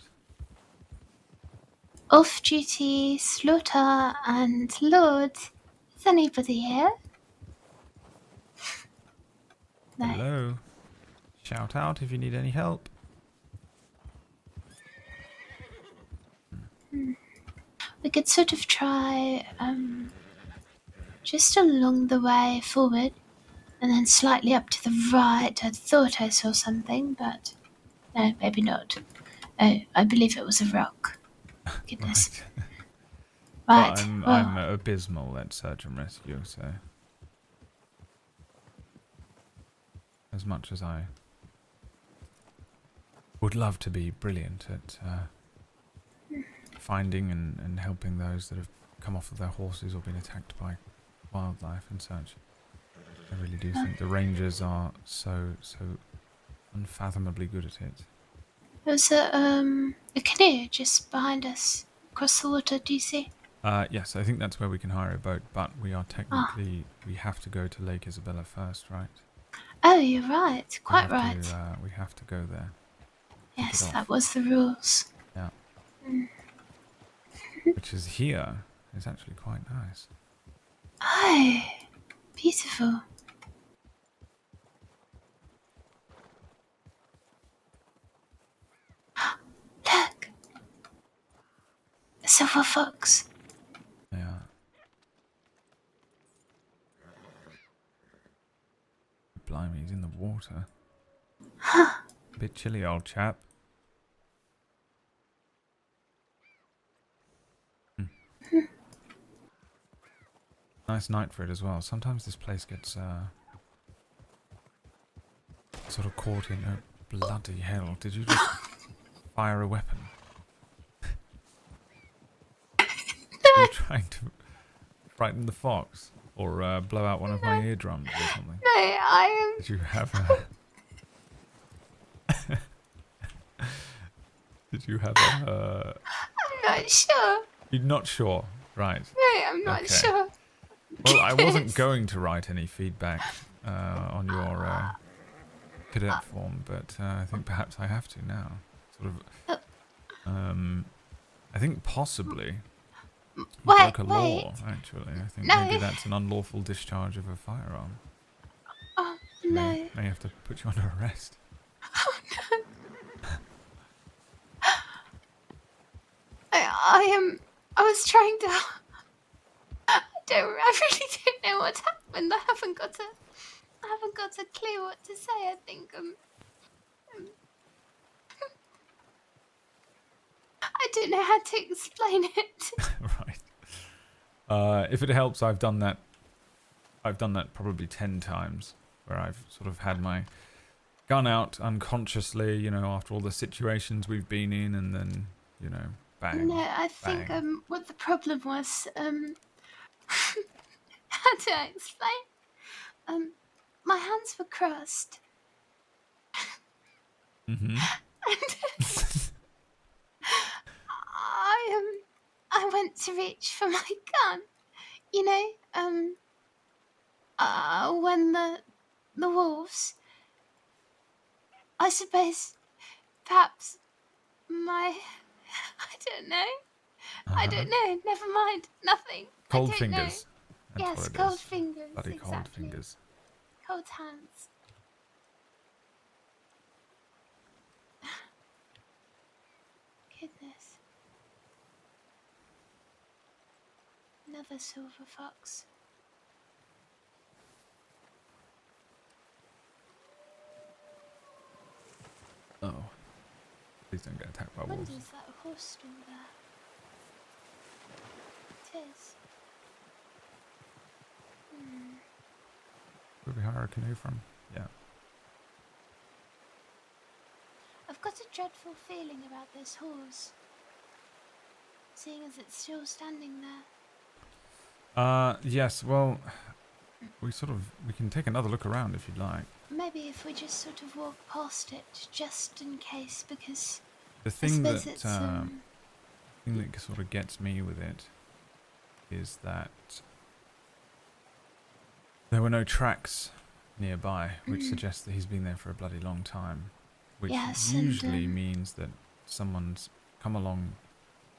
Off duty, Slaughter, and Lorde. Is anybody here? No. Hello? Shout out if you need any help. We could sort of try, just along the way forward, and then slightly up to the right. I thought I saw something, but no, maybe not. Oh, I believe it was a rock. Goodness. Right. Right. Well, well, I'm abysmal at search and rescue, so... As much as I would love to be brilliant at finding and helping those that have come off of their horses or been attacked by wildlife and such, I really do think the rangers are so unfathomably good at it. There's a canoe just behind us, across the water, do you see? Yes, I think that's where we can hire a boat, but we are technically... We have to go to Lake Isabella first, right? Oh, you're right. Quite right. We have to go there. Yes, that was the rules. Yeah. Mm. Which is here. It's actually quite nice. Oh, beautiful. Look! A silver fox. Yeah. Blimey, he's in the water. Huh. Bit chilly, old chap. Nice night for it as well. Sometimes this place gets sort of caught in a bloody hell. Did you just fire a weapon? Are you trying to frighten the fox? Or blow out one of my eardrums or something? No, I am... Did you have a... Did you have a... I'm not sure. You're not sure? Right. No, I'm not sure. Well, I wasn't going to write any feedback on your cadet form, but I think perhaps I have to now. Sort of... I think possibly... You broke a law, actually. I think maybe that's an unlawful discharge of a firearm. Oh, no. May have to put you under arrest. Oh, no. I was trying to... I really don't know what happened. I haven't got a clue what to say. I think, I don't know how to explain it. Right. If it helps, I've done that probably 10 times, where I've sort of had my gun out unconsciously, you know, after all the situations we've been in, and then, you know, bang. No, I think bang. what the problem was, how do I explain? My hands were crossed. Mm-hmm. And I went to reach for my gun. You know, when the wolves, I suppose, perhaps I don't know. I don't know. Never mind. Nothing. Cold I don't fingers. Know. That's Yes, what it cold is. fingers. Bloody exactly. cold fingers. Cold hands. Goodness. Another silver fox. Oh. Please don't get attacked by I wolves. wonder, is that a horse still there? It is. Where we hire a canoe from? Yeah. I've got a dreadful feeling about this horse. Seeing as it's still standing there. Yes, well, we can take another look around if you'd like. maybe if we just sort of walk past it, just in case, because The I thing suppose that it's thing that sort of gets me with it is that there were no tracks nearby, which suggests that he's been there for a bloody long time, which yes, usually and means that someone's come along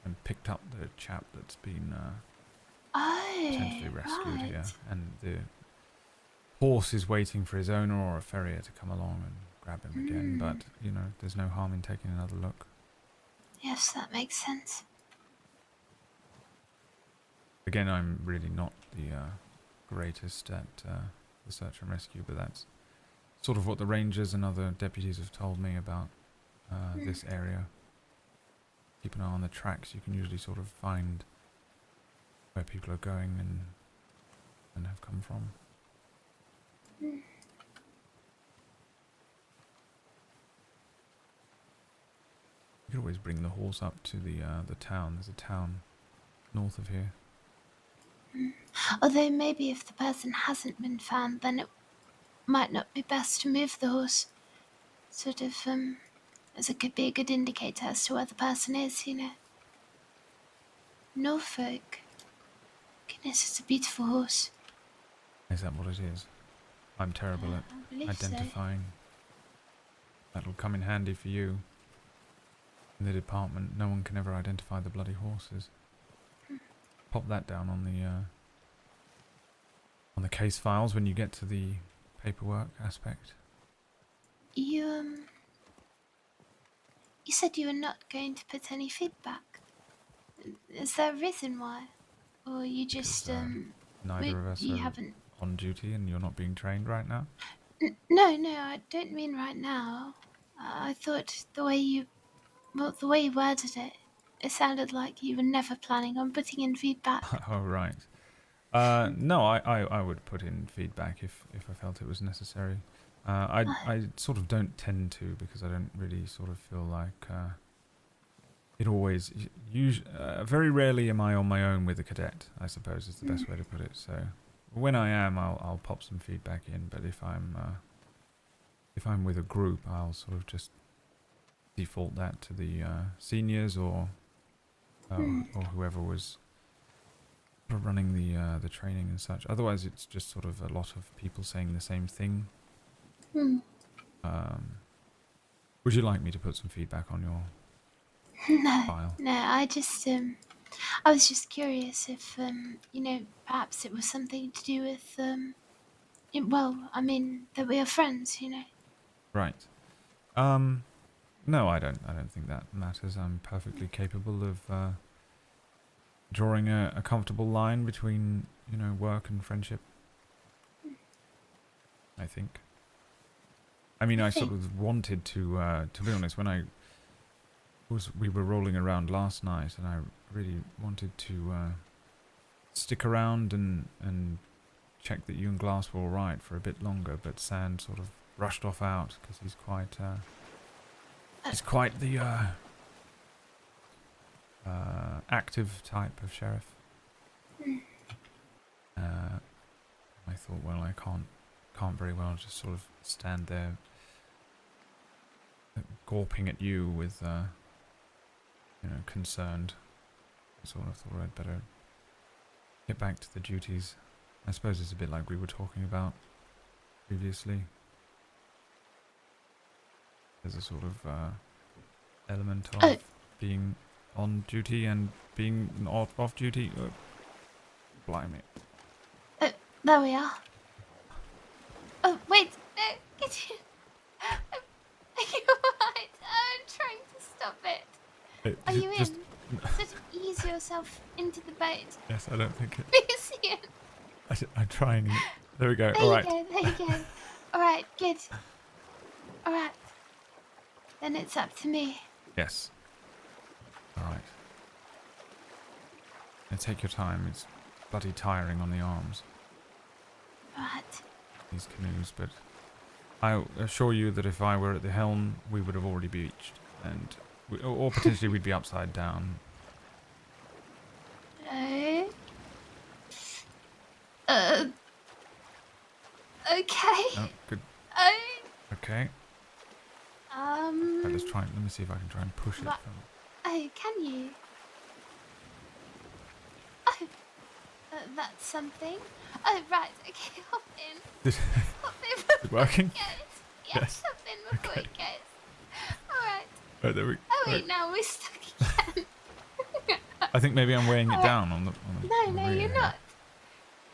and picked up the chap that's been potentially rescued right. here, and the horse is waiting for his owner or a farrier to come along and grab him again. But you know, there's no harm in taking another look. Yes, that makes sense. Again, I'm really not the greatest at the search and rescue, but that's sort of what the rangers and other deputies have told me about this area. Keep an eye on the tracks. You can usually sort of find where people are going and have come from. You could always bring the horse up to the town. There's a town north of here. Although maybe if the person hasn't been found, then it might not be best to move the horse. Sort of, as it could be a good indicator as to where the person is, you know. Norfolk. Goodness, it's a beautiful horse. Is that what it is? I'm terrible I at believe identifying. That'll come in handy for you. In the department, no one can ever identify the bloody horses. Pop that down on the case files when you get to the paperwork aspect. You said you were not going to put any feedback. Is there a reason why? Or you just, Neither of us you are haven't... on duty and you're not being trained right now? No, I don't mean right now. I thought the way you worded it, it sounded like you were never planning on putting in feedback. Oh, right. No, I would put in feedback if I felt it was necessary. I sort of don't tend to, because I don't really sort of feel like it always... very rarely am I on my own with a cadet, I suppose is the best way to put it. So when I am, I'll pop some feedback in, but if I'm with a group, I'll sort of just default that to the seniors or whoever was running the training and such. Otherwise, it's just sort of a lot of people saying the same thing. Would you like me to put some feedback on your file? No, I was just curious if, perhaps it was something to do with, that we are friends, you know. Right. No, I don't think that matters. I'm perfectly capable of drawing a comfortable line between, work and friendship. I think. I mean, I sort of wanted to be honest, when we were rolling around last night, and I really wanted to stick around and check that you and Glass were all right for a bit longer, but Sand sort of rushed off out because he's quite the active type of sheriff. I thought, well, I can't very well just sort of stand there gawping at you with concerned. I sort of thought I'd better get back to the duties. I suppose it's a bit like we were talking about previously. There's a sort of element of being on duty and being off duty. Blimey. There we are. Oh, wait. Get you. Are you alright? I'm trying to stop it. Are you in? Sort of ease yourself into the boat. Yes, I don't think it... Lucien. I'm trying. There we go. There you go. Alright, good. Alright. Then it's up to me. Yes. Alright. Now take your time. It's bloody tiring on the arms. Right. These canoes, but I assure you that if I were at the helm, we would have already beached, and or potentially we'd be upside down. Okay. Oh, good. Okay. Right, let's try. Let me see if I can try and push it. Right. From... Oh, can you? Oh, that's something. Oh, right. Okay, hop in. Is Hop in it before working? it goes. Yes, Yes. hop in before it goes. Alright. Right, there we. Oh, Right. wait, now we're stuck again. I think maybe I'm weighing it Alright. down on the. No, rear you're here. not.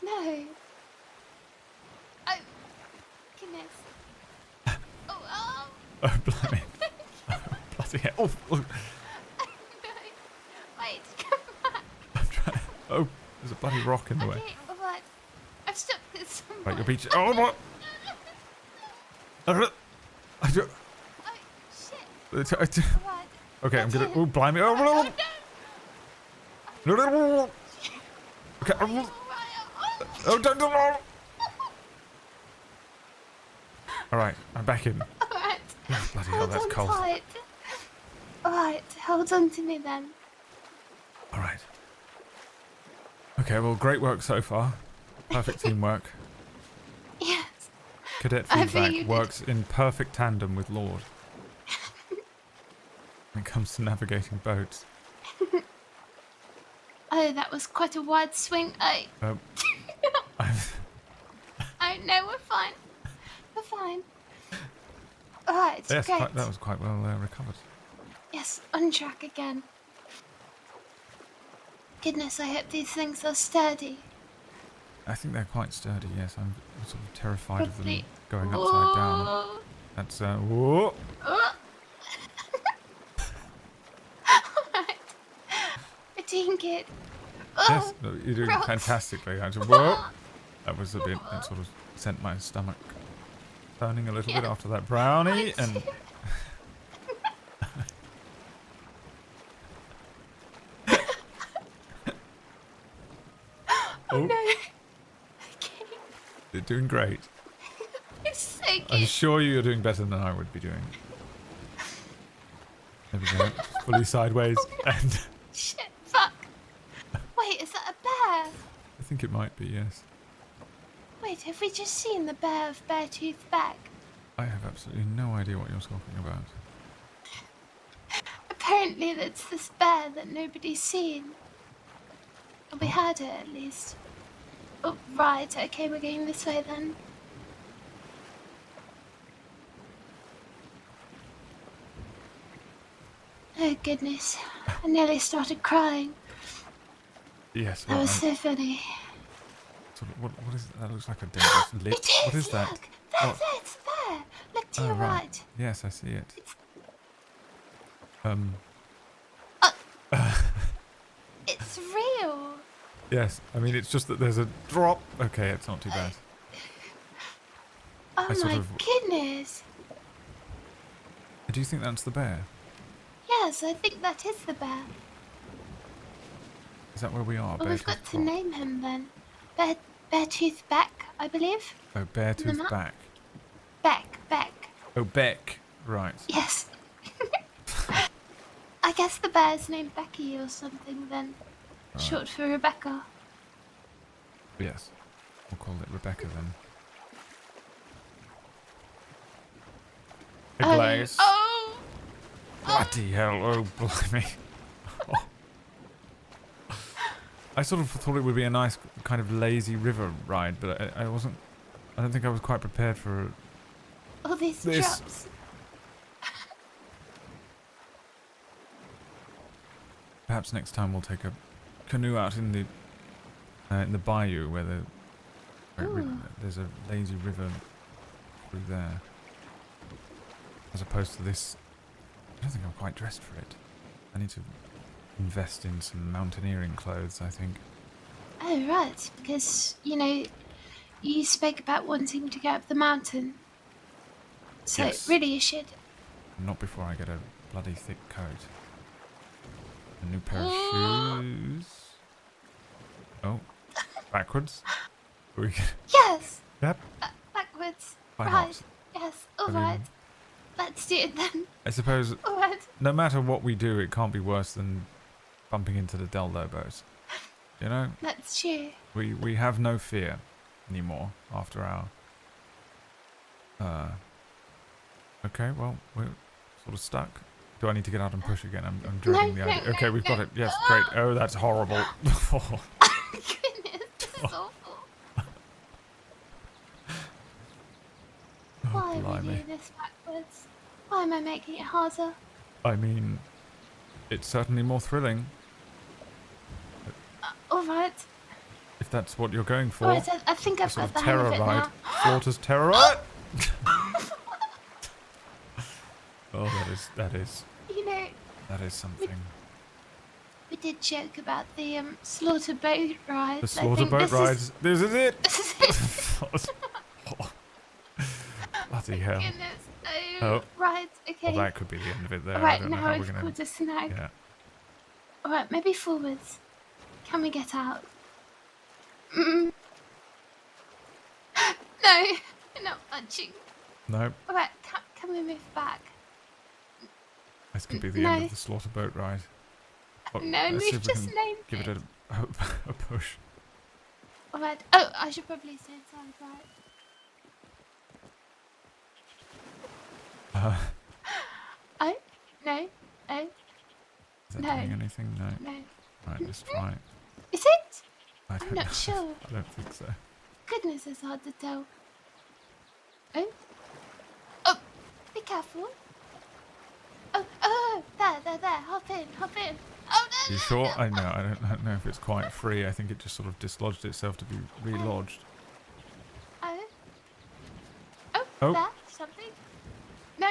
No. Oh, goodness. Oh. Oh, blimey. Oh, bloody hell. Oh, oh. No. Wait, come back. I'm trying. Oh, there's a bloody rock in the way. Okay, alright. I've stuck this somewhere. Right, your beach. Oh, what? I do. Oh, shit. Alright. Alright. Okay, I'm gonna. That's Oh, blimey. Oh, Oh, no. no. Okay. Alright. Oh, don't. Alright, I'm back in. Alright. Oh, bloody hell, Hold that's on cold. tight. Alright, hold on to me then. Alright. Okay, well, great work so far. Perfect teamwork. Yes. Cadet I feedback figured. works in perfect tandem with Lorde when it comes to navigating boats. Oh, that was quite a wide swing. Oh. Oh, no, we're fine. We're fine. Alright, Yes, great. that was quite well recovered. Yes, on track again. Goodness, I hope these things are sturdy. I think they're quite sturdy, yes. I'm sort of terrified of them Probably. going upside down. Whoa. That's, whoa! Oh. Alright. We're doing good. Oh, Yes, no, you're doing rocks. fantastically. Whoa! That was a bit, that sort of sent my stomach turning a little bit after that brownie, and... Oh no. Okay. You're doing great. It's so good. I'm sure you're doing better than I would be doing. There we go. Fully sideways, and... Shit, fuck. Wait, is that a bear? I think it might be, yes. Wait, have we just seen the bear of Beartooth Back? I have absolutely no idea what you're talking about. Apparently that's this bear that nobody's seen. We heard it at least. Oh, right, okay, we're going this way then. Oh goodness, I nearly started crying. Yes, That well, was so funny. sort of, what is it? That looks like a dangerous lip. It is, What is that? look! There, What? it's there! Look to Oh, your right. right. Yes, I see it. It's real! Yes, I mean, it's just that there's a drop. Okay, it's not too bad. Oh I sort my of- goodness! Do you think that's the bear? Yes, I think that is the bear. Is that where we are? Well, we've Beartooth got to Drop? name him then. Beartooth Back, I believe. Oh, Beartooth map? back. Beck. Oh, Beck. Right. Yes. I guess the bear's named Becky or something then. Right. Short for Rebecca. Yes. We'll call it Rebecca then. Hey, Blaze. Oh! Bloody hell. Oh, blimey. I sort of thought it would be a nice kind of lazy river ride, but I wasn't... I don't think I was quite prepared for All these this. drops. Perhaps next time we'll take a canoe out in the bayou where Ooh. there's a lazy river through there. As opposed to this... I don't think I'm quite dressed for it. I need to invest in some mountaineering clothes, I think. Oh, right. Because, you know, you spoke about wanting to go up the mountain. So, Yes. really, you should. Not before I get a bloody thick coat. A new pair of shoes. Oh, backwards. We can... Yes! Yep. Backwards. Why right. not? Yes. I mean- Alright. Let's do it then. I suppose Alright. no matter what we do, it can't be worse than bumping into the Deldo boat. You know? That's true. We have no fear anymore after our Okay, well, we're sort of stuck. Do I need to get out and push again? I'm dreading the idea. Okay, we've got it. Yes, great. Oh, that's horrible. Goodness, this is awful. Why are we Blimey. doing this backwards? Why am I making it harder? I mean, it's certainly more thrilling, Alright. if that's what you're going for. Alright, I think I've Sort got of the hang terror of it ride. now. Slaughter's terror ride! Oh, that is You know, something. we did joke about the slaughter boat ride. The slaughter boat rides. This is it! This is it. Oh, bloody hell. Goodness. Oh. Right, okay. Well, that could be the end of it there. I Right, don't know now how we're we've gonna... caught a snag. Yeah. Alright, maybe forwards. Can we get out? Mm. No, you're not budging. No, Alright, can we move back? this could be the end of the slaughter boat ride. Oh, No, let's see we've if we just can named give it a push. Alright. Oh, I should probably stay inside, right? Oh, no, oh, Is that no. doing anything? No. No. Right, let's try it. Is it? I I'm don't not know. sure. I don't think so. Goodness, it's hard to tell. Oh. Oh, be careful. Oh, there. Hop in. Oh, no. You sure? I know. I don't know if it's quite free. I think it just sort of dislodged itself to be relodged. Oh, Oh. there, something. No,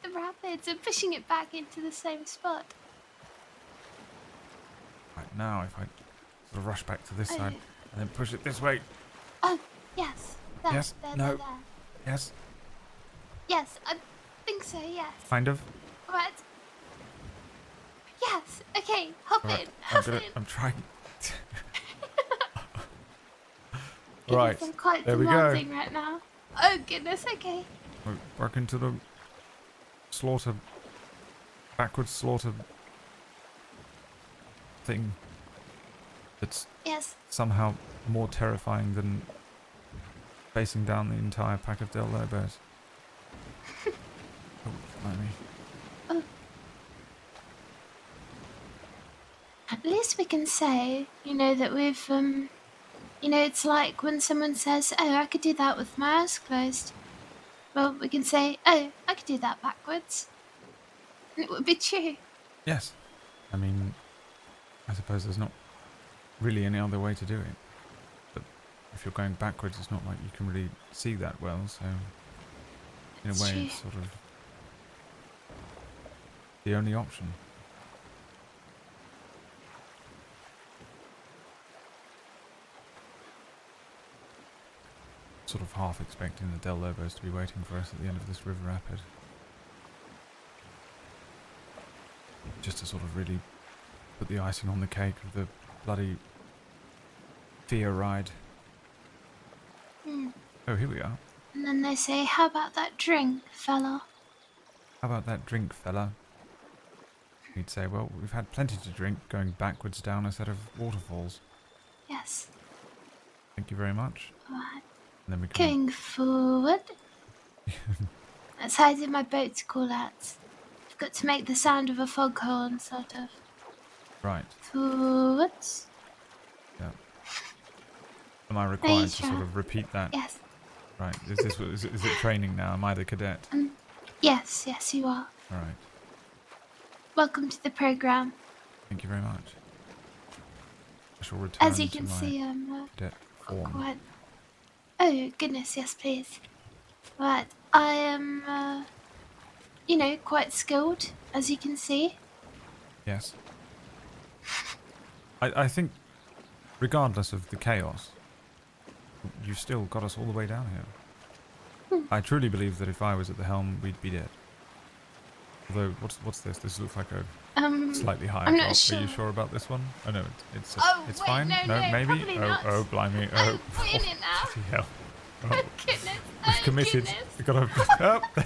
the rapids are pushing it back into the same spot. Right now, if I sort of rush back to this Oh. side and then push it this way. Oh, yes. There, Yes, there, no. there. Yes, Yes, I think so, yes. kind of. Right. Yes, okay, hop All right, in, hop in. I'm trying. Goodness, Right, I'm quite there we go. demanding right now. Oh, goodness, okay. We're back into the backwards slaughter thing. That's Yes. somehow more terrifying than facing down the entire pack of Del Lobos. Oh, blimey. Oh. At least we can say, that we've, it's like when someone says, oh, I could do that with my eyes closed. Well, we can say, oh, I could do that backwards. And it would be true. Yes. I mean, I suppose there's not really any other way to do it. But if you're going backwards, it's not like you can really see that well, so in a It's way true. it's sort of the only option. Sort of half expecting the Del Lobos to be waiting for us at the end of this river rapid. Just to sort of really put the icing on the cake of the bloody fear ride. Hmm. Oh, here we are. And then they say, how about that drink, fella? How about that drink, fella? He'd say, well, we've had plenty to drink going backwards down a set of waterfalls. Yes. Thank you very much. Right. And then we can... Going forward. That's how I did my boat's call outs. I've got to make the sound of a foghorn, sort of. Right. Forwards. Yeah. Am I required to try. sort of repeat that? Yes. Right. Is it training now? Am I the cadet? Yes, you are. All right. Welcome to the program. Thank you very much. I shall return As you to can my see, cadet form. quite... Oh, goodness, yes, please. Right, I am, quite skilled, as you can see. Yes. I think, regardless of the chaos, you've still got us all the way down here. I truly believe that if I was at the helm, we'd be dead. Although, what's this? This looks like a slightly higher I'm drop. not sure. Are you sure about this one? Oh no, it's Wait, fine. no, maybe. probably Oh, not. oh, blimey. I'm Oh, in it now. bloody hell. Oh, Oh, goodness. we've Oh, committed. goodness. We've got to. Oh.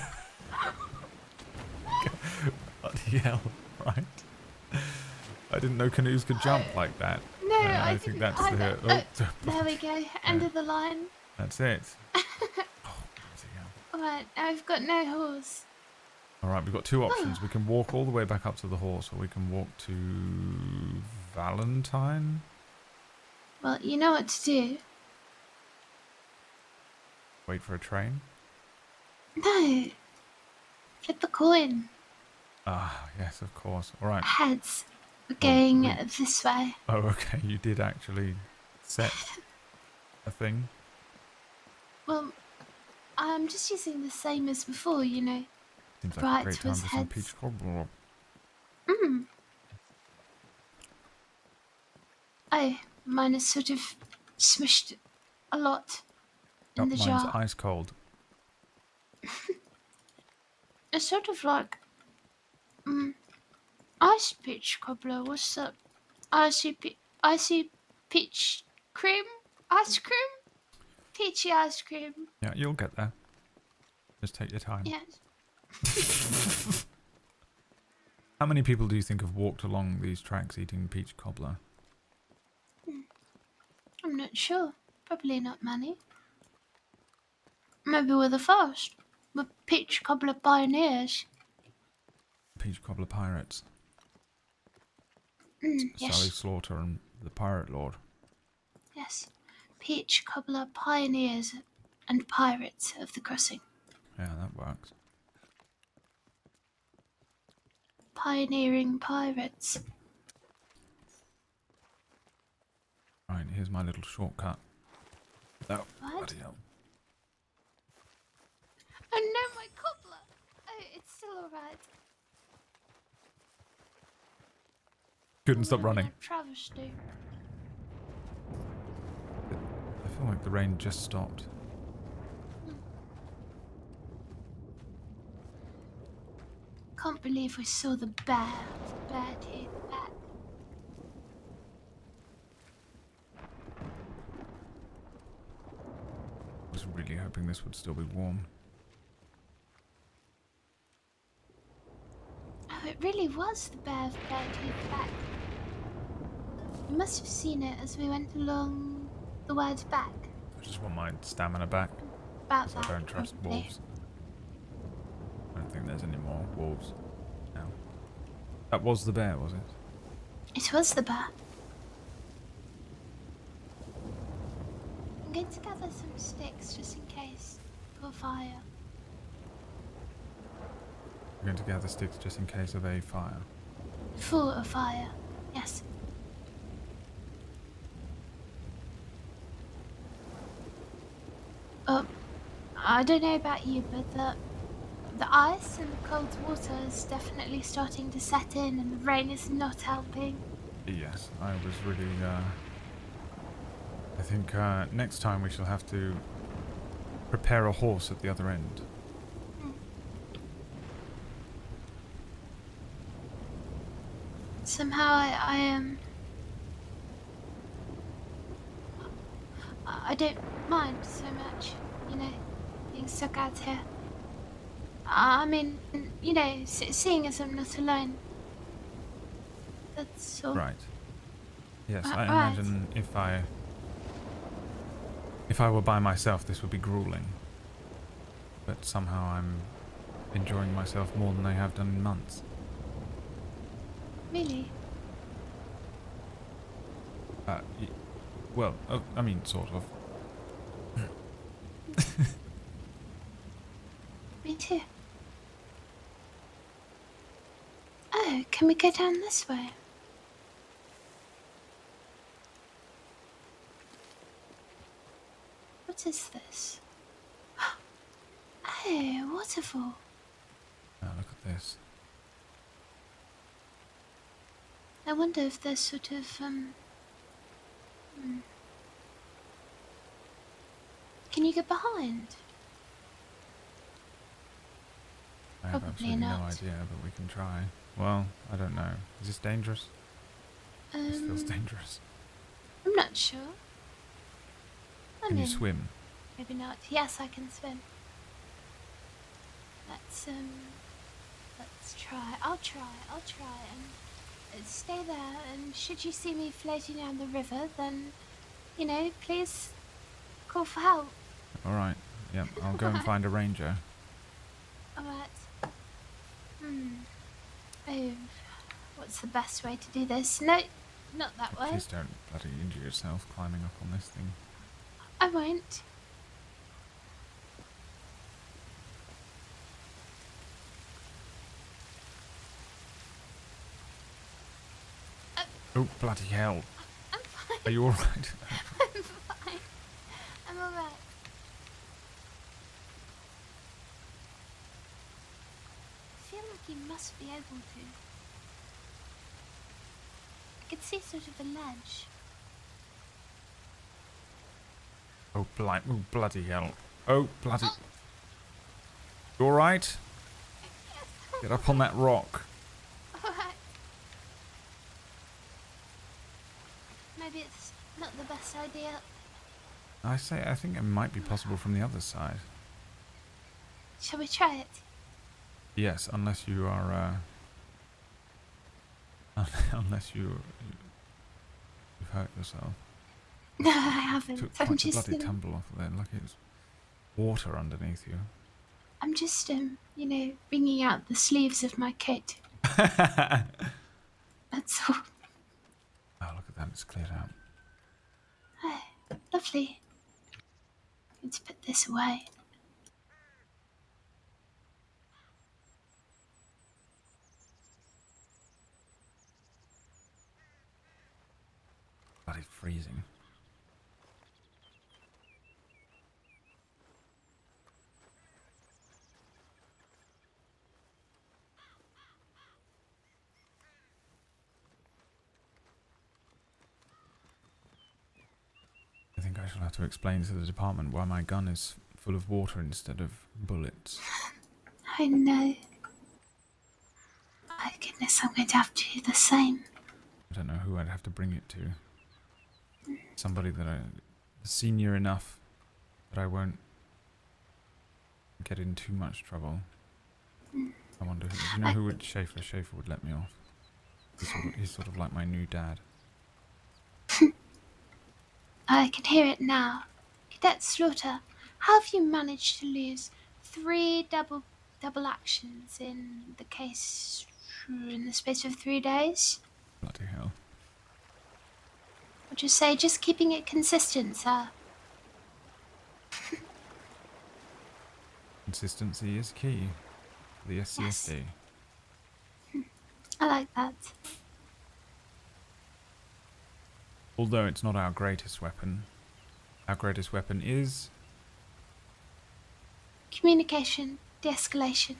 Bloody hell! Right. I didn't know canoes could jump like that. No, I think didn't that's either. the. There we go. End of the line. That's it. Oh, bloody hell. Alright, I've got no horse. Alright, we've got two options. We can walk all the way back up to the horse, or we can walk to Valentine. Well, you know what to do. Wait for a train. No. Flip the coin. Ah, yes, of course. Alright. Heads. We're going this way. Oh, okay. You did actually set a thing. Well, I'm just using the same as before, you know. Seems like Right a great time was for some heads. peach cobbler. Oh, mine is sort of smushed a lot in the Mine's jar. ice cold. It's sort of like ice peach cobbler. What's that? Icy peach cream ice cream, peachy ice cream. Yeah, you'll get there. Just take your time. Yes. How many people do you think have walked along these tracks eating peach cobbler? I'm not sure. Probably not many. Maybe we're the first. We're peach cobbler pioneers. Peach cobbler pirates. Yes. Sally Slaughter and the Pirate Lord. Yes. Peach cobbler pioneers and pirates of the crossing. Yeah, that works. Pioneering pirates. Right, here's my little shortcut. Oh, What? bloody hell. Oh no, my cobbler! Oh, it's still alright. Couldn't stop running. Travesty. I feel like the rain just stopped. Can't believe we saw the bear teeth back. I was really hoping this would still be warm. Oh, it really was the bear teeth back. You must have seen it as we went along the word back. I just want my stamina back. About Because I don't trust probably. wolves. I don't think there's any more wolves now. That was the bear, was it? It was the bear. I'm going to gather some sticks just in case for a fire. We're going to gather sticks just in case of a fire. For a fire, yes. I don't know about you, but the ice and the cold water is definitely starting to set in, and the rain is not helping. Yes, I was really, I think next time we shall have to prepare a horse at the other end. Somehow I don't mind so much, you know, being stuck out here. I mean, you know, seeing as I'm not alone. That's all. Right. Yes, I Right. imagine if I were by myself, this would be grueling. But somehow I'm enjoying myself more than I have done in months. Really? Well, I mean, sort of. Me too. Oh, can we go down this way? What is this? Oh, waterfall. Oh, look at this. I wonder if there's sort of, Can you get behind? I have Probably absolutely not. no idea, but we can try. Well, I don't know. Is this dangerous? This feels dangerous. I'm not sure. Can you swim? Maybe not. Yes, I can swim. Let's try. I'll try and stay there. And should you see me floating down the river, then, please call for help. All right. Yep. I'll go and find a ranger. Alright. Oh, what's the best way to do this? No, not that way. Please don't bloody injure yourself climbing up on this thing. I won't. Oh, bloody hell. I'm fine. Are you alright? I'm fine. I'm alright. I feel like you must be able to. I could see sort of a ledge. Oh, bloody hell. Oh, bloody... You alright? Get up on that rock. Alright. Maybe it's not the best idea. I think it might be possible from the other side. Shall we try it? Yes, unless you are, unless you've hurt yourself. No, I haven't. Took I'm quite a just bloody tumble off of there, like it's water underneath you. I'm just wringing out the sleeves of my coat. That's all. Oh, look at that, it's cleared out. Oh, lovely. Let's put this away. Bloody freezing. I think I shall have to explain to the department why my gun is full of water instead of bullets. I know. My goodness, I'm going to have to do the same. I don't know who I'd have to bring it to. Somebody that senior enough that I won't get in too much trouble. I wonder, do you know who would Schaefer? Schaefer would let me off. He's sort of like my new dad. I can hear it now. Cadet Slaughter, how have you managed to lose 3 double actions in the case in the space of 3 days? Bloody hell. I'll just say, just keeping it consistent, sir. Consistency is key. The SCSD. Yes. I like that. Although it's not our greatest weapon. Our greatest weapon is... Communication, de-escalation,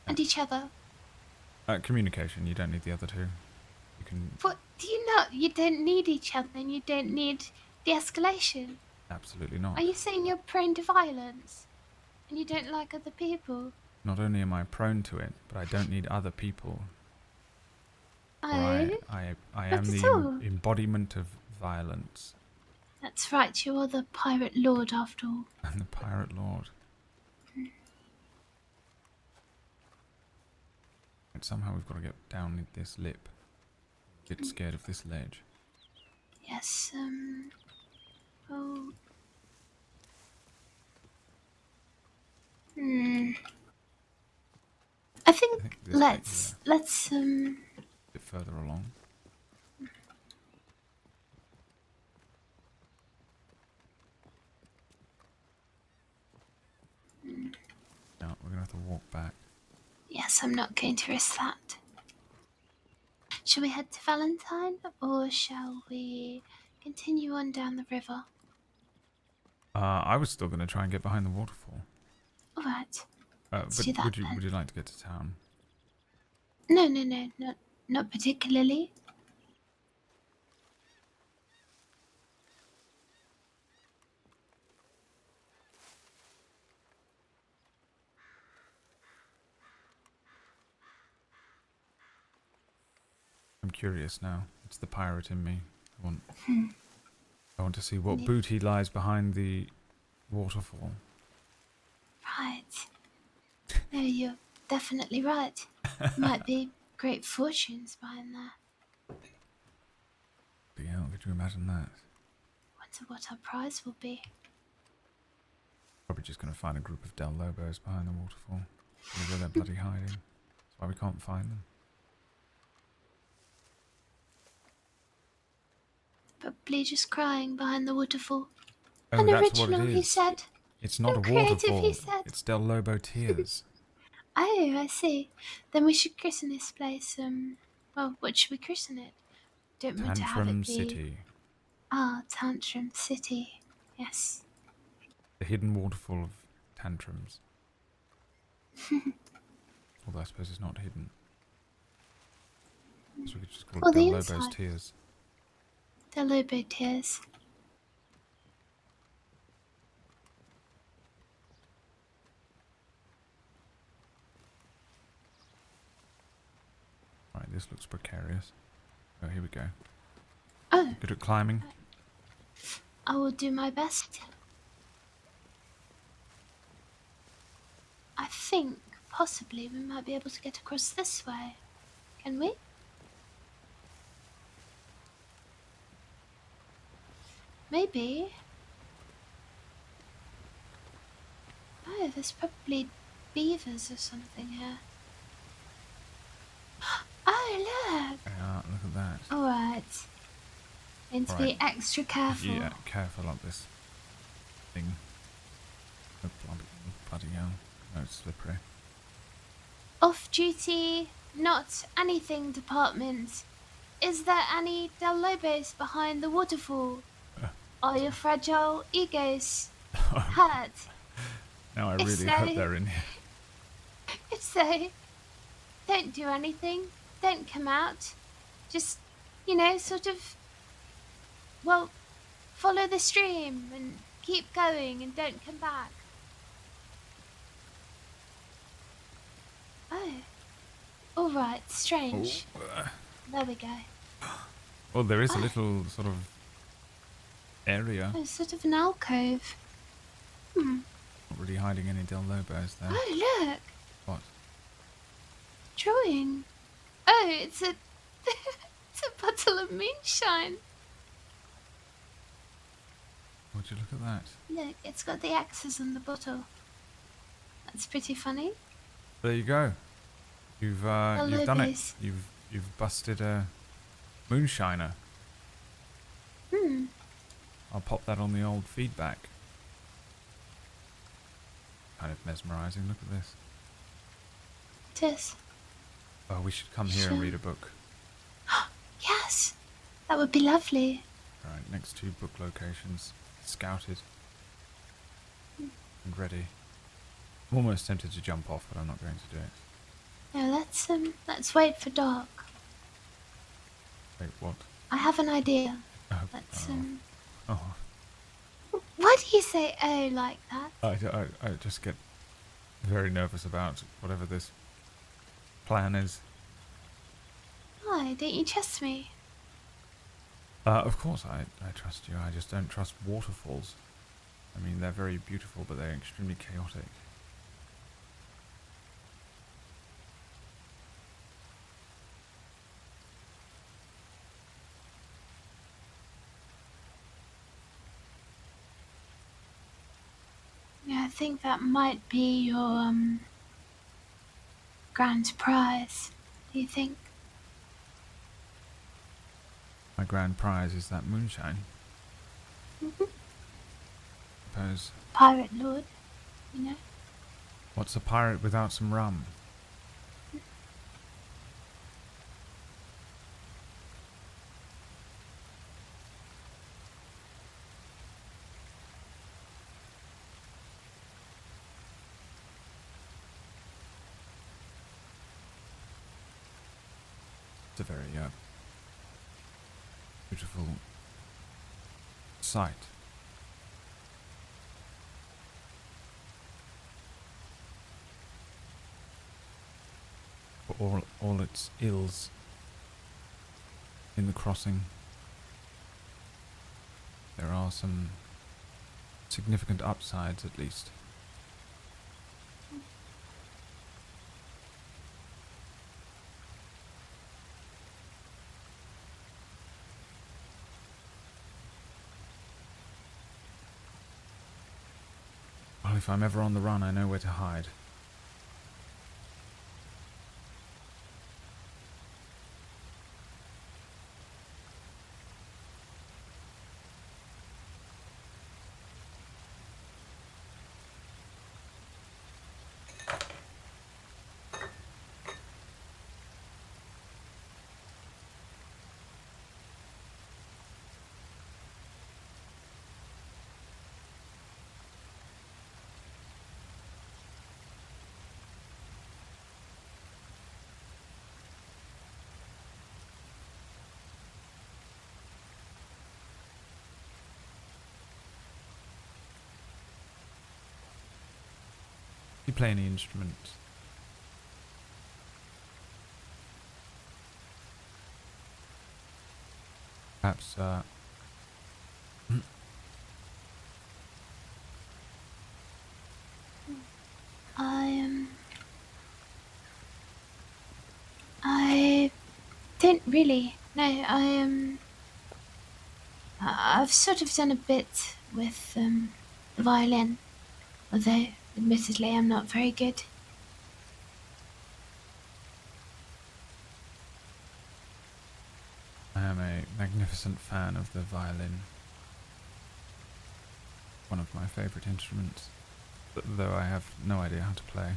and each other. Communication, you don't need the other two. You can... What? Do you not? You don't need each other and you don't need de-escalation? Absolutely not. Are you saying you're prone to violence? And you don't like other people? Not only am I prone to it, but I don't need other people. Oh? I am Not at the all. embodiment of violence. That's right, you're the Pirate Lord after all. I'm the Pirate Lord. And somehow we've got to get down this lip. A bit scared of this ledge. Yes, oh... I think this let's bit a bit further along. No, we're gonna have to walk back. Yes, I'm not going to risk that. Shall we head to Valentine, or shall we continue on down the river? I was still gonna try and get behind the waterfall. Alright. But do that would you like to get to town? No, not particularly. I'm curious now. It's the pirate in me. I want to see what booty lies behind the waterfall. Right. No, you're definitely right. Might be great fortunes behind there. But yeah, could you imagine that? Wonder what our prize will be. Probably just going to find a group of Del Lobos behind the waterfall. Where they're bloody hiding. That's why we can't find them. Probably just crying behind the waterfall. Oh, that's what it Unoriginal, he is. said. It's not a Creative, he waterfall. said. It's Del Lobo Tears. Oh, I see. Then we should christen this place, well, what should we christen it? Don't want to have Tantrum it be... City. Ah, Tantrum City. Yes. The hidden waterfall of tantrums. Although I suppose it's not hidden. So we could just call Well, it Del the Lobo's inside. Tears. Del Lobo Tears. Right, this looks precarious. Oh, here we go. Oh. Good at climbing? I will do my best. I think possibly we might be able to get across this way. Can we? Maybe. Oh, there's probably beavers or something here. Oh, look! Yeah, look at that. Alright. Need to be Alright. extra careful. Yeah, careful of this thing. Oh, bloody hell. No, it's slippery. Off duty, not anything department. Is there any Del Lobos behind the waterfall? Are your fragile egos hurt? Now I If really so- hope they're in here. If so, don't do anything. Don't come out. Just, sort of, well, follow the stream and keep going and don't come back. Oh. Alright, strange. Oh, There we go. well, there is a little sort of area. Oh, sort of an alcove. Not really hiding any Del Lobos there. Oh, look. What? Drawing. Oh, it's a... it's a bottle of moonshine. Would you look at that? Look, it's got the X's on the bottle. That's pretty funny. There you go. You've done it. Lobos. You've busted a moonshiner. I'll pop that on the old feedback. Kind of mesmerizing. Look at this. It is. Oh, we should come here and read a book. Yes. That would be lovely. Right, next 2 book locations. Scouted. And ready. I'm almost tempted to jump off, but I'm not going to do it. No, let's wait for dark. Wait, what? I have an idea. Oh, Let's, oh. Why do you say oh like that? I just get very nervous about whatever this plan is. Why? Don't you trust me? Of course I trust you. I just don't trust waterfalls. I mean, they're very beautiful, but they're extremely chaotic. Yeah, I think that might be your, grand prize. Do you think? My grand prize is that moonshine. Suppose. Pirate Lord, you know? What's a pirate without some rum? It's a very beautiful sight. For all its ills in the crossing, there are some significant upsides at least. Well, if I'm ever on the run, I know where to hide. you play any instruments? Perhaps, I don't really. No, I've sort of done a bit with the violin, although admittedly I'm not very good. I am a magnificent fan of the violin. One of my favourite instruments, though I have no idea how to play.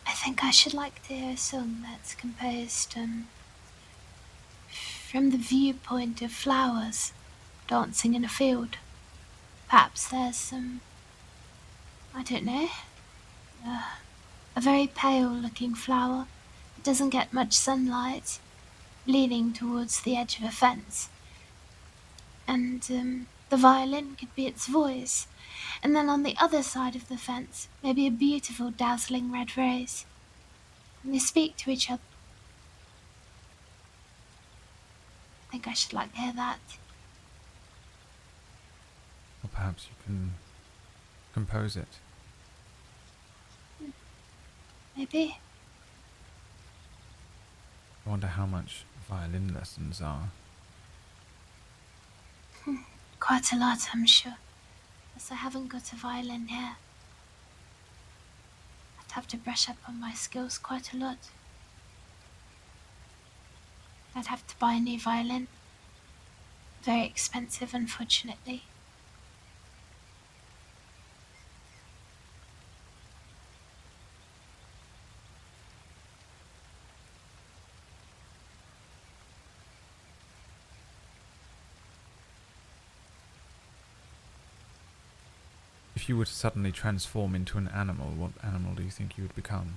I think I should like to hear a song that's composed from the viewpoint of flowers dancing in a field. Perhaps there's some, I don't know, a very pale looking flower that doesn't get much sunlight, leaning towards the edge of a fence. And the violin could be its voice. And then on the other side of the fence, maybe a beautiful dazzling red rose. And they speak to each other. I think I should like to hear that. Or perhaps you can compose it. Maybe. I wonder how much violin lessons are. Quite a lot, I'm sure. As I haven't got a violin here. I'd have to brush up on my skills quite a lot. I'd have to buy a new violin. Very expensive, unfortunately. If you were to suddenly transform into an animal, what animal do you think you would become?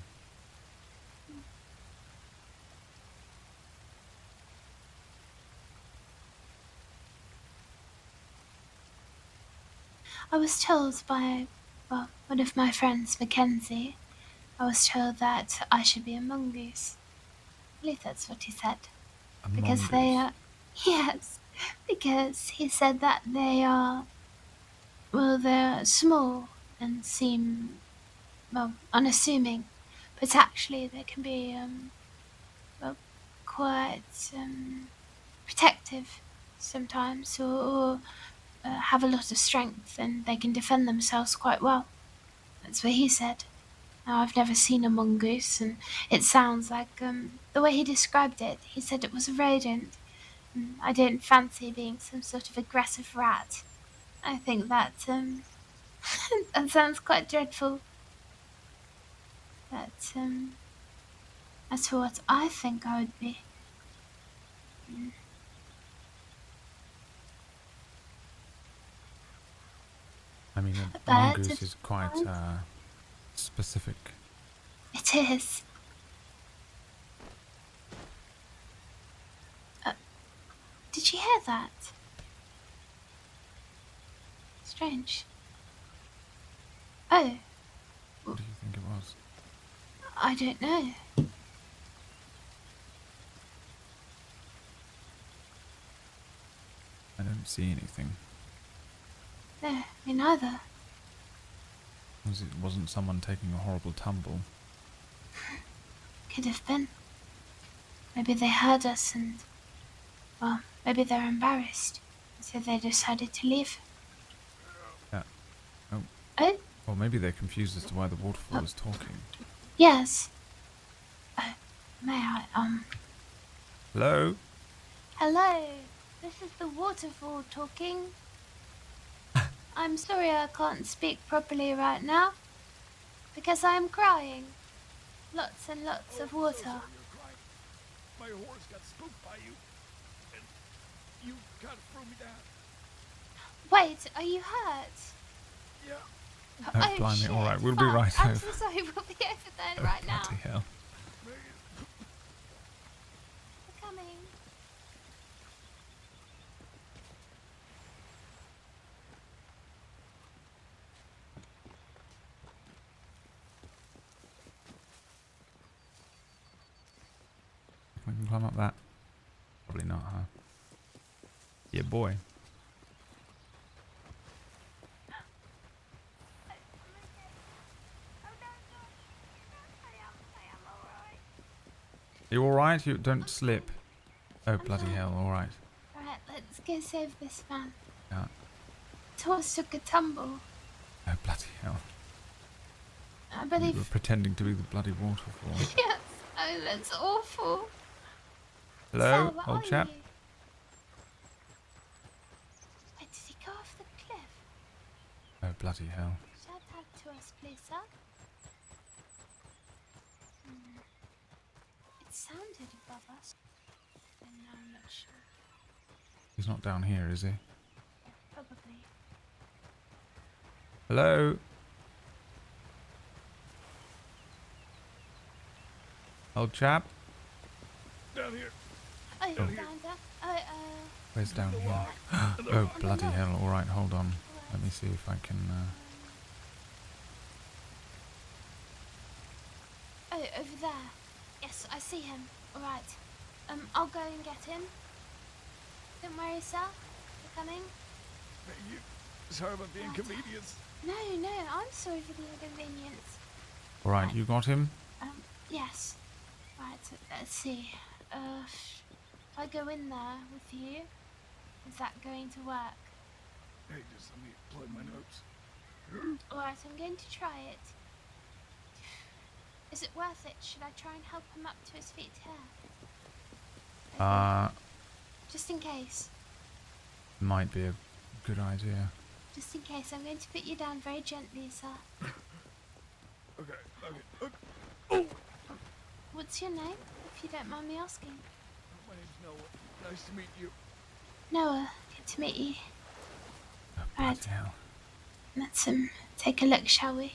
I was told by, well, one of my friends, Mackenzie, I was told that I should be a mongoose. I believe that's what he said. A Because they mongoose? are, yes, because he said that they are, well, they're small and seem, well, unassuming, but actually they can be, well, quite protective sometimes, or have a lot of strength and they can defend themselves quite well. That's what he said. Now, I've never seen a mongoose, and it sounds like the way he described it. He said it was a rodent. I don't fancy being some sort of aggressive rat. I think that that sounds quite dreadful. But as for what I think I would be, I mean, a a bird mongoose of is quite kind. specific. It is. Did you hear that? Strange. Oh, What do you think it was? I don't know. I don't see anything. No, me neither. It wasn't someone taking a horrible tumble. Could have been. Maybe they heard us and, well, maybe they're embarrassed, so they decided to leave. Yeah. Oh. Oh, Or maybe they're confused as to why the waterfall is talking. yes. May I, Hello? Hello, this is the waterfall talking. I'm sorry I can't speak properly right now, because I'm crying. Lots and lots of water. My horse got spooked by you, and you kind of threw me down. Wait, are you hurt? Yeah, Oh, Oh, blimey. shit. All right, we'll be Fuck. right I'm over. so sorry. We'll be over there Oh, right now. bloody hell. We're coming. We can climb up that. Probably not, huh? Yeah, boy. You alright? You don't slip. Oh, bloody hell, alright. Alright, let's go save this man. Yeah. The horse took a tumble. Oh, bloody hell. I You believe. were pretending to be the bloody waterfall. Yes. Oh, that's awful. Hello, Sir, where old are chap? you? Wait, did he go off the cliff? Oh, bloody hell. Shout out to us, please, sir. It sounded above us. And now I'm not sure. He's not down here, is he? Probably. Hello? Old chap? Down here. Oh, Oh. down there. Oh, Where's down here? Oh, bloody hell. Alright, hold on. Let me see if I can... Oh, over there. Yes, I see him. Alright. I'll go and get him. Don't worry, sir. We're coming. Thank you. Sorry about the inconvenience. No, I'm sorry for the inconvenience. Alright, you got him? Yes. Right, let's see. If I go in there with you, is that going to work? Hey, just let me plug my nose. Alright, I'm going to try it. Is it worth it? Should I try and help him up to his feet here? Just in case. Might be a good idea. Just in case, I'm going to put you down very gently, sir. Okay. What's your name, if you don't mind me asking? My name's Noah. Nice to meet you. Noah, good to meet you. Oh, Right. bloody hell. Let's take a look, shall we?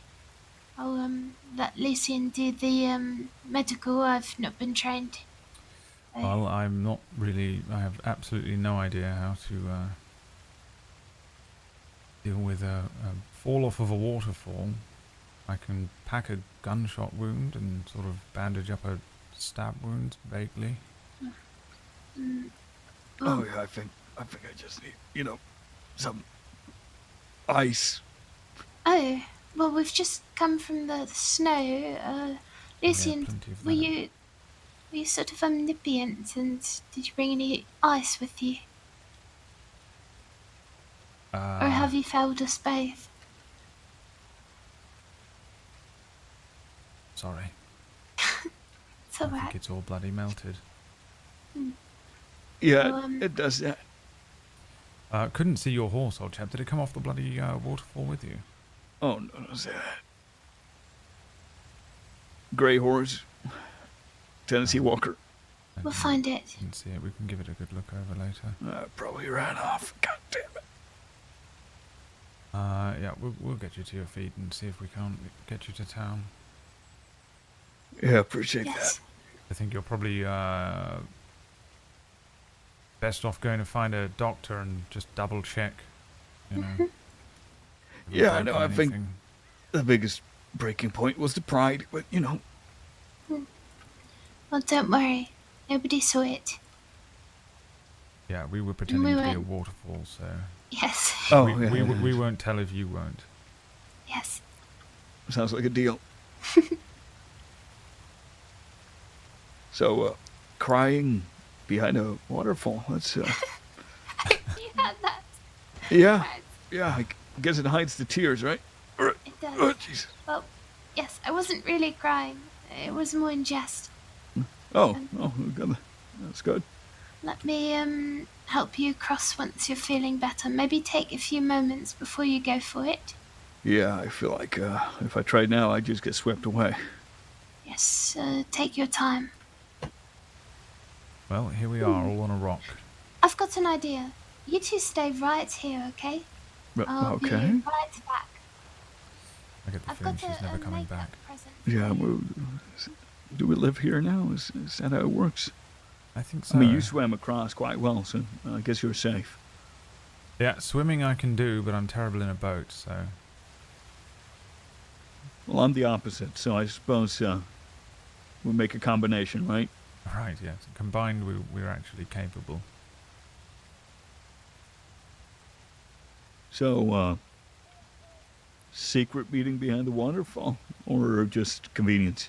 I'll let Lucien do the medical. I've not been trained. Well, I'm not really... I have absolutely no idea how to deal with a fall off of a waterfall. I can pack a gunshot wound and sort of bandage up a stab wound vaguely. Oh yeah, I think I just need, some ice. Oh, well, we've just come from the snow. Lucien, plenty of were that. you sort of omniscient, and did you bring any ice with you? Or have you failed us both? Sorry. It's I alright. think it's all bloody melted. Yeah, Well, it does that. Couldn't see your horse, old chap. Did it come off the bloody waterfall with you? Oh no, that. Gray horse. Tennessee Walker. We'll find it. Didn't see it. We can give it a good look over later. Probably ran off. God damn it. Yeah, we'll get you to your feet and see if we can't get you to town. Yeah, appreciate Yes. I think you're probably best off going to find a doctor and just double check. You know. that. Yeah, I know. I think the biggest breaking point was the pride, but Well, don't worry. Nobody saw it. Yeah, we were pretending to be a went- waterfall, so. Yes. Oh, we yeah. won't tell if you won't. Yes. Sounds like a deal. So, crying behind a waterfall. That's You had that. yeah, Right. yeah. I guess it hides the tears, right? It does. Oh, jeez. Well, yes, I wasn't really crying. It was more in jest. Oh, good. That's good. Let me help you cross once you're feeling better. Maybe take a few moments before you go for it. Yeah, I feel like if I tried now, I'd just get swept away. Yes, take your time. Well, here we are, all on a rock. I've got an idea. You two stay right here, okay? I'll be Okay. right back. I get the I've feeling got she's never a coming makeup back. present for Yeah, you. do we live here now? Is that how it works? I think so. I mean, you swam across quite well, so I guess you're safe. Yeah, swimming I can do, but I'm terrible in a boat, so... Well, I'm the opposite, so I suppose we'll make a combination, right? Right, yes. Combined, we're actually capable. So, secret meeting behind the waterfall, or just convenience?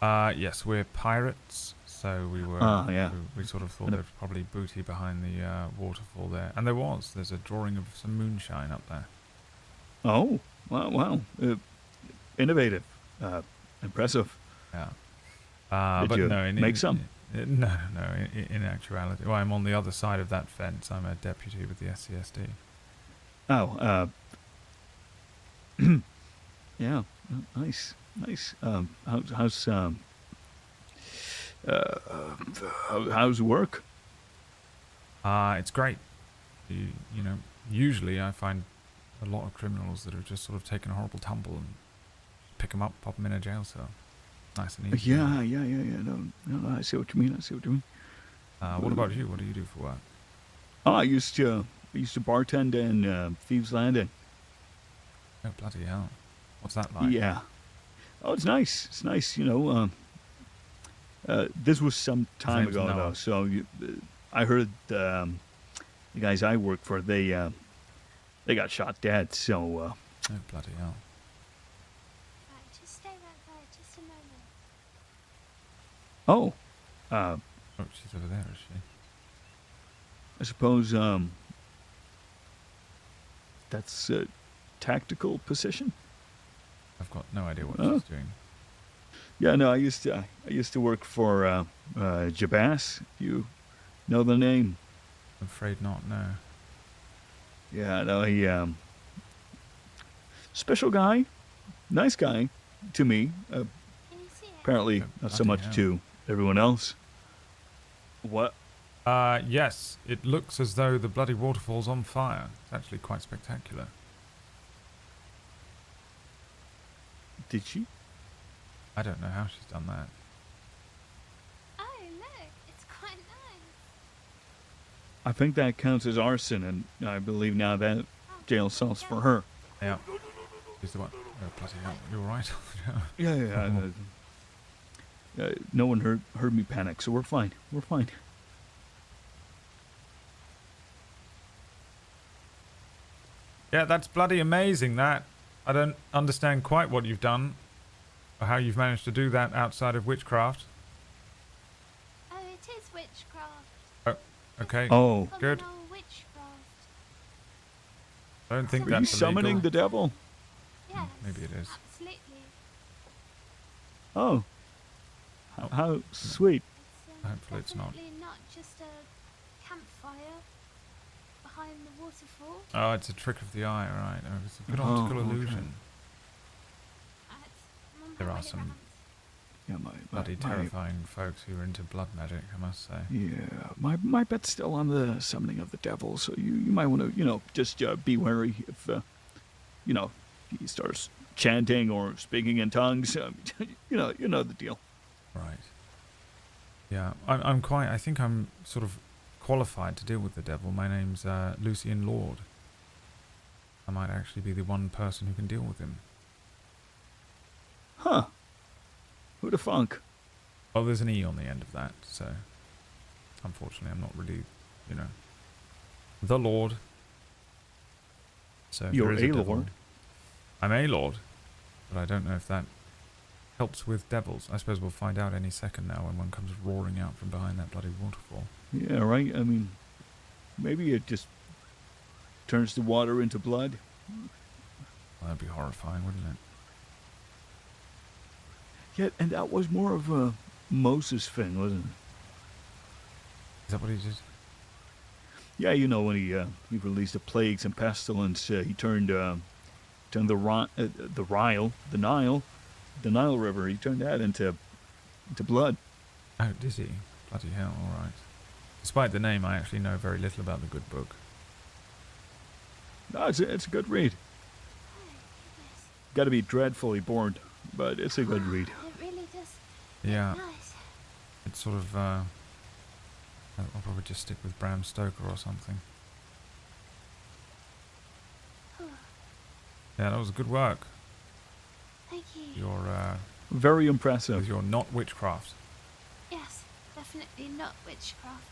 Yes, we're pirates, so we were... Yeah. We sort of thought there's probably booty behind the waterfall there. And there was. There's a drawing of some moonshine up there. Oh, wow. Innovative. Impressive. Yeah. Did but you no, make some? No. In actuality, well, I'm on the other side of that fence. I'm a deputy with the SCSD. Oh, yeah, nice. How's work? It's great. You know, usually I find a lot of criminals that have just sort of taken a horrible tumble and pick them up, pop them in a jail cell. Nice and easy. Yeah. No, I see what you mean. What about you? What do you do for work? Oh, I used to bartend in Thieves Landing. Oh, bloody hell. What's that like? Yeah. Oh, it's nice. It's nice, this was some time name's ago, Noah. though. So I heard the guys I work for, they got shot dead. So. Oh, bloody hell. Right, just stay right there, just a moment. Oh. Oh, she's over there, is she? I suppose that's a tactical position. I've got no idea what Oh. she's doing. Yeah, no, I used to work for Jabas. You know the name? I'm afraid not, no. Yeah, no, he special guy, nice guy to me. Can you see it? Apparently, not so bloody much hell. to everyone else. What? Yes, it looks as though the bloody waterfall's on fire. It's actually quite spectacular. Did she? I don't know how she's done that. Oh, look, it's quite nice. I think that counts as arson, and I believe now that jail cells for her. Yeah. She's the one. Oh, bloody hell. You're right. Yeah. No one heard me panic, so we're fine. We're fine. Yeah, that's bloody amazing, that. I don't understand quite what you've done, or how you've managed to do that outside of witchcraft. Oh, it is witchcraft. Oh, okay. Oh. Good. Common old witchcraft. I don't think Are you that's summoning illegal. the devil? Yes. Maybe it is. Absolutely. Oh. How sweet. Hopefully it's not. Definitely not just a campfire behind the waterfall. Oh, it's a trick of the eye, right. Oh, it's a good optical okay. illusion. I'm on There my are way some round. Yeah, bloody terrifying folks who are into blood magic, I must say. Yeah, my bet's still on the summoning of the devil, so you might want to, just be wary if, he starts chanting or speaking in tongues. You know the deal. Right. Yeah, I think I'm sort of qualified to deal with the devil. My name's Lucien Lorde. I might actually be the one person who can deal with him. Huh. Who'da funk? Oh, there's an E on the end of that, so unfortunately I'm not really, the Lord. So if You're there is a devil, lord? I'm a Lord, but I don't know if that helps with devils. I suppose we'll find out any second now when one comes roaring out from behind that bloody waterfall. Yeah, right. I mean, maybe it just turns the water into blood. Well, that'd be horrifying, wouldn't it? Yeah, and that was more of a Moses thing, wasn't it? Is that what he did? Yeah, when he released the plagues and pestilence, he turned the Nile River. He turned that into blood. Oh, did he? Bloody hell! All right. Despite the name, I actually know very little about the good book. No, it's a good read. got to be dreadfully bored, but it's a good read. It really does. Yeah. Nice. It's sort of, I'll probably just stick with Bram Stoker or something. Yeah, that was good work. Thank you. Your, Very impressive. with your not witchcraft. Yes, definitely not witchcraft.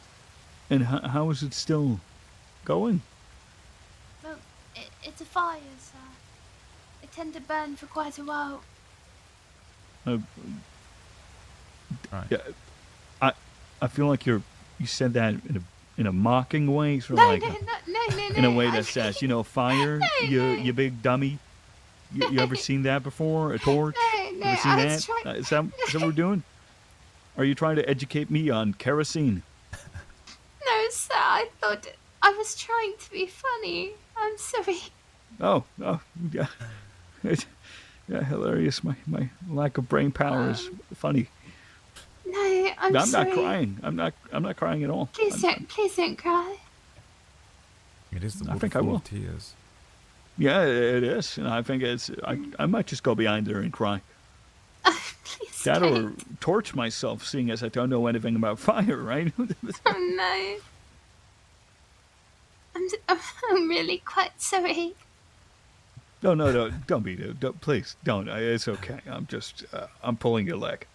And how is it still going? Well, it's a fire, so they tend to burn for quite a while. Uh, Right. yeah, I feel like you said that in a mocking way, sort of No, like no. in a way that says, fire, you big dummy. You ever seen that before? A torch? No, Ever seen I that? was trying. Is that what we're doing? Are you trying to educate me on kerosene? No, sir, I thought I was trying to be funny. I'm sorry. Oh, yeah. Yeah, hilarious. My lack of brain power is funny. No, I'm I'm sorry. not crying. I'm not crying at all. Please don't cry. It is the I think I waterfall will. of tears. Yeah, it is, and I think I might just go behind there and cry. Please That don't. or torch myself, seeing as I don't know anything about fire, right? Oh no. I'm really quite sorry. No, don't be. Please, don't. It's okay. I'm just, I'm pulling your leg.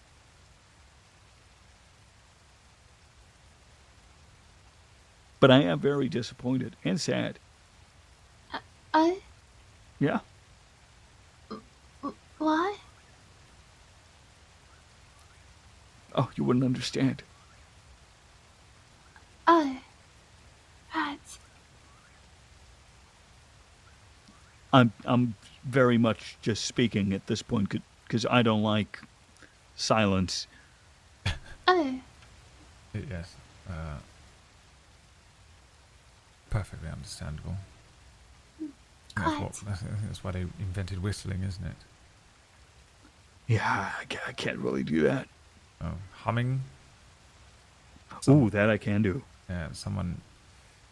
But I am very disappointed and sad. Oh, Yeah. why? Oh, you wouldn't understand. Oh, right. I'm very much just speaking at this point because I don't like silence. Oh, Yes. Perfectly understandable. quite. I think that's why they invented whistling, isn't it? Yeah, I can't really do that. Oh, humming. Ooh, that I can do. Yeah, someone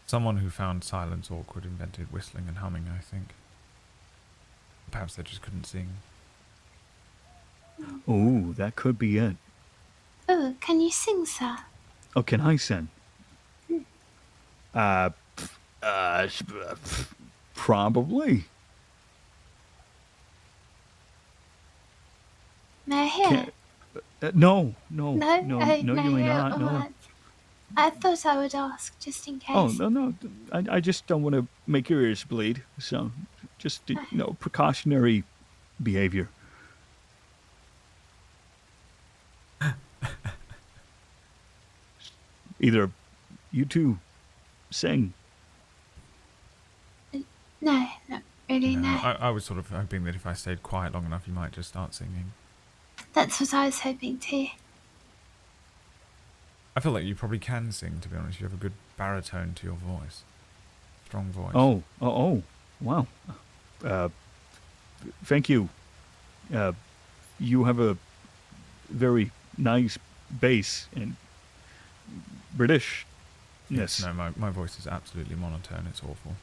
who found silence awkward invented whistling and humming, I think. Perhaps they just couldn't sing. Ooh, that could be it. Oh, can you sing, sir? Oh, can I sing? Probably. May I hear? Can't, no, No, you may not. No. alright. I thought I would ask just in case. Oh, no. I just don't want to make your ears bleed. So, just precautionary behavior. Either you two sing. No, not really, no. I was sort of hoping that if I stayed quiet long enough, you might just start singing. That's what I was hoping too. I feel like you probably can sing, to be honest. You have a good baritone to your voice. Strong voice. Oh, wow. Thank you. You have a very nice bass and British. Yes, no, my voice is absolutely monotone. It's awful.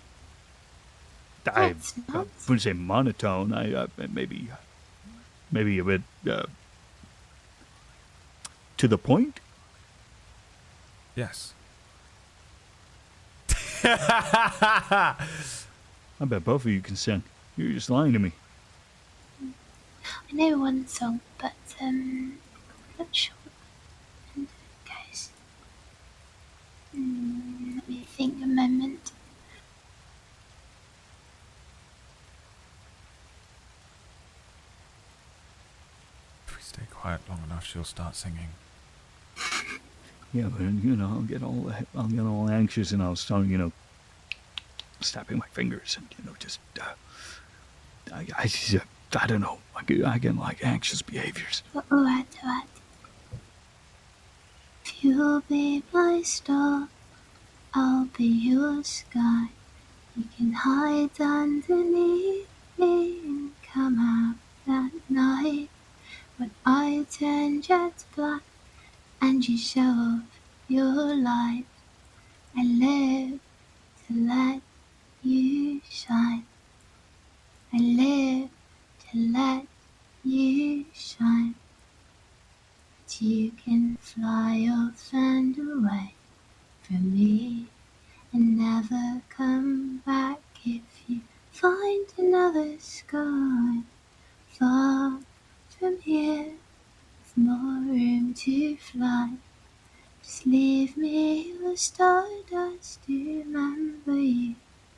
I wouldn't say monotone. Maybe a bit to the point. Yes. I bet both of you can sing. You're just lying to me. I know one song, but I'm not sure what it goes. Let me think a moment. If we stay quiet long enough, she'll start singing. Yeah, but I'll get all anxious and I'll start, snapping my fingers and just I don't know. I get like anxious behaviors. Alright. If you'll be my star, I'll be your sky. You can hide underneath me and come out at night when I turn jet black and you show off your light. I live to let you shine. I live to you can fly off and away from me and never come back if you find another sky far from here with more room to fly. Just leave me your stardust to remember you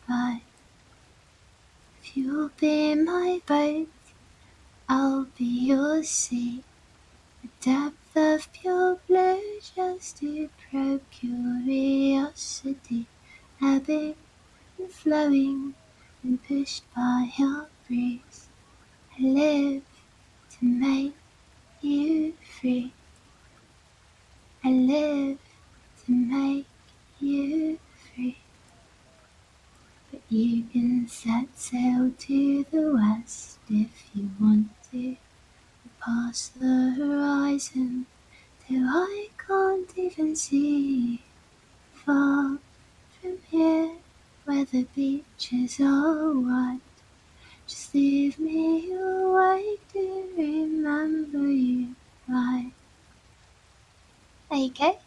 by. If you'll be my boat, I'll be your sea. The depth of pure blue just to probe curiosity, ebbing and flowing and pushed by your breeze. I live to make you free. I live to make you free. But you can set sail to the west if you want to, past the horizon till I can't even see. Far from here, where the beaches are white, just leave me awake to remember you right. There you go.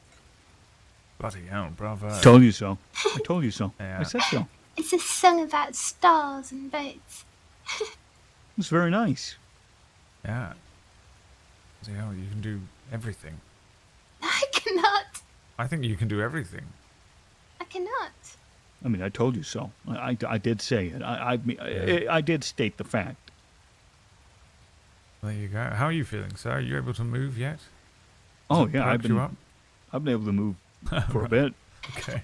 Bloody hell, bravo. Told you so. I told you so. Yeah. I said so. It's a song about stars and boats. It's very nice. Yeah. Bloody hell, you can do everything. I cannot. I think you can do everything. I cannot. I mean, I told you so. I did say it. I did state the fact. There you go. How are you feeling, sir? Are you able to move yet? Oh Has it yeah, perked you up? I've been able to move for a bit. Okay.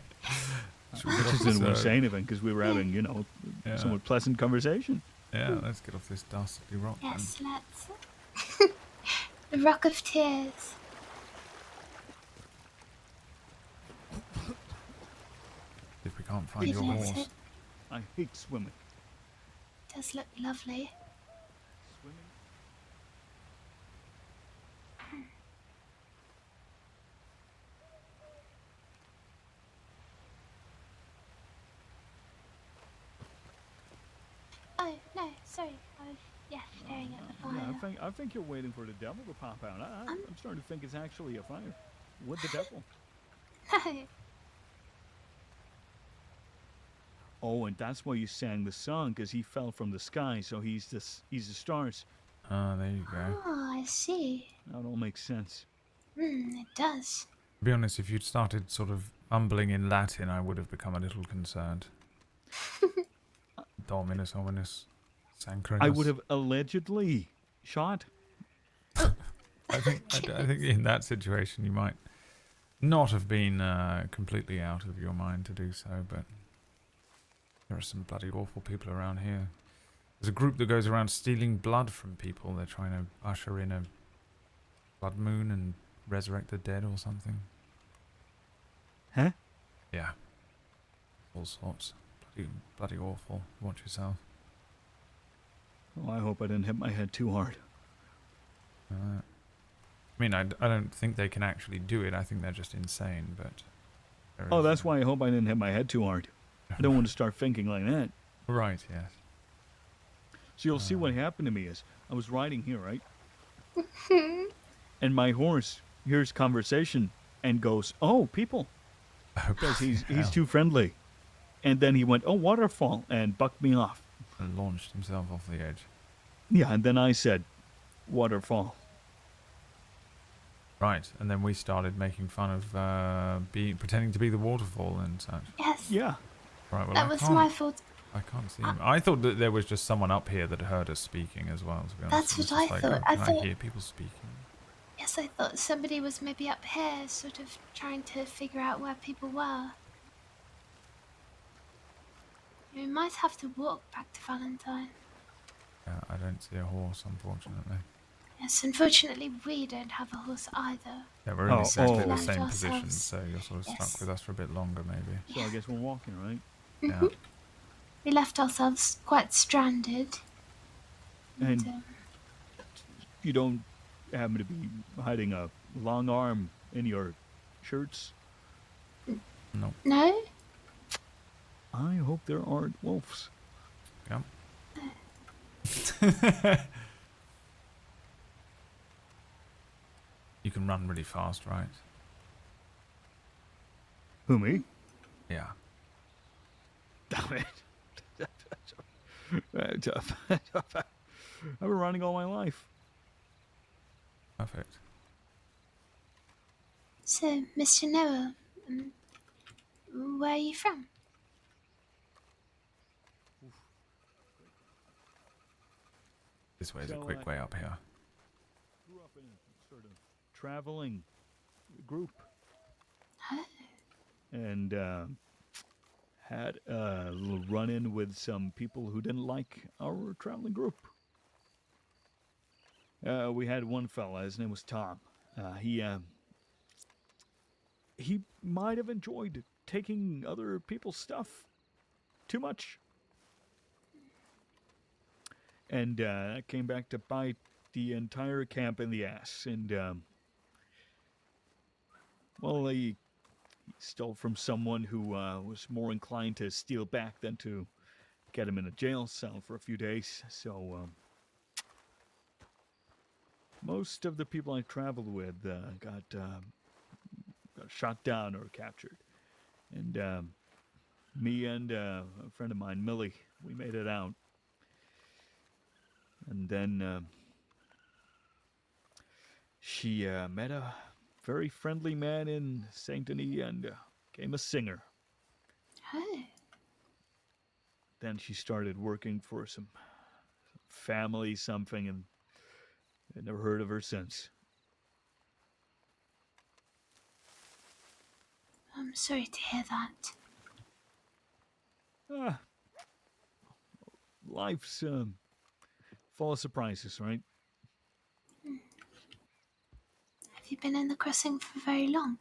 I just didn't want to say anything because we were having, somewhat pleasant conversation. Yeah, let's get off this dastardly rock. Yes, let's. The Rock of Tears. If we can't find your Isn't horse. it? I hate swimming. It does look lovely. Oh, no, sorry. I was, staring at the fire. Yeah, I think you're waiting for the devil to pop out. I'm starting to think it's actually a fire. With the devil. No. Oh, and that's why you sang the song, because he fell from the sky, so he's the stars. Ah, there you go. Oh, I see. That all makes sense. It does. To be honest, if you'd started sort of mumbling in Latin, I would have become a little concerned. Dominus hominis sancrinus. I would have allegedly shot. I think in that situation you might not have been completely out of your mind to do so, but there are some bloody awful people around here. There's a group that goes around stealing blood from people. They're trying to usher in a blood moon and resurrect the dead or something. Huh? Yeah. All sorts. Bloody awful. Watch yourself. Oh, I hope I didn't hit my head too hard. I mean, I don't think they can actually do it. I think they're just insane, but... Oh, that's why I hope I didn't hit my head too hard. I don't want to start thinking like that. Right, yes. So you'll see what happened to me is, I was riding here, right? And my horse hears conversation and goes, "Oh, people." Because he's too friendly. And then he went, "Oh, waterfall," and bucked me off. And launched himself off the edge. Yeah, and then I said, "Waterfall." Right, and then we started making fun of pretending to be the waterfall and such. Yes. Yeah. Right, well, That was my fault. I can't see him. I thought that there was just someone up here that heard us speaking as well, to be honest. That's It was what just I like, thought. oh, I can thought- hear people speaking. Yes, I thought somebody was maybe up here, sort of trying to figure out where people were. We might have to walk back to Valentine. Yeah, I don't see a horse, unfortunately. Yes, unfortunately, we don't have a horse either. Yeah, we're in exactly the Left same position, ourselves. so you're sort of Yes. stuck with us for a bit longer, maybe. So I guess we're walking, right? Yeah. We left ourselves quite stranded. And you don't happen to be hiding a long arm in your shirts? No. No? I hope there aren't wolves. Yep. You can run really fast, right? Who, me? Yeah. Damn it. I've been running all my life. Perfect. So, Mr. Noah, where are you from? This way is a So, quick way up here. Grew up in a sort of traveling group. Huh? And had a little run-in with some people who didn't like our traveling group. We had one fella, his name was Tom. He might have enjoyed taking other people's stuff too much. And that came back to bite the entire camp in the ass. And, well, he stole from someone who was more inclined to steal back than to get him in a jail cell for a few days. So, most of the people I traveled with got shot down or captured. And me and a friend of mine, Millie, we made it out. And then she met a very friendly man in Saint Denis and became a singer. Oh. Then she started working for some family something, and I never heard of her since. I'm sorry to hear that. Life's full of surprises, right? Have you been in the crossing for very long?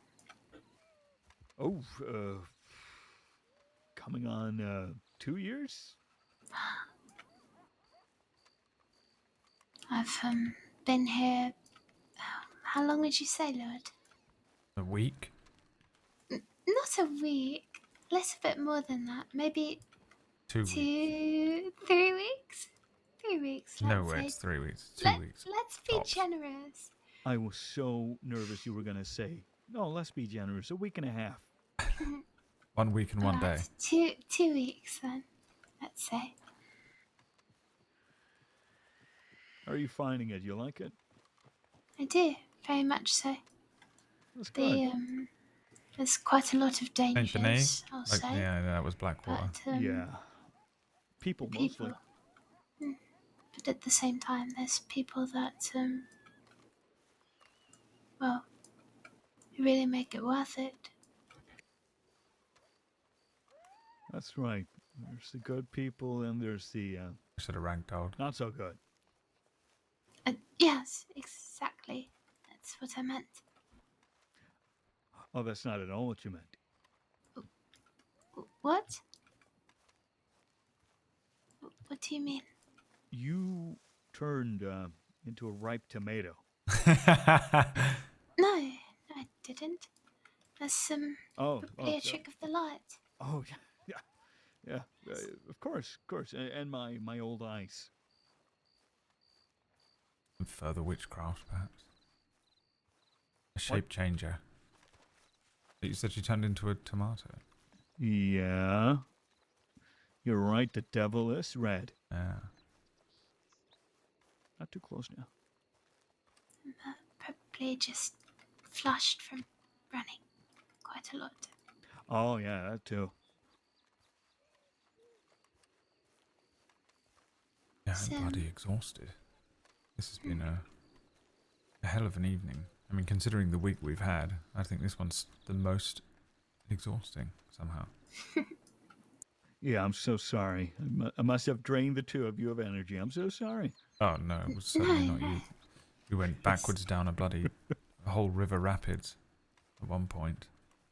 Oh, coming on 2 years? I've been here. How long did you say, Lord? A week? Not a week. Less a bit more than that. Maybe 2 weeks. 3 weeks. 3 weeks. No let's way, say. it's 3 weeks. 2 weeks. Let's be tops. generous. I was so nervous you were going to say, no, let's be generous, a week and a half. 1 week and 1 day. Alright, 2 weeks then. Let's say. How are you finding it? You like it? I do, very much so. That's good. There's quite a lot of Saint Denis? dangers, I'll Like, say. yeah, that was Blackwater. But, Yeah. People mostly. But at the same time, there's people that, well, really make it worth it. That's right. There's the good people and there's the Should have ragdolled. not so good. Yes, exactly. That's what I meant. Oh, that's not at all what you meant. What? What do you mean? You turned into a ripe tomato. No, I didn't. That's probably a trick of the light. Oh, yeah. Of course. And my old eyes. And further witchcraft, perhaps. A shape changer. You said she turned into a tomato. Yeah. You're right, the devil is red. Yeah. Not too close now. Probably just flushed from running quite a lot. Oh, yeah, that too. Yeah, I'm bloody exhausted. This has been a hell of an evening. I mean, considering the week we've had, I think this one's the most exhausting, somehow. Yeah, I'm so sorry. I must have drained the two of you of energy. I'm so sorry. Oh, no, it was certainly not you. We went backwards down a whole river rapids at one point.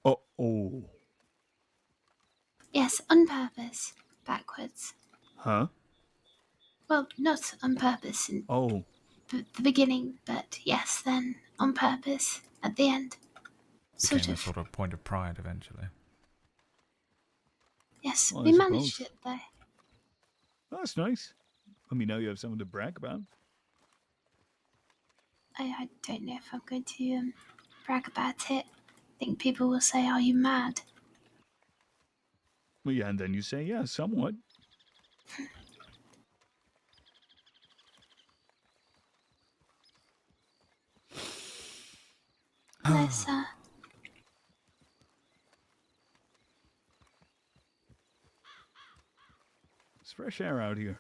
Oh. Yes, on purpose. Backwards. Huh? Well, not on purpose in the beginning, but yes, then on purpose at the end. Became a sort of point of pride eventually. Yes, Well, we I managed suppose. it though. Oh, that's nice. I mean, now you have something to brag about. I don't know if I'm going to brag about it. I think people will say, "Are you mad?" Well, yeah, and then you say, yeah, somewhat. Hello, sir. It's fresh air out here.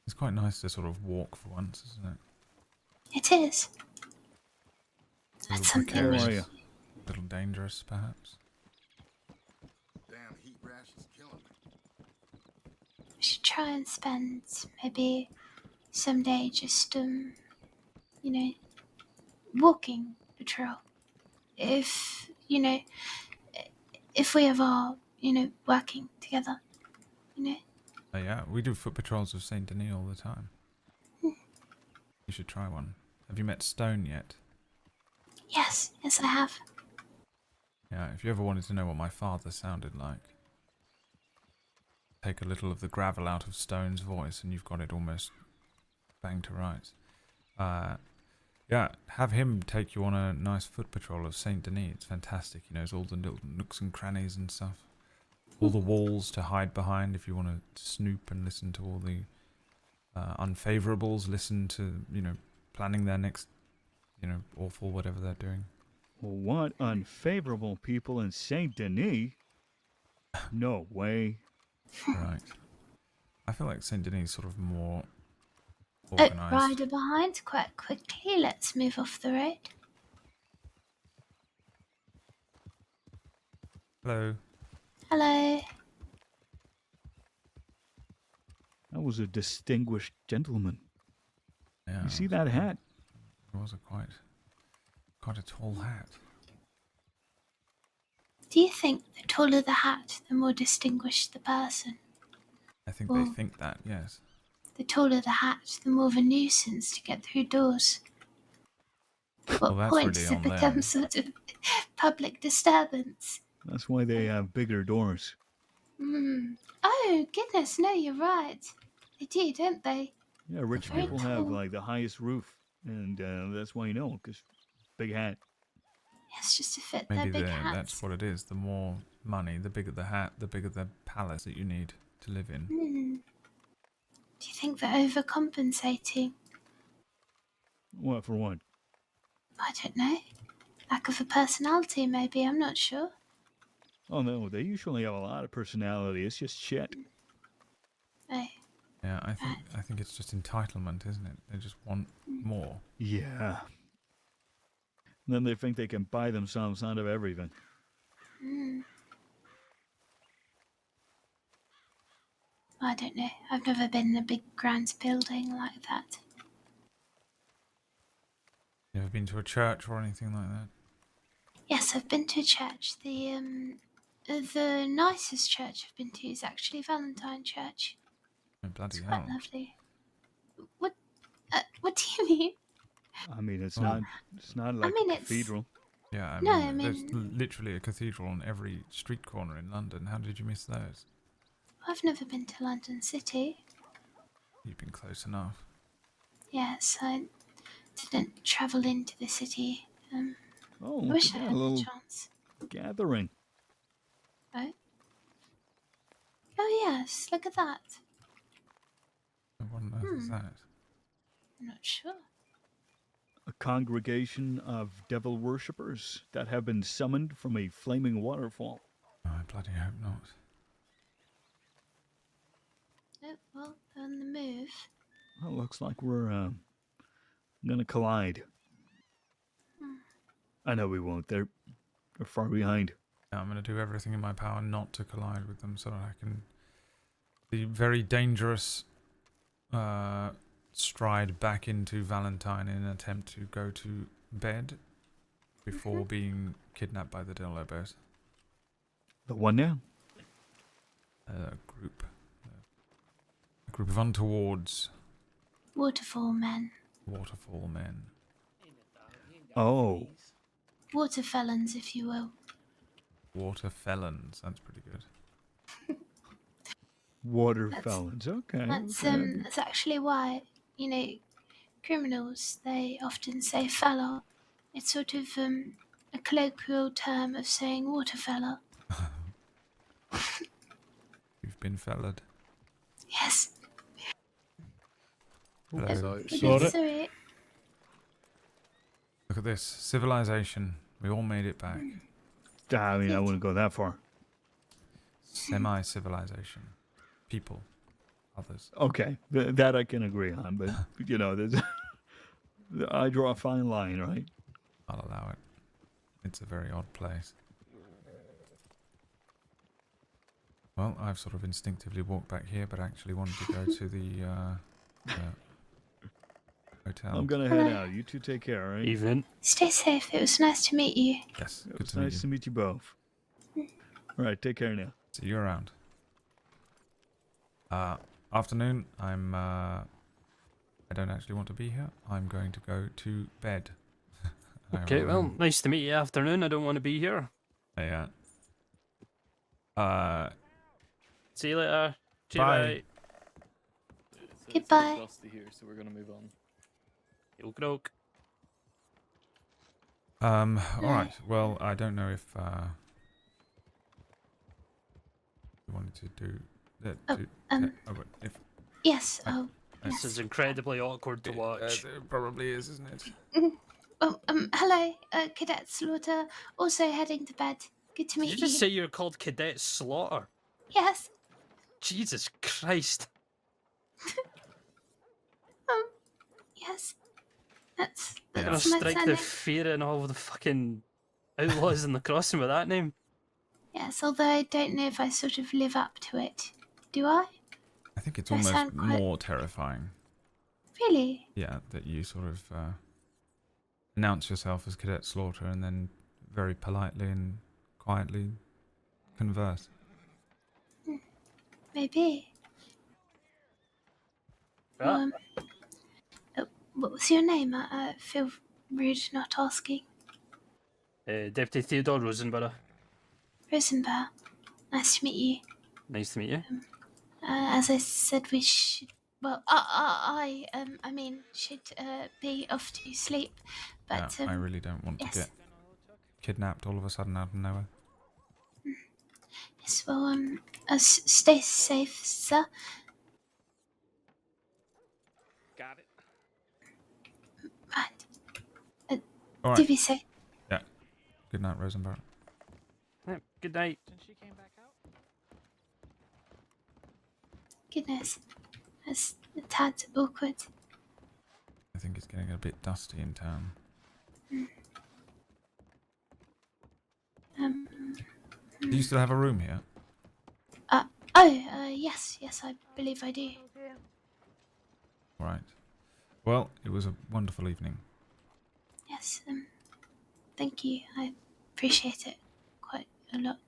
It's quite nice to sort of walk for once, isn't it? It is. A little That's something precarious, How are you? a little dangerous, perhaps. Damn heat rash is killing me. we should try and spend maybe someday just, walking patrol. If, if we ever are, working together, Yeah, we do foot patrols of Saint Denis all the time. You should try one. Have you met Stone yet? Yes, I have. Yeah, if you ever wanted to know what my father sounded like, take a little of the gravel out of Stone's voice and you've got it almost bang to rights. Yeah, have him take you on a nice foot patrol of Saint Denis. It's fantastic. He knows all the little nooks and crannies and stuff. All the walls to hide behind if you want to snoop and listen to all the unfavorables. Listen to, planning their next, awful whatever they're doing. Well, what unfavorable people in Saint Denis? No way. Right. I feel like Saint Denis is sort of more organised. Rider behind, quite quickly. Let's move off the road. Hello. Hello. That was a distinguished gentleman. Yeah, You see that hat? It was quite a tall hat. Do you think the taller the hat, the more distinguished the person? I think they think that, yes. The taller the hat, the more of a nuisance to get through doors. Well, What that's point really does it on become them. sort of public disturbance? That's why they have bigger doors. Oh, goodness, no, you're right. They do, don't they? Yeah, rich Very people have tall. like the highest roof, and that's why you know, because big hat. Yes, just to fit Maybe their big hats. that's what it is. The more money, the bigger the hat, the bigger the palace that you need to live in. Do you think they're overcompensating? What for what? I don't know. Lack of a personality, maybe, I'm not sure. Oh no, they usually have a lot of personality. It's just shit. Oh. Yeah, I think it's just entitlement, isn't it? They just want more. Yeah. And then they think they can buy themselves out of everything. I don't know. I've never been in a big grand building like that. You ever been to a church or anything like that? Yes, I've been to a church. The nicest church I've been to is actually Valentine Church. Oh, bloody It's hell. quite lovely. What do you mean? I mean, it's Well, not like a it's- cathedral. Yeah, No, there's literally a cathedral on every street corner in London. How did you miss those? I've never been to London City. You've been close enough. Yes, I didn't travel into the city. Oh, I look wish at I that, had a the little chance. gathering. Oh? Oh yes, look at that. What on earth is that? I'm not sure. A congregation of devil worshippers that have been summoned from a flaming waterfall. Oh, I bloody hope not. Oh, well, they're on the move. Well, looks like we're gonna collide. I know we won't. They're far behind. Yeah, I'm going to do everything in my power not to collide with them so that I can... The very dangerous stride back into Valentine in an attempt to go to bed before being kidnapped by the Delobos. The one now? A group of untowards Waterfall men. waterfall men. Oh. Water felons, if you will. Water felons. That's pretty good. Water felons. Okay. That's okay. that's actually why, criminals, they often say fella. It's sort of a colloquial term of saying water fella. You've been fellaed. Yes. Hello. Sorry. Look at this. Civilization. We all made it back. I mean, I wouldn't go that far. Semi-civilization. People. Others. Okay, that I can agree on, but you know, there's I draw a fine line, right? I'll allow it. It's a very odd place. Well, I've sort of instinctively walked back here, but actually wanted to go to the hotel. I'm gonna head out. You two take care, all right? Even. Stay safe. It was nice to meet you. Yes, It good was to meet nice you. to meet you both. All right, take care now. See you around. Afternoon. I don't actually want to be here. I'm going to go to bed. Okay, well, nice to meet you. Afternoon. I don't want to be here. Yeah. See you later. Bye. Goodbye. Dusty here, so we're gonna move on. You'll croak. All right. Well, I don't know if you wanted to do that. If Yes. Oh. This is incredibly awkward to watch. it probably is, isn't it? Oh. Hello, Cadet Slaughter. Also heading to bed. Good to Did meet you just say you're called Cadet Slaughter? Yes. Jesus Christ. Yes. That's You're gonna my strike the surname. fear in all of the fucking outlaws in the crossing with that name. Yes, although I don't know if I sort of live up to it. Do I? I think it's I almost sound quite- more terrifying. Really? Yeah, that you sort of announce yourself as Cadet Slaughter and then very politely and quietly converse. Maybe. Yeah. What was your name? I feel rude not asking. Deputy Theodore Rosenborough. Rosenberg. Nice to meet you. Nice to meet you. As I said, we should. Well, I mean, should be off to sleep. But yeah, I really don't want to get kidnapped all of a sudden out of nowhere. Yes. Well, stay safe, sir. Got it. Right. All right. Do be safe. Yeah. Good night, Rosenberg. Yeah, good night. Goodness. That's a tad awkward. I think it's getting a bit dusty in town. Do you still have a room here? Yes, I believe I do. All right. Well, it was a wonderful evening. Yes, thank you. I appreciate it quite a lot.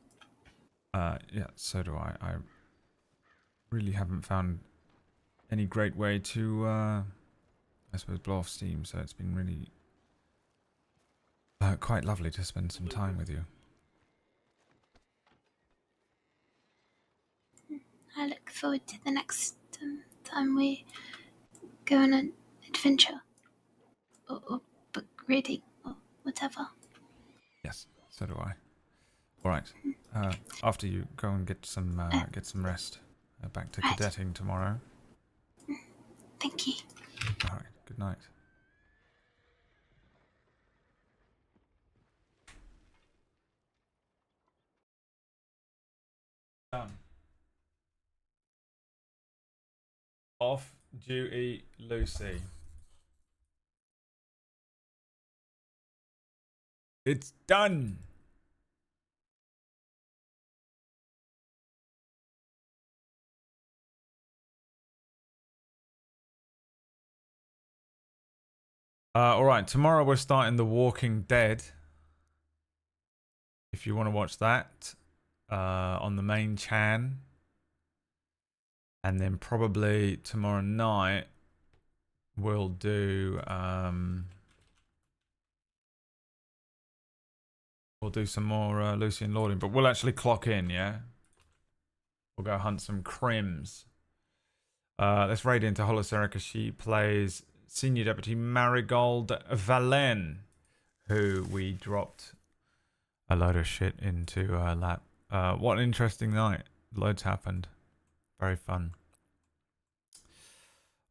Yeah, so do I. I really haven't found any great way to, I suppose, blow off steam, so it's been really quite lovely to spend some time with you. I look forward to the next time we go on an adventure. Or book reading, or whatever. Yes, so do I. All right. After you go and get some rest. Back to cadetting tomorrow. Thank you. All right. Good night. Done. Off duty, Lucy. It's done. All right, tomorrow we're starting The Walking Dead. If you want to watch that on the main chan. And then probably tomorrow night we'll do some more Lucien Lorde, but we'll actually clock in, yeah? We'll go hunt some crims. Let's raid into Holoserica. She plays Senior Deputy Marigold Valen, who we dropped a load of shit into her lap. What an interesting night. Loads happened. Very fun.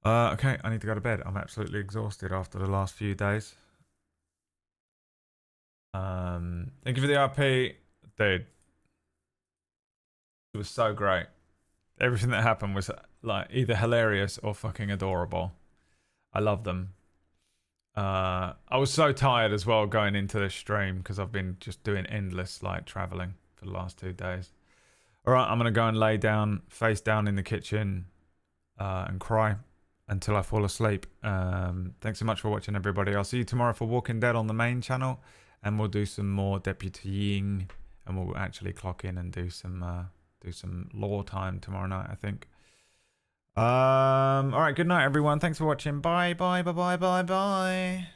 Okay, I need to go to bed. I'm absolutely exhausted after the last few days. Thank you for the RP. Dude. It was so great. Everything that happened was like either hilarious or fucking adorable. I love them. I was so tired as well going into the stream because I've been just doing endless like traveling for the last 2 days. All right, I'm gonna go and lay down, face down in the kitchen, and cry until I fall asleep. Thanks so much for watching, everybody. I'll see you tomorrow for Walking Dead on the main channel, and we'll do some more deputying, and we'll actually clock in and do some lore time tomorrow night, I think. All right, good night, everyone. Thanks for watching. Bye, bye, bye, bye, bye, bye.